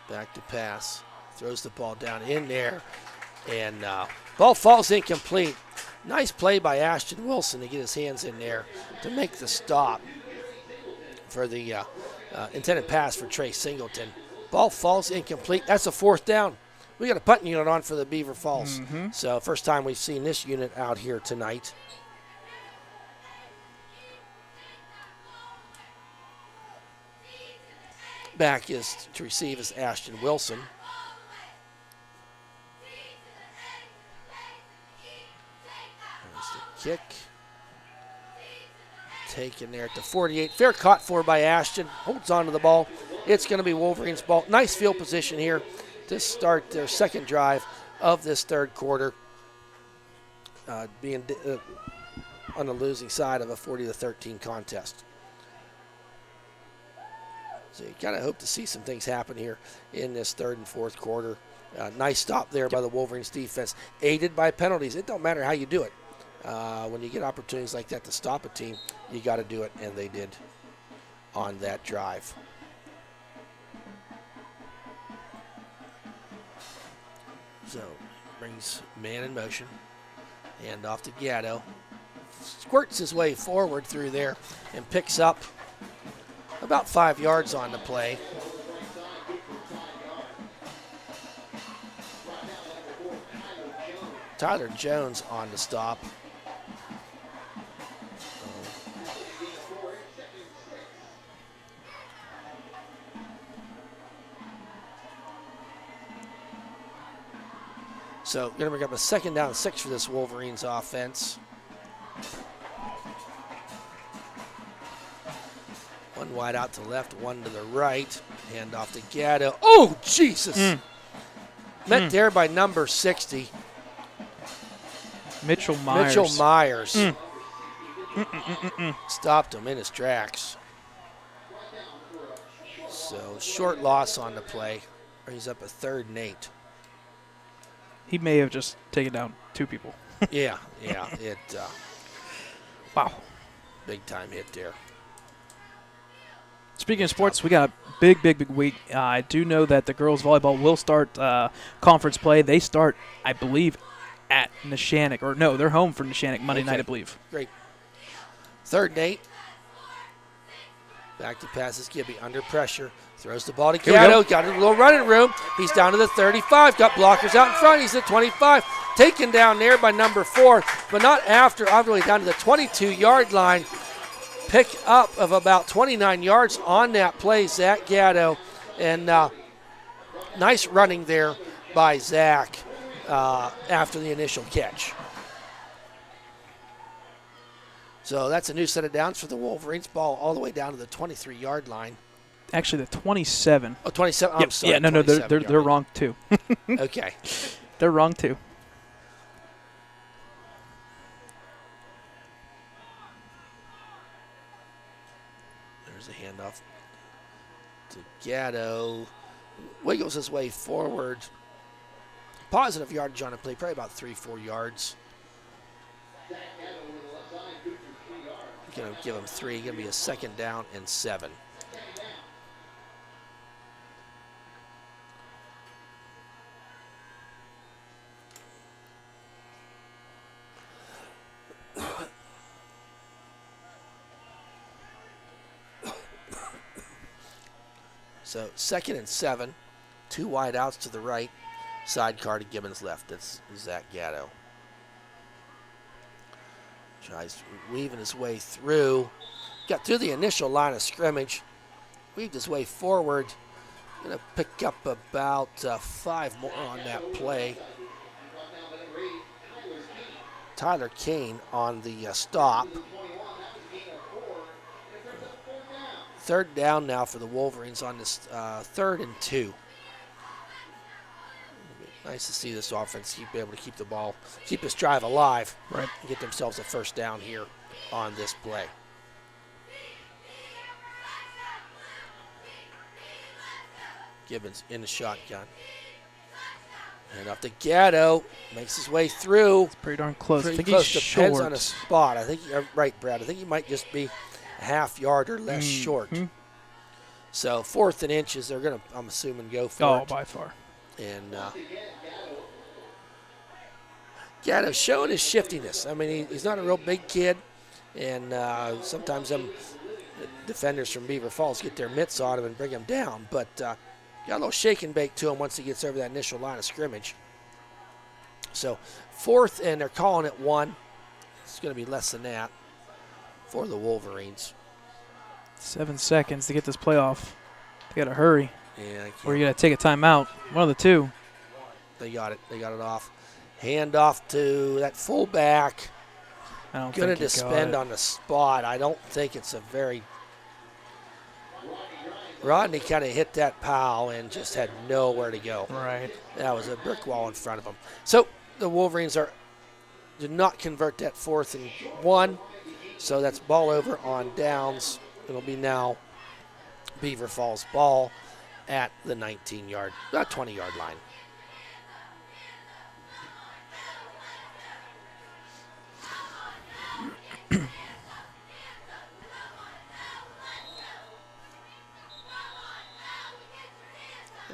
Back to pass. Throws the ball down in there. And ball falls incomplete. Nice play by Ashton Wilson to get his hands in there to make the stop for the intended pass for Trey Singleton. Ball falls incomplete. That's a 4th down. We got a punting unit on for the Beaver Falls. So first time we've seen this unit out here tonight. Back is to receive is Ashton Wilson. There's the kick. Taken there at the 48. Fair caught for by Ashton. Holds on to the ball. It's going to be Wolverines ball. Nice field position here to start their 2nd drive of this 3rd quarter. being on the losing side of a 40-13 contest. So you kind of hope to see some things happen here in this third and fourth quarter. Nice stop there by the Wolverines defense, aided by penalties. It don't matter how you do it. When you get opportunities like that to stop a team, you got to do it, and they did on that drive. So brings man in motion, hand off to Gatto. Squirts his way forward through there and picks up about 5 yards on the play. Tyler Jones on the stop. So going to bring up a 2nd down and 6 for this Wolverines offense. One wide out to the left, one to the right. Hand off to Gatto. Oh, Jesus! Met there by number 60. Mitchell Myers. Mitchell Myers. Stopped him in his tracks. So short loss on the play. He's up a 3rd and 8. He may have just taken down 2 people. Yeah. Wow. Big time hit there. Speaking of sports, we got a big week. I do know that the girls volleyball will start conference play. They start, I believe, at Neshannock. Or no, they're home for Neshannock Monday night, I believe. Great. 3rd and 8. Back to passes Gibby under pressure. Throws the ball to Gatto. Got a little running room. He's down to the 35. Got blockers out in front. He's at 25. Taken down there by number 4, but not after. All the way down to the 22-yard line. Pick up of about 29 yards on that play, Zach Gatto. And nice running there by Zach after the initial catch. So that's a new set of downs for the Wolverines. Ball all the way down to the 23-yard line. Actually, the 27. Oh, 27. Yep. I'm sorry. Yeah, no, they're wrong too. Okay. They're wrong too. There's a handoff to Gatto. Wiggles his way forward. Positive yardage on the play, probably about 3-4 yards. Going to give him 3. Going to be a 2nd down and 7. So 2nd and 7. 2 wide outs to the right. Sidecar to Gibbons left. That's Zach Gatto. Tries weaving his way through. Got through the initial line of scrimmage. Weaved his way forward. Going to pick up about 5 more on that play. Tyler Kane on the stop. 3rd down now for the Wolverines on this 3rd and 2. Nice to see this offense be able to keep the ball, keep this drive alive, right, and get themselves a 1st down here on this play. Gibbons in the shotgun. And up to Gatto, makes his way through. It's pretty darn close. Pretty I think close. he's Depends short. on a spot. I think you're right, Brad. I think he might just be a half yard or less short. So 4th and inches, they're going to, I'm assuming, go for it. Oh, by far. And Gatto showing his shiftiness. I mean, he's not a real big kid, and sometimes them defenders from Beaver Falls get their mitts on him and bring him down. But got a little shake and bake to him once he gets over that initial line of scrimmage. So 4th, and they're calling it 1. It's going to be less than that for the Wolverines. 7 seconds to get this play off. They got to hurry. Yeah, Or you got to take a timeout. One of the two. they got it. They got it off. Hand off to that fullback. I don't Going think to he got suspend it. on the spot. I don't think it's a very. Rodney kind of hit that pile and just had nowhere to go. Right. That was a brick wall in front of him. So the Wolverines are did not convert that 4th and 1. So that's ball over on downs. It'll be now Beaver Falls ball at the 19-yard, 20-yard line.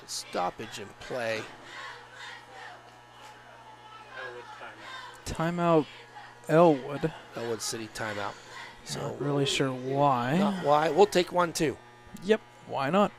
Stoppage in play. Timeout, Ellwood. Ellwood City timeout. So Not really sure why. not why. We'll take one too. Yep, why not?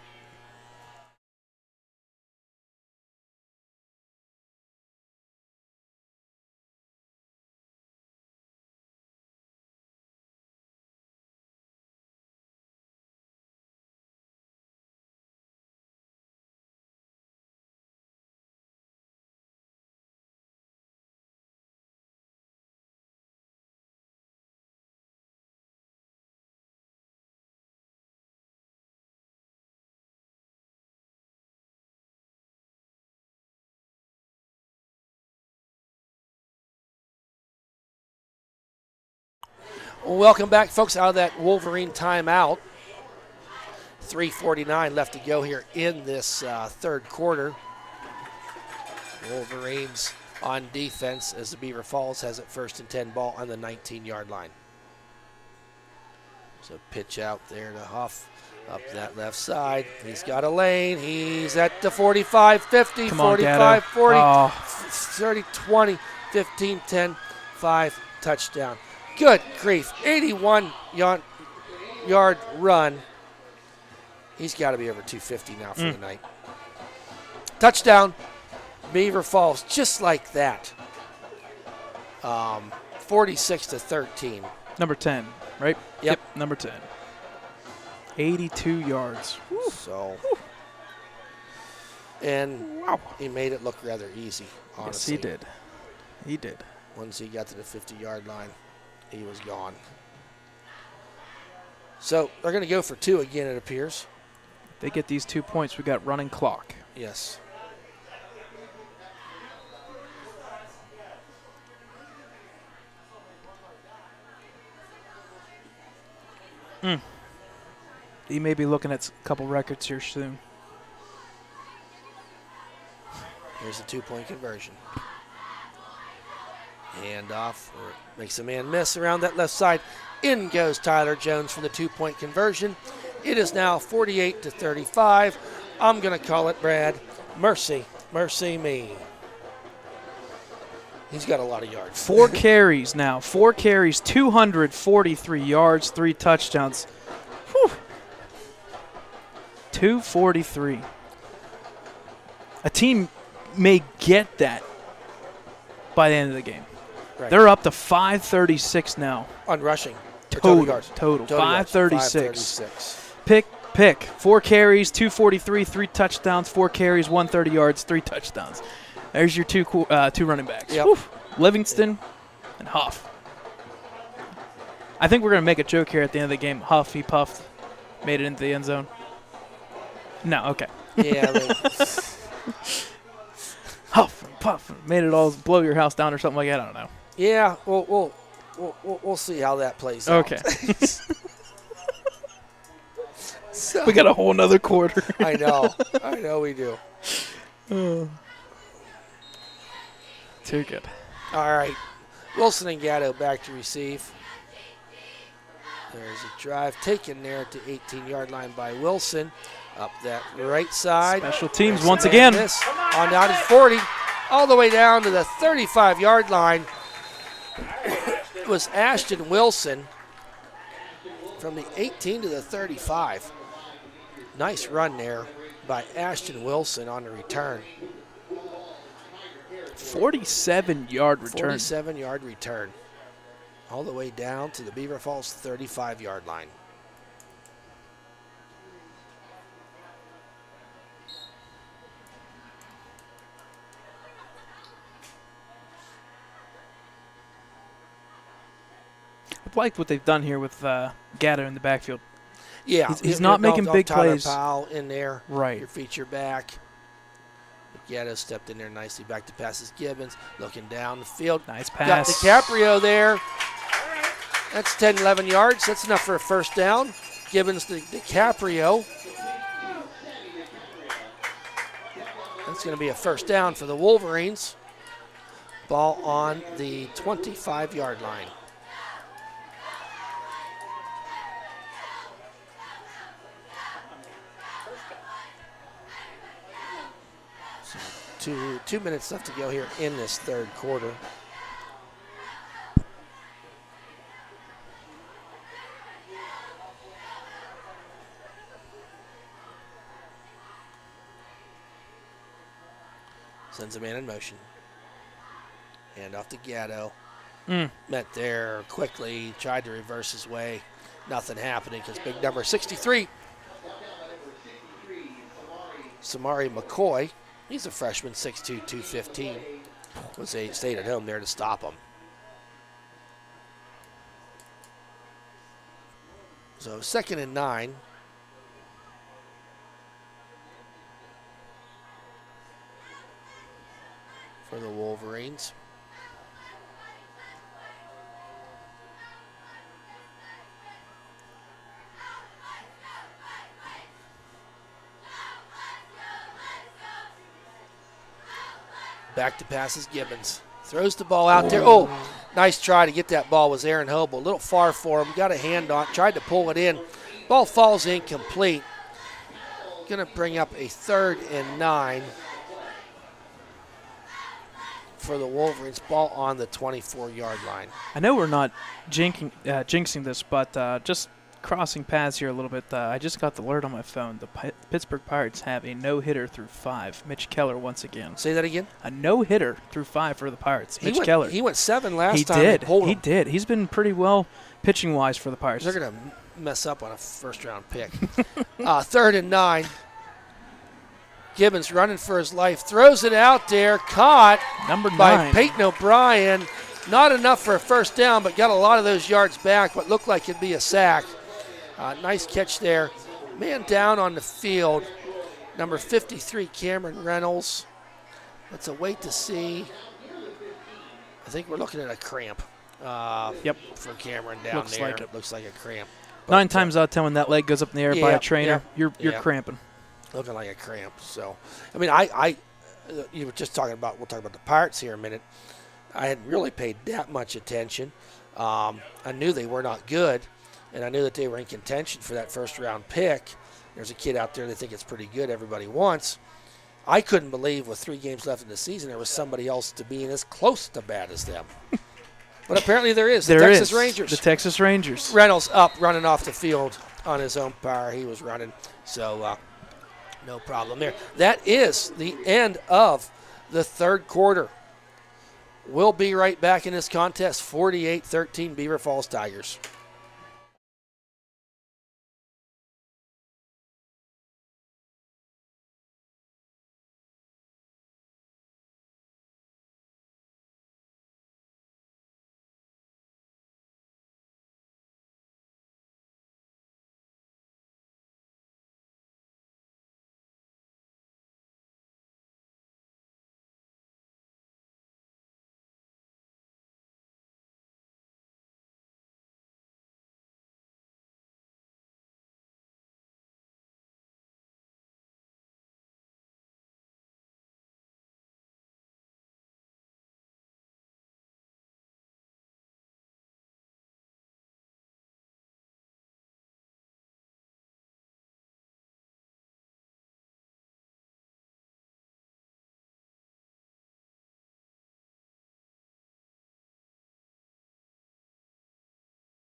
Welcome back, folks, out of that Wolverine timeout. 3:49 left to go here in this third quarter. Wolverines on defense as the Beaver Falls has it 1st and 10 ball on the 19-yard line. So pitch out there to Huff up that left side. He's got a lane. He's at the 45, 50, Come on, 45, Gatto. 40, Oh. 30, 20, 15, 10, 5, touchdown. Good grief. 81-yard run. He's got to be over 250 now for the night. Touchdown, Beaver Falls, just like that. 46-13. Number 10, right? Yep. Number 10. 82 yards. So, and Wow. he made it look rather easy, honestly. Yes, he did. He did. Once he got to the 50-yard line, he was gone. So they're going to go for 2 again, it appears. They get these 2 points. We got running clock. Yes. He may be looking at a couple records here soon. Here's the 2-point conversion. Hand off, makes a man miss around that left side. In goes Tyler Jones for the 2-point conversion. It is now 48-35. I'm going to call it, Brad, mercy me. He's got a lot of yards. 4 carries now. 4 carries, 243 yards, 3 touchdowns. Whew. 243. A team may get that by the end of the game. Right. They're up to 536 now. On rushing. Or Total yards. total. Total yards. 536. Pick. 4 carries, 243, 3 touchdowns. 4 carries, 130 yards, 3 touchdowns. There's your two running backs. Yep. Whew. Livingston and Huff. I think we're going to make a joke here at the end of the game. Huff, he puffed, made it into the end zone. No, okay. Yeah. Huff and puff, made it all blow your house down or something like that. I don't know. Yeah, we'll see how that plays out. Okay. So, We got a whole nother quarter. I know we do. Too good. All right, Wilson and Gatto back to receive. There's a drive taken there at the 18-yard line by Wilson. Up that right side. Special teams There's once a again. miss on down to 40, all the way down to the 35-yard line. It was Ashton Wilson from the 18 to the 35. Nice run there by Ashton Wilson on the return. 47-yard return. 47-yard return. All the way down to the Beaver Falls 35-yard line. I like what they've done here with Gatto in the backfield. Yeah, He's not making big Tyler plays. Powell in there, Right. your feature back. Gatto stepped in there nicely. Back to passes Gibbons. Looking down the field. Nice Got pass. DiCaprio there. That's 10, 11 yards. That's enough for a first down. Gibbons to DiCaprio. That's going to be a first down for the Wolverines. Ball on the 25-yard line. So 2 minutes left to go here in this third quarter. Sends a man in motion. Hand off to Gatto. Met there quickly. Tried to reverse his way. Nothing happening because big number 63. Samari McCoy. He's a freshman, 6'2", 215. Stayed at home there to stop him. So 2nd and 9. For the Wolverines. Back to passes Gibbons. Throws the ball out there. Oh, nice try to get that ball was Aaron Hobo. A little far for him. Got a hand on it. Tried to pull it in. Ball falls incomplete. Going to bring up a 3rd and 9. For the Wolverines. Ball on the 24-yard line. I know we're not jinxing this, but just crossing paths here a little bit. I just got the alert on my phone. The Pittsburgh Pirates have a no-hitter through 5. Mitch Keller once again. Say that again? A no-hitter through 5 for the Pirates. Mitch Keller. He went 7 last time. He did. He's been pretty well pitching-wise for the Pirates. They're going to mess up on a first-round pick. 3rd and 9. Gibbons running for his life. Throws it out there. Caught Number 9. by Peyton O'Brien. Not enough for a first down, but got a lot of those yards back. What looked like it'd be a sack. Nice catch there. Man down on the field. Number 53, Cameron Reynolds. Let's wait to see. I think we're looking at a cramp. For Cameron down Looks there. like it. Looks like a cramp. 9 times out of 10 when that leg goes up in the air by a trainer, you're yeah. cramping. Looking like a cramp. So, I mean, you were just talking about, we'll talk about the Pirates here in a minute. I hadn't really paid that much attention. I knew they were not good, and I knew that they were in contention for that first-round pick. There's a kid out there that think it's pretty good everybody wants. I couldn't believe with 3 games left in the season there was somebody else to being as close to bad as them. But apparently there is. The Texas Rangers. The Texas Rangers. Reynolds up, running off the field on his own power. He was running, so no problem there. That is the end of the third quarter. We'll be right back in this contest, 48-13 Beaver Falls Tigers.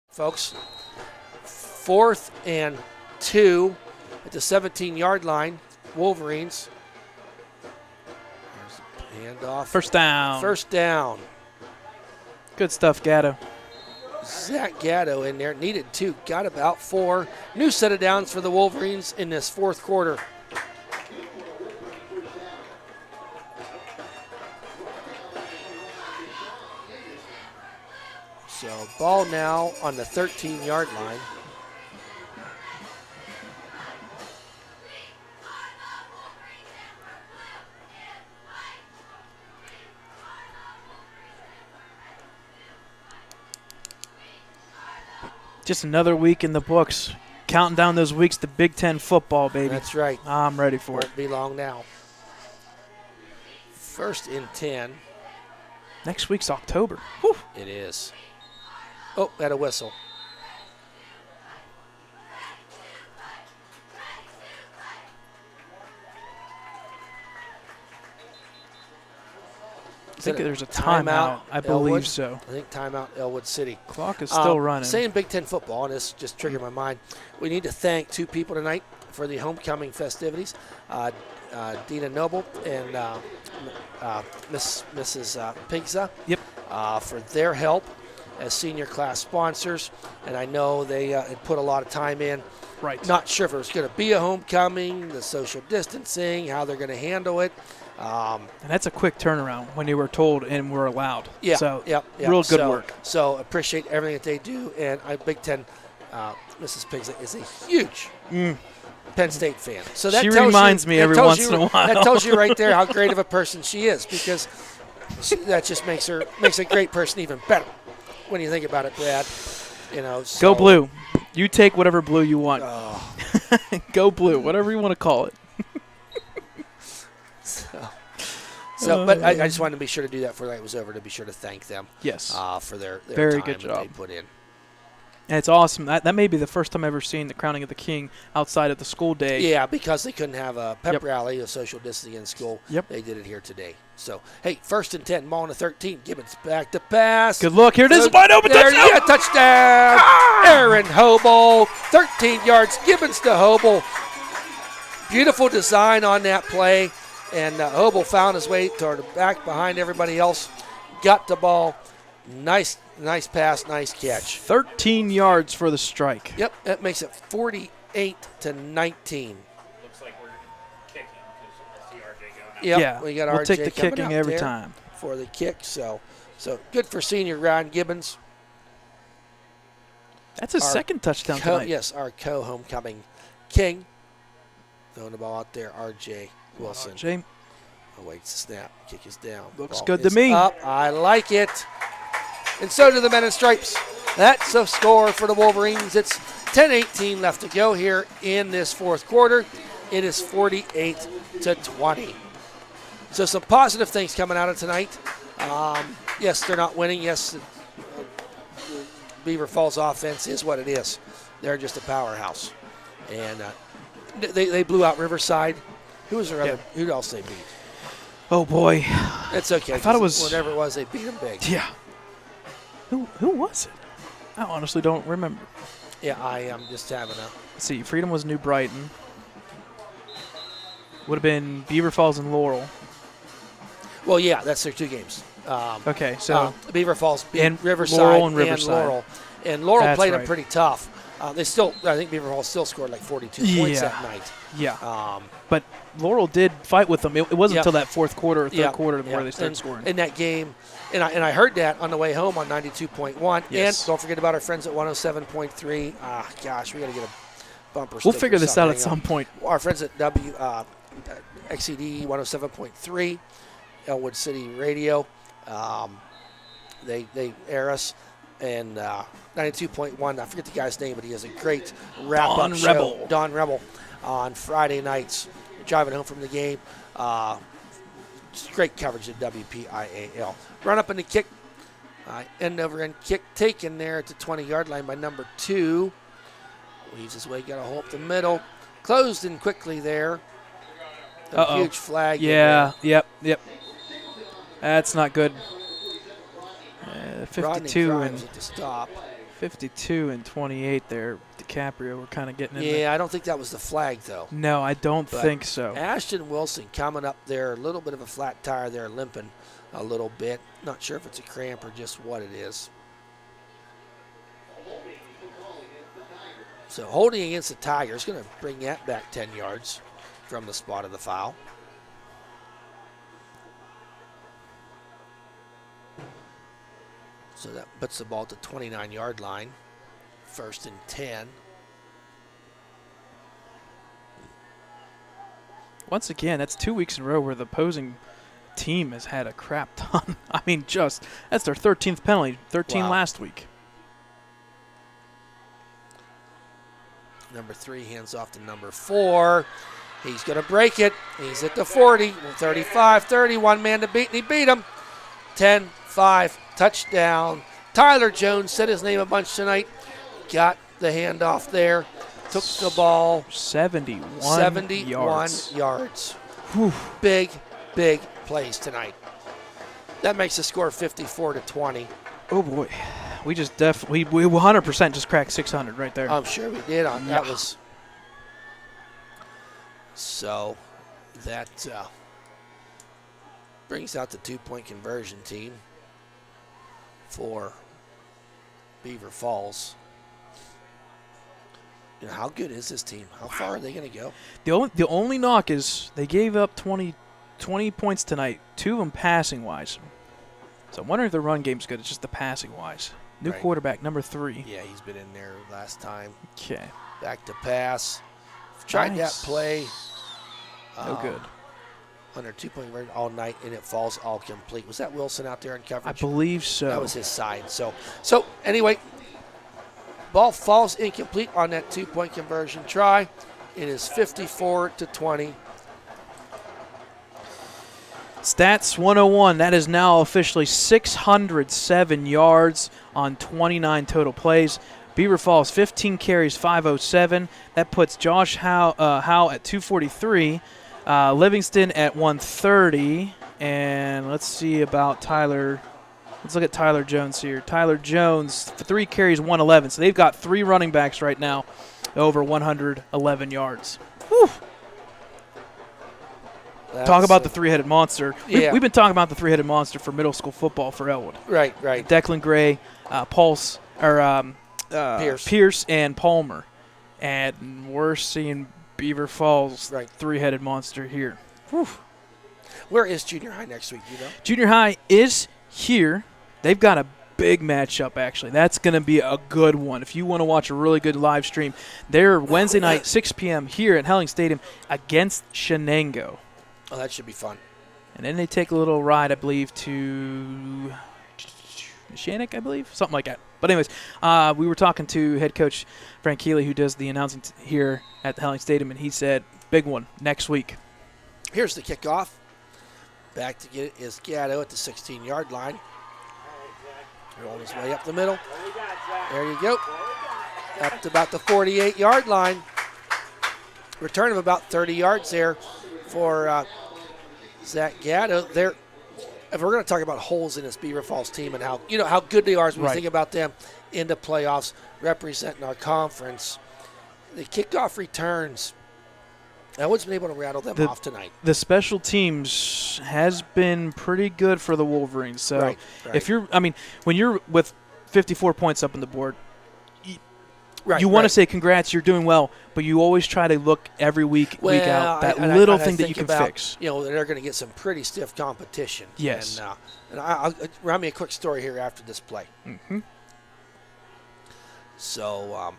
Folks, 4th and 2 at the 17-yard line. Wolverines. There's a handoff. First down. First down. Good stuff, Gatto. Zach Gatto in there. Needed 2. Got about 4. New set of downs for the Wolverines in this fourth quarter. So ball now on the 13-yard line. Just another week in the books. Counting down those weeks to Big Ten football, baby. That's right. I'm ready for it. Won't be long now. 1st and 10. Next week's October. Whew. It is. Oh, got a whistle. I think there's a timeout. I believe Ellwood? so. I think timeout Ellwood City. Clock is still running. Saying Big Ten football, and this just triggered my mind. We need to thank 2 people tonight for the homecoming festivities. Dina Noble and Mrs. Pigza. Yep. For their help as senior class sponsors. And I know they had put a lot of time in. Right. Not sure if it was going to be a homecoming, the social distancing, how they're going to handle it. And that's a quick turnaround when you were told and were allowed. Yeah, So, yeah. real good work. So appreciate everything that they do. And Big Ten, Mrs. Pigza is a huge Penn State fan. So that She tells reminds you, me that every tells once you- in a while. That tells you right there how great of a person she is, because that just makes a great person even better when you think about it, Brad. You know, so, Go blue. You take whatever blue you want. Go blue, whatever you want to call it. But I just wanted to be sure to do that before the night was over, to be sure to thank them. Yes. For their Very time good that they job. put in. And it's awesome. That may be the first time I've ever seen the crowning of the king outside of the school day. Yeah, because they couldn't have a pep Yep. rally, a social distancing in school. Yep. They did it here today. So, hey, 1st and 10, ball on the 13. Gibbons back to pass. Good look. Here it is. Good. Wide open There, touchdown. yeah, touchdown. Aaron Hobel, 13 yards. Gibbons to Hobel. Beautiful design on that play. And Hobel found his way toward the back behind everybody else. Got the ball. Nice pass, nice catch. 13 yards for the strike. Yep, that makes it 48-19. Looks like we're kicking because I see RJ going out. Yep, Yeah, we got we'll RJ take the coming kicking out every there time. for the kick. So good for senior Ryan Gibbons. That's his second touchdown tonight. Yes, our co-homecoming king. Throwing the ball out there, RJ Wilson. Jay, Awaits the snap. Kick is down. Looks Ball good to is me. Up. I like it. And so do the men in stripes. That's a score for the Wolverines. It's 10:18 left to go here in this 4th quarter. It is 48-20. So some positive things coming out of tonight. Yes, they're not winning. Yes, the Beaver Falls offense is what it is. They're just a powerhouse. And they blew out Riverside. Who was their other? Who else they beat? oh boy. It's okay. I thought it 'cause was- whatever it was. They beat them big. Yeah. Who was it? I honestly don't remember. Yeah, I am just having a. Let's see. Freedom was New Brighton. Would have been Beaver Falls and Laurel. Well, yeah, that's their 2 games. Okay, so Beaver Falls beat and Riverside Laurel and Riverside. Laurel. And Laurel That's played them right. pretty tough. They still, I think Beaver Falls still scored like 42 points Yeah. that night. yeah. But Laurel did fight with them. It wasn't Yeah. until that 4th quarter or 3rd Yeah, quarter where yeah. they started And scoring. in that game. And I heard that on the way home on 92.1. Yes. And don't forget about our friends at 107.3. Gosh, we got to get a bumper We'll sticker figure or this out at something. some point. Our friends at XCD 107.3, Ellwood City Radio. They air us. And 92.1, I forget the guy's name, but he has a great wrap-up Don show. Rebel. Don Rebel on Friday nights, driving home from the game. Just great coverage at WPIAL. Run up in the kick, end over end kick taken there at the 20-yard line by number 2. Weaves his way, got a hole up the middle. Closed in quickly there. A Uh-oh. huge flag. in Yeah, there. yep. That's not good. Rodney 52 Grimes and at the stop. 52 and 28 there. DiCaprio were kind of getting in there. Yeah, I don't think that was the flag, though. No, I don't But think so. Ashton Wilson coming up there, a little bit of a flat tire there, limping a little bit. Not sure if it's a cramp or just what it is. So holding against the Tigers, going to bring that back 10 yards from the spot of the foul. So that puts the ball at the 29-yard line. 1st and 10. Once again, that's 2 weeks in a row where the opposing team has had a crap ton. I mean, that's their 13th penalty, 13 Wow. last week. Number 3 hands off to number 4. He's going to break it. He's at the 40, 35, 30, one man to beat, and he beat him. 10-5, touchdown. Tyler Jones said his name a bunch tonight. Got the handoff there. Took the ball. 71 yards. Whew. Big plays tonight. That makes the score 54-20. Oh, boy. We just we 100% just cracked 600 right there. I'm sure we did. That was. So that brings out the 2-point conversion team for Beaver Falls. You know, how good is this team? How far are they going to go? The only knock is they gave up 20 points tonight, 2 of them passing-wise. So I'm wondering if the run game's good. It's just the passing-wise. New quarterback, number 3. Yeah, he's been in there last time. Okay. Back to pass. Tried that play. No good. Under 2-point conversion all night, and it falls all complete. Was that Wilson out there in coverage? I believe so. That was his side. So anyway, ball falls incomplete on that 2-point conversion try. It is 54-20. Stats 101. That is now officially 607 yards on 29 total plays. Beaver Falls 15 carries, 507. That puts Josh Howe at 243. Livingston at 130. And let's see about Tyler. Let's look at Tyler Jones here. Tyler Jones, 3 carries, 111. So they've got 3 running backs right now over 111 yards. Whew. Talk about the 3-headed monster. Yeah. We've been talking about the 3-headed monster for middle school football for Ellwood. Right. Declan Gray, Pierce, and Palmer. And we're seeing Beaver Falls 3-headed monster here. Whew. Where is junior high next week, do you know? Junior high is here. They've got a big matchup, actually. That's going to be a good one. If you want to watch a really good live stream, they're Wednesday night, 6 p.m. here at Helling Stadium against Shenango. Oh, that should be fun. And then they take a little ride, I believe, to Shannock, I believe, something like that. But anyways, we were talking to head coach Frank Keeley, who does the announcing here at the Helling Stadium, and he said, big one next week. Here's the kickoff. Back to get it is Gatto at the 16-yard line. Rolling his way up the middle. There you go. Up to about the 48-yard line. Return of about 30 yards there for Zach Gatto. There, if we're going to talk about holes in this Beaver Falls team and how good they are as we think about them in the playoffs, representing our conference, the kickoff returns. Ellwood's been able to rattle them off tonight. The special teams has been pretty good for the Wolverines. So if when you're with 54 points up on the board, you want to say congrats, you're doing well, but you always try to look every week out, that little thing that you can fix. You know, they're going to get some pretty stiff competition. Yes. And I'll run me a quick story here after this play. Mm-hmm. So,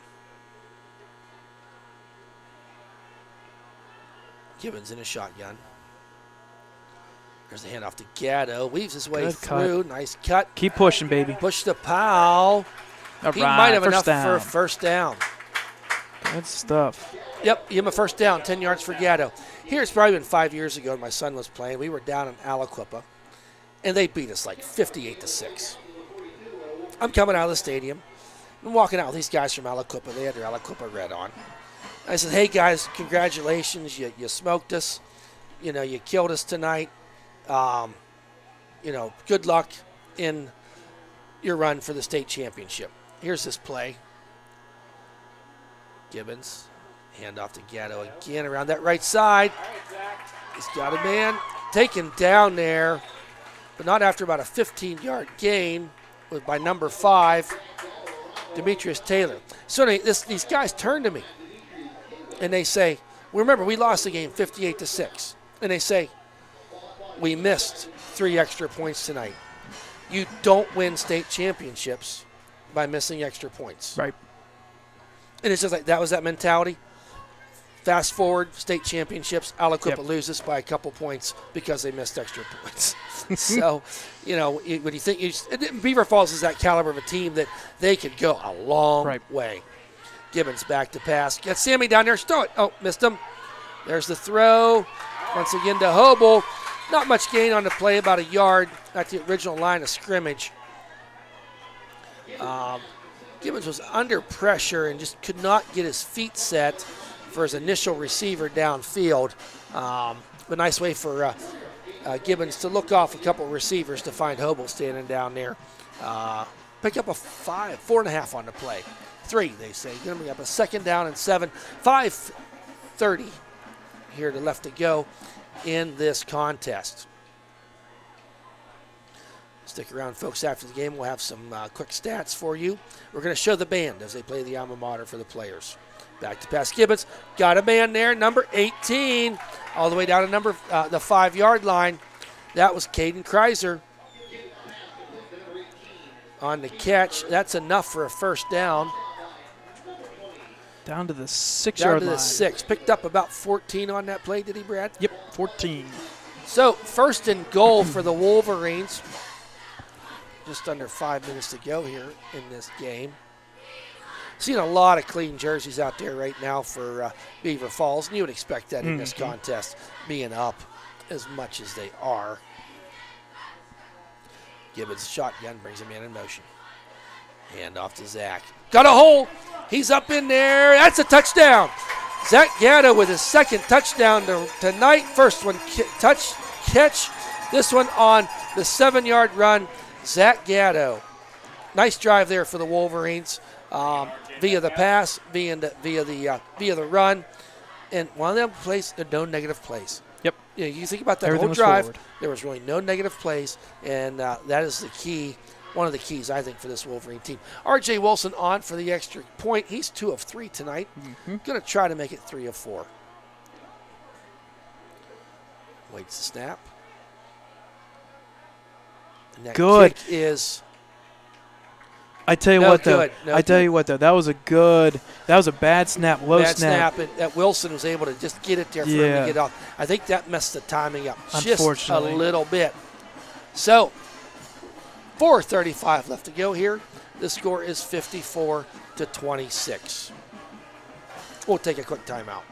Gibbons in a shotgun. There's the handoff to Gatto. Weaves his way through. Nice cut. Keep pushing, baby. Push to Powell. He might have enough for a first down. Good stuff. Yep, give him a first down. 10 yards for Gatto. Here's probably been 5 years ago when my son was playing. We were down in Aliquippa, and they beat us like 58-6. I'm coming out of the stadium. I'm walking out with these guys from Aliquippa. They had their Aliquippa red on. I said, hey, guys, congratulations. You smoked us. You know, you killed us tonight. Good luck in your run for the state championship. Here's this play. Gibbons, handoff to Gatto again around that right side. He's got a man taken down there, but not after about a 15-yard gain by number 5, Demetrius Taylor. So these guys turn to me, and they say, remember, we lost the game 58-6. And they say, we missed 3 extra points tonight. You don't win state championships by missing extra points. Right. And it's just like that was that mentality. Fast forward, state championships, Aliquippa loses by a couple points because they missed extra points. So, when you think Beaver Falls is that caliber of a team that they could go a long way. Gibbons back to pass. Got Sammy down there. Throw it. Oh, missed him. There's the throw. Once again to Hobel. Not much gain on the play, about a yard at the original line of scrimmage. Gibbons was under pressure and just could not get his feet set for his initial receiver downfield. A nice way for Gibbons to look off a couple receivers to find Hobel standing down there. Pick up a 4.5 on the play. 3, they say. Going to bring up a 2nd down and 7. 5:30 here to left to go in this contest. Stick around, folks. After the game, we'll have some quick stats for you. We're going to show the band as they play the alma mater for the players. Back to pass. Gibbons got a man there, number 18, all the way down to the 5-yard line. That was Caden Kreiser on the catch. That's enough for a 1st down. Down to the 6-yard line. Down to the 6. Picked up about 14 on that play, did he, Brad? Yep, 14. So 1st and goal for the Wolverines. Just under 5 minutes to go here in this game. Seeing a lot of clean jerseys out there right now for Beaver Falls, and you would expect that in this contest, being up as much as they are. Gibbons shotgun brings him in motion. Hand off to Zach. Got a hole. He's up in there. That's a touchdown. Zach Gatto with his 2nd touchdown tonight. First one catch. This one on the 7-yard run. Zach Gatto. Nice drive there for the Wolverines via the pass, via the run, and one of them plays no negative plays. Yep. You think about that Everything whole drive. forward. There was really no negative plays, and that is the key. One of the keys, I think, for this Wolverine team. R.J. Wilson on for the extra point. He's 2 of 3 tonight. Going to try to make it 3 of 4. Waits the snap. And that Good. kick is I tell you no what, though. good. No I tell good. you what, though. That was a bad snap, low bad snap. That Wilson was able to just get it there for him to get off. I think that messed the timing up just a little bit. So, 4:35 left to go here. The score is 54-26. We'll take a quick timeout.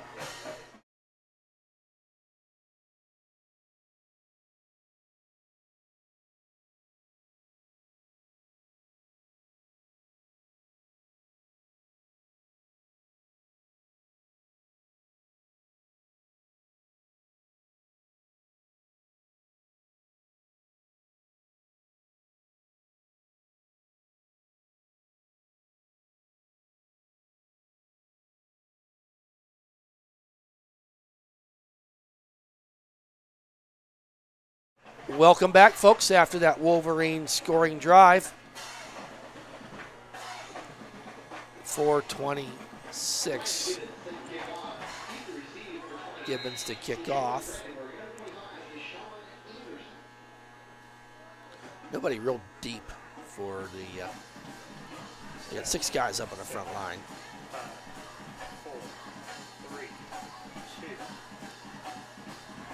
Welcome back, folks, after that Wolverine scoring drive. 4:26. Gibbons to kick off. Nobody real deep for the. They got 6 guys up on the front line.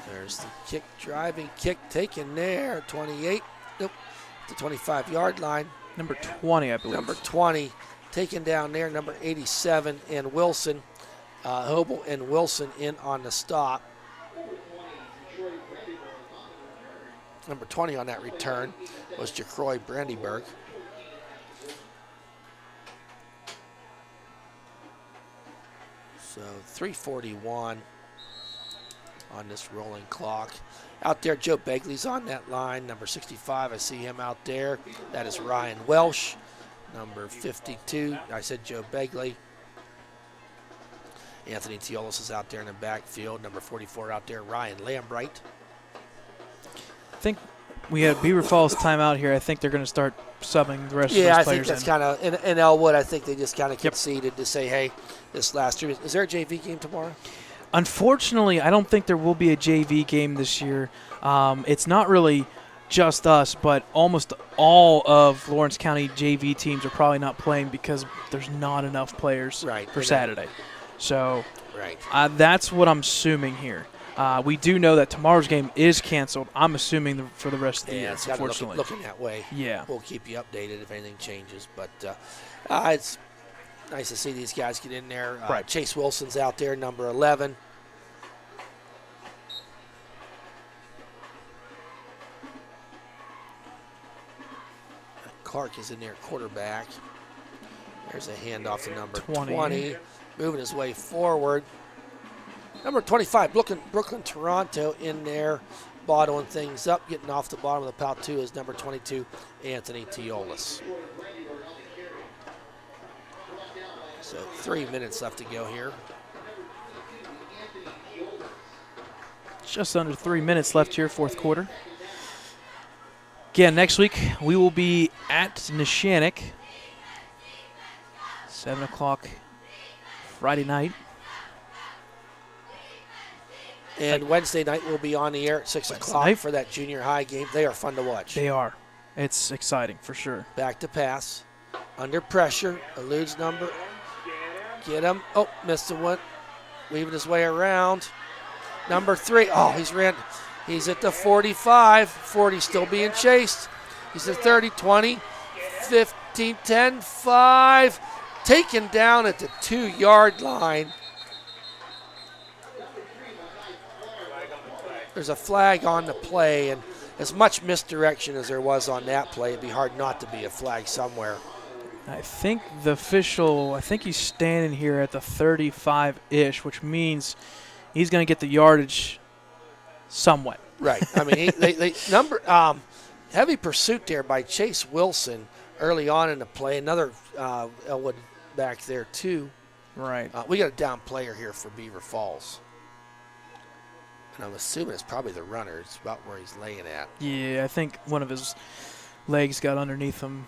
There's the kick, driving kick taken there. 28, nope, the 25-yard line. Number 20, I believe. Number 20 taken down there. Number 87 and Wilson, Hobel and Wilson in on the stop. Number 20 on that return was Jacroy Brandyberg. So 3:41 on this rolling clock. Out there, Joe Begley's on that line. Number 65, I see him out there. That is Ryan Welsh. Number 52, I said Joe Begley. Anthony Teolis is out there in the backfield. Number 44 out there, Ryan Lambright. I think we had Beaver Falls timeout here. I think they're going to start subbing the rest of those players. Yeah, I think that's kind of, in Ellwood, I think they just kind of conceded to say, hey, this last year, is there a JV game tomorrow? Unfortunately, I don't think there will be a JV game this year. It's not really just us, but almost all of Lawrence County JV teams are probably not playing because there's not enough players for Saturday. So that's what I'm assuming here. We do know that tomorrow's game is canceled. I'm assuming for the rest of the year, it's unfortunately. looking that way. Yeah. We'll keep you updated if anything changes. But Nice to see these guys get in there. Right. Chase Wilson's out there, number 11. Clark is in there, quarterback. There's a handoff to number 20, moving his way forward. Number 25, Brooklyn Toronto in there, bottling things up, getting off the bottom of the pile too is number 22, Anthony Teolis. So 3 minutes left to go here. Just under 3 minutes left here, fourth quarter. Again, next week we will be at Neshannock, 7 o'clock Friday night. And Wednesday night we'll be on the air at 6 o'clock night? for that junior high game. They are fun to watch. They are. It's exciting for sure. Back to pass. Under pressure. Eludes number. Get him. Oh, missed the one. Weaving his way around. Number 3. Oh, he's at the 45. 40 still being chased. He's at 30, 20, 15, 10, 5. Taken down at the 2-yard line. There's a flag on the play, and as much misdirection as there was on that play, it'd be hard not to be a flag somewhere. I think the official, he's standing here at the 35-ish, which means he's going to get the yardage somewhat. Right. I mean, heavy pursuit there by Chase Wilson early on in the play. Another Ellwood back there too. Right. We got a down player here for Beaver Falls. And I'm assuming it's probably the runner. It's about where he's laying at. Yeah, I think one of his legs got underneath him.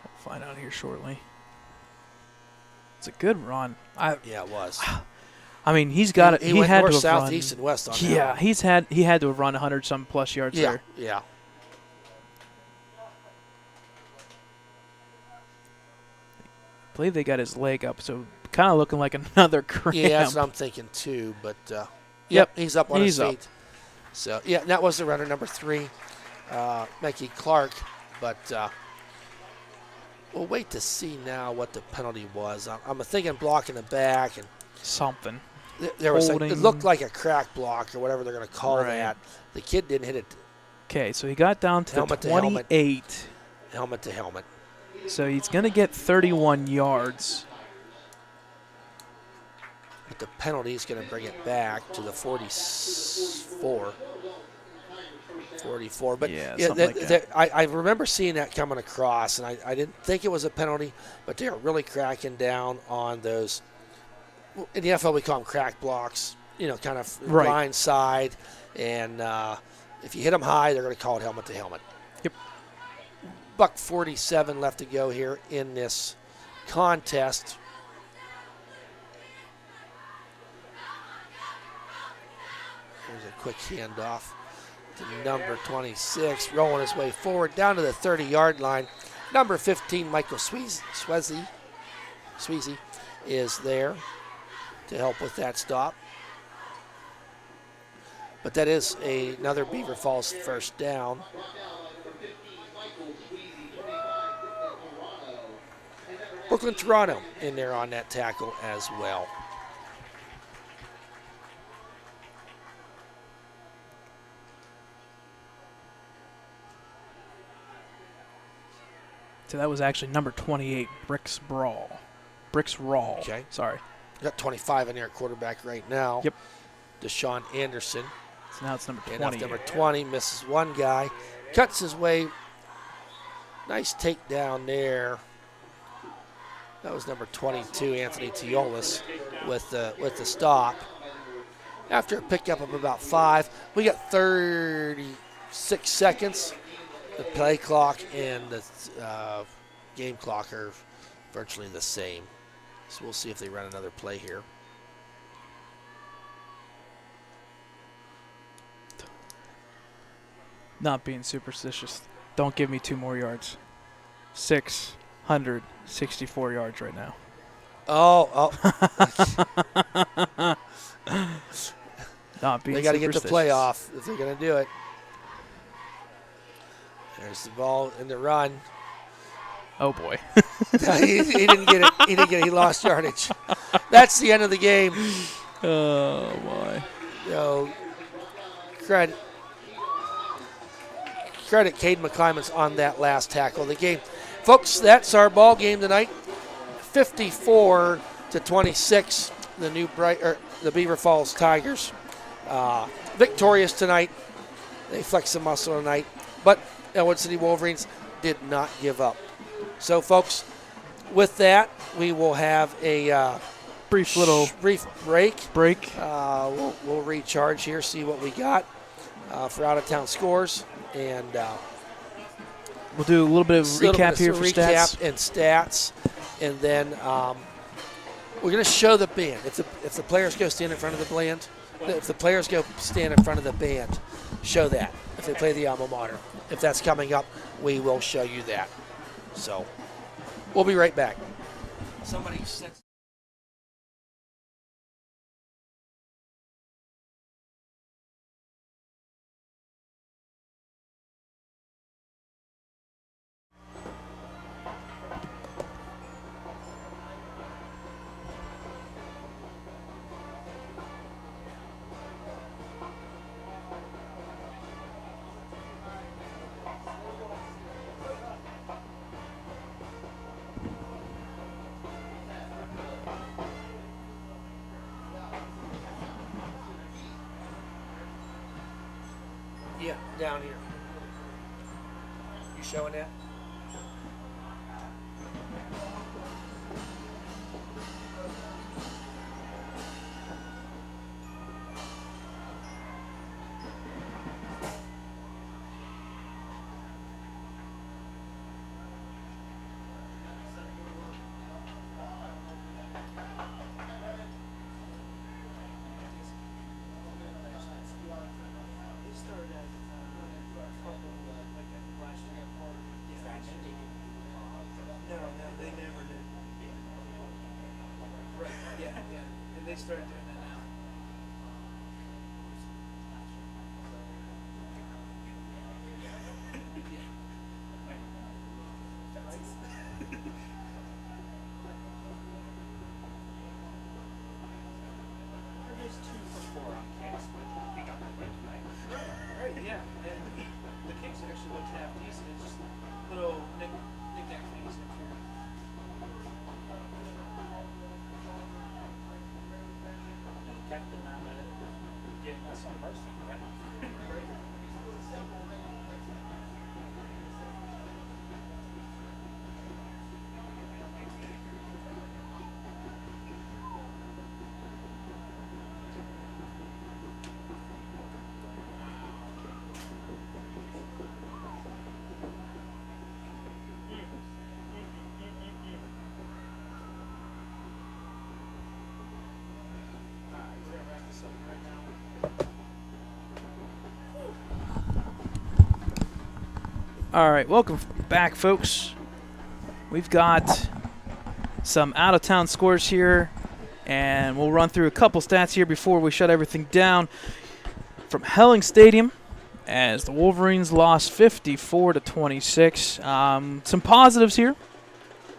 We'll find out here shortly. It's a good run. Yeah, it was. I mean, he's got it. He went had north, to have south, run, east, and west on that. Yeah, one. he had to have run 100-some plus yards there. Yeah. I believe they got his leg up, so kind of looking like another cramp. Yeah, that's what I'm thinking too. But yep, he's up on his He's up. feet. So yeah, that was the runner, number 3, Mickey Clark. But we'll wait to see now what the penalty was. I'm thinking blocking the back, and Something. there was it Holding. looked like a crack block or whatever they're going to call Right. that. The kid didn't hit it Okay, so he got down to Helmet the to helmet. 28. helmet to helmet. So he's going to get 31 yards. But the penalty is going to bring it back to the 44. 44. But Yeah, something like that. I remember seeing that coming across, and I didn't think it was a penalty, but they are really cracking down on those. In the NFL, we call them crack blocks, kind of Right. blind side. And if you hit them high, they're going to call it helmet to helmet. Yep. Buck 47 left to go here in this contest. There's a quick handoff to number 26, rolling his way forward down to the 30-yard line. Number 15, Michael Sweezy is there to help with that stop. But that is another Beaver Falls first down. Brooklyn Toronto in there on that tackle as well. So that was actually number 28, Bricks Rawl. Okay. Sorry. Got 25 in there at quarterback right now. Yep. Deshaun Anderson. So now it's number 20. And off number 20, misses one guy. Cuts his way. Nice takedown there. That was number 22, Anthony Teolis, with the stop. After a pickup of about 5, we got 36 seconds. The play clock and the game clock are virtually the same. So we'll see if they run another play here. Not being superstitious. Don't give me 2 more yards. 664 yards right now. Oh. Not being They got to get the superstitious. play off if they're going to do it. There's the ball in the run. Oh, boy. he didn't get it. He didn't get it. He lost yardage. That's the end of the game. Oh, boy. So, credit Caden McClymonds on that last tackle of the game. Folks, that's our ball game tonight. 54-26. The Beaver Falls Tigers victorious tonight. They flexed the muscle tonight, but Ellwood City Wolverines did not give up. So, folks, with that, we will have a Brief break. We'll recharge here, see what we got for out-of-town scores, and We'll do a little bit of recap here for stats, and then we're going to show the band. If the players go stand in front of the band, show that. If they play the alma mater, if that's coming up, we will show you that. So we'll be right back. Somebody said. Yeah, down here. You showing that? They started doing that now. There's 2 for 4 on kicks, but he got the win tonight. Right, yeah, and the kicks actually looked half decent. It's just little knick-knack things up here. Captain on getting us on first thing, right? All right, welcome back, folks. We've got some out-of-town scores here, and we'll run through a couple stats here before we shut everything down. From Helling Stadium, as the Wolverines lost 54-26. Some positives here.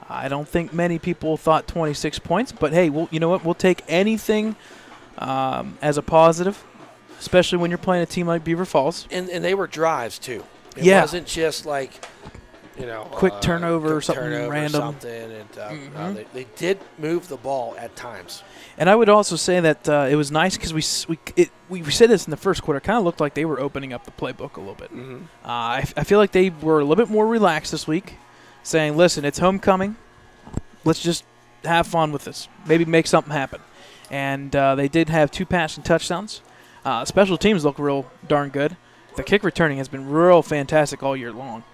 I don't think many people thought 26 points, but hey, you know what? We'll take anything as a positive, especially when you're playing a team like Beaver Falls. And they were drives, too. It wasn't just like, quick turnover or something random. And they did move the ball at times. And I would also say that it was nice because we said this in the first quarter. Kind of looked like they were opening up the playbook a little bit. Mm-hmm. I feel like they were a little bit more relaxed this week, saying, listen, it's homecoming. Let's just have fun with this. Maybe make something happen. And they did have 2 passing touchdowns. Special teams look real darn good. The kick returning has been real fantastic all year long.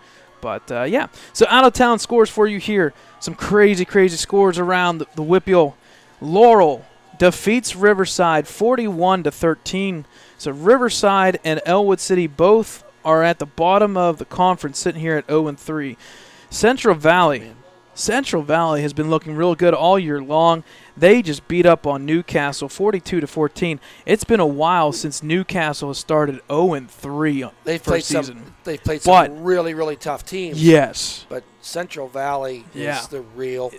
But, yeah. So out-of-town scores for you here. Some crazy, crazy scores around the Whippeal. Laurel defeats Riverside 41-13. So Riverside and Ellwood City both are at the bottom of the conference, sitting here at 0-3. Central Valley Central Valley has been looking real good all year long. They just beat up on Newcastle 42-14. It's been a while since Newcastle has started 0-3 They've for played season. They've played But- some really, really tough teams. Yes, But Central Valley Yeah. is the real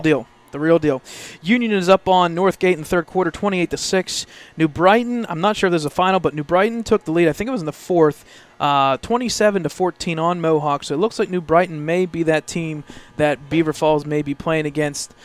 deal. The real deal. Union is up on Northgate in the third quarter, 28-6. New Brighton, I'm not sure if there's a final, but New Brighton took the lead. I think it was in the fourth, 27-14 on Mohawk. So it looks like New Brighton may be that team that Beaver Falls may be playing against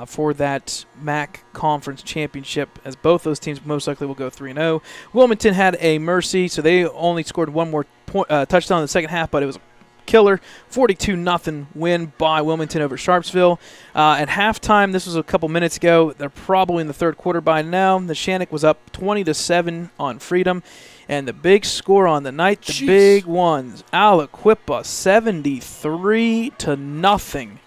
for that MAC Conference Championship, as both those teams most likely will go 3-0. Wilmington had a mercy, so they only scored one more touchdown in the second half, but it was a killer 42-0 win by Wilmington over Sharpsville. At halftime, this was a couple minutes ago. They're probably in the third quarter by now. The Shannock was up 20-7 on Freedom. And the big score on the night, the Jeez. big ones, Aliquippa 73-0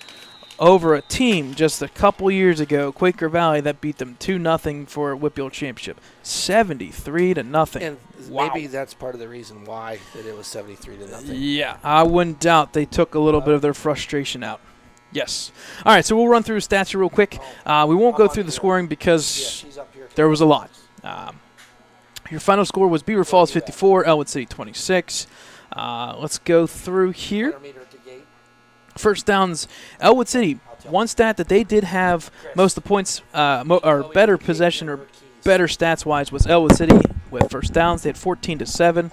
over a team just a couple years ago, Quaker Valley, that beat them 2-0 for a Whitfield Championship. 73-0. And Wow. maybe that's part of the reason why that it was 73-0. Yeah, I wouldn't doubt they took a little bit of their frustration out. Yes. All right, so we'll run through stats here real quick. We won't go through the scoring because She's up here. there was a lot. Your final score was Beaver Falls 54, Ellwood City 26. Let's go through here. Meter at the gate. First downs, Ellwood City. One stat that they did have most of the points or better possession or better stats-wise was Ellwood City with first downs. They had 14-7.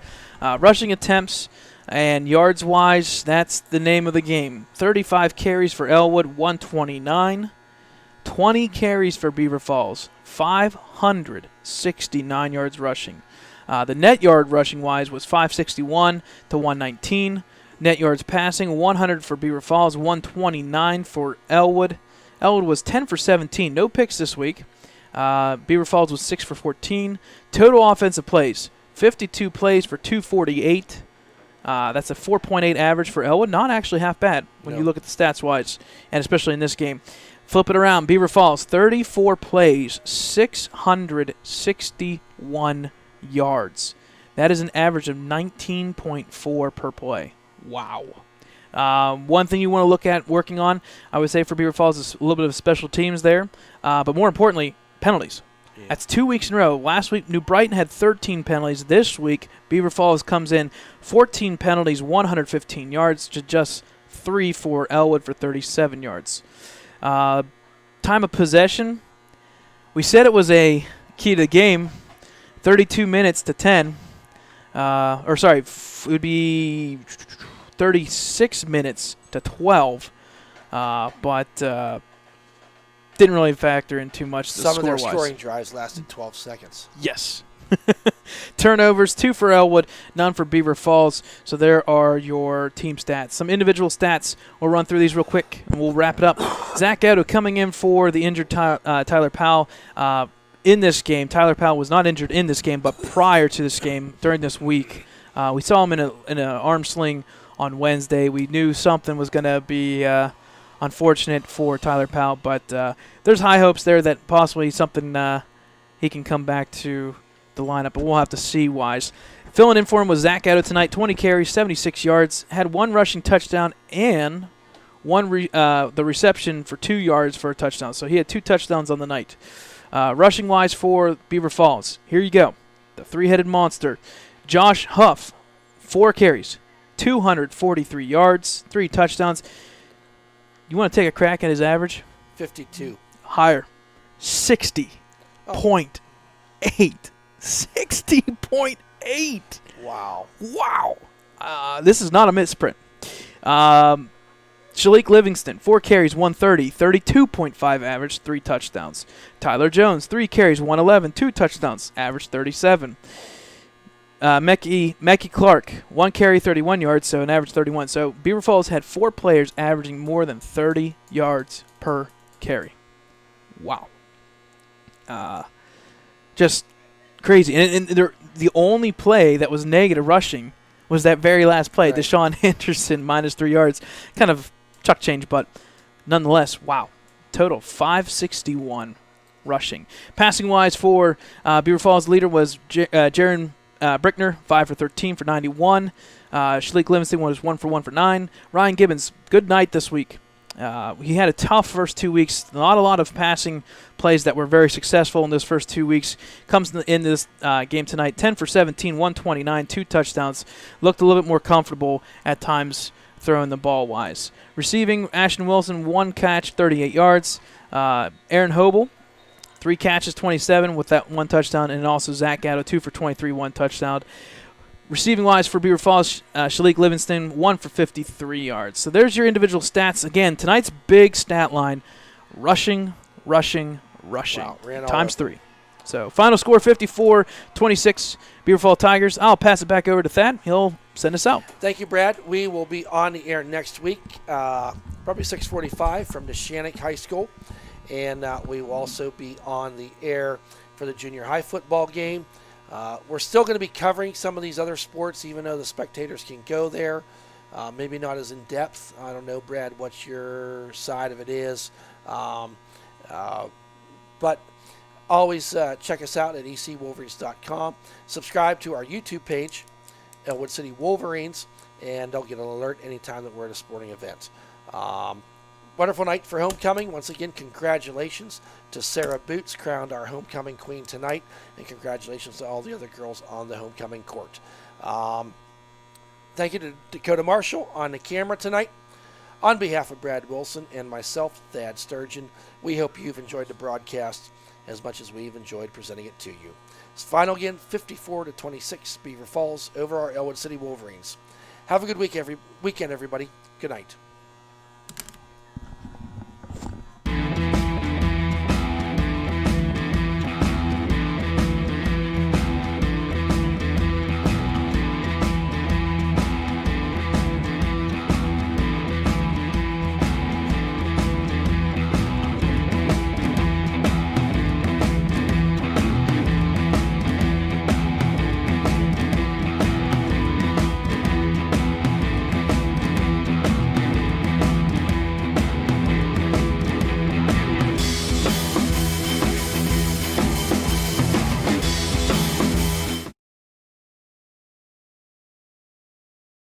Rushing attempts and yards-wise, that's the name of the game. 35 carries for Ellwood, 129. 20 carries for Beaver Falls, 569 yards rushing. The net yard rushing-wise was 561 to 119. Net yards passing, 100 for Beaver Falls, 129 for Ellwood. Ellwood was 10 for 17. No picks this week. Beaver Falls was 6 for 14. Total offensive plays, 52 plays for 248. That's a 4.8 average for Ellwood. Not actually half bad when you look at the stats-wise, and especially in this game. Flip it around. Beaver Falls, 34 plays, 661 yards. That is an average of 19.4 per play. Wow. One thing you want to look at working on, I would say for Beaver Falls, is a little bit of special teams there. But more importantly, penalties. Yeah. That's 2 weeks in a row. Last week, New Brighton had 13 penalties. This week, Beaver Falls comes in 14 penalties, 115 yards, to just 3 for Ellwood for 37 yards. Time of possession, we said it was a key to the game, 32 minutes to 10. It would be 36 minutes to 12. But didn't really factor in too much Some of their score-wise. scoring drives lasted 12 seconds. Yes. Turnovers, 2 for Ellwood, none for Beaver Falls. So there are your team stats. Some individual stats. We'll run through these real quick, and we'll wrap it up. Zach Otto coming in for the injured Tyler Powell in this game. Tyler Powell was not injured in this game, but prior to this game, during this week, we saw him in an arm sling on Wednesday. We knew something was going to be unfortunate for Tyler Powell, but there's high hopes there that possibly something he can come back to the lineup, but we'll have to see wise. Filling in for him was Zach Otto tonight, 20 carries, 76 yards, had 1 rushing touchdown and the reception for 2 yards for a touchdown. So he had 2 touchdowns on the night. Rushing wise for Beaver Falls, here you go. The 3-headed monster. Josh Huff, 4 carries, 243 yards, 3 touchdowns. You want to take a crack at his average? 52. Higher. 60.8. 60.8. Wow. Wow. This is not a misprint. Shalik Livingston, 4 carries, 130, 32.5 average, 3 touchdowns. Tyler Jones, 3 carries, 111, 2 touchdowns, average 37. Mecky Clark, 1 carry, 31 yards, so an average 31. So Beaver Falls had 4 players averaging more than 30 yards per carry. Wow. Just crazy. And the only play that was negative rushing was that very last play. Right. Deshaun Henderson, minus 3 yards. Kind of chuck change, but nonetheless, wow. Total 561 rushing. Passing-wise for Beaver Falls, leader was Jaron Brickner, 5 for 13 for 91. Shalik Livingston was 1 for 1 for 9. Ryan Gibbons, good night this week. He had a tough first 2 weeks. Not a lot of passing plays that were very successful in those first 2 weeks. Comes in this game tonight, 10 for 17, 129, 2 touchdowns. Looked a little bit more comfortable at times throwing the ball wise. Receiving, Ashton Wilson, 1 catch, 38 yards. Aaron Hobel, 3 catches, 27 with that 1 touchdown. And also Zach Gatto, 2 for 23, 1 touchdown. Receiving wise for Beaver Falls, Shalik Livingston, 1 for 53 yards. So there's your individual stats. Again, tonight's big stat line, rushing. Wow, ran all times over. 3. So final score, 54-26, Beaver Falls Tigers. I'll pass it back over to Thad. He'll send us out. Thank you, Brad. We will be on the air next week, probably 6:45 from Neshannock High School. And we will also be on the air for the junior high football game. We're still going to be covering some of these other sports, even though the spectators can go there. Maybe not as in depth. I don't know, Brad, what your side of it is. But always check us out at ecwolverines.com. Subscribe to our YouTube page, Ellwood City Wolverines, and they'll get an alert anytime that we're at a sporting event. Wonderful night for homecoming. Once again, congratulations to Sarah Boots, crowned our homecoming queen tonight, and congratulations to all the other girls on the homecoming court. Thank you to Dakota Marshall on the camera tonight. On behalf of Brad Wilson and myself, Thad Sturgeon, we hope you've enjoyed the broadcast as much as we've enjoyed presenting it to you. Final again, 54-26, Beaver Falls over our Ellwood City Wolverines. Have a good weekend, everybody. Good night.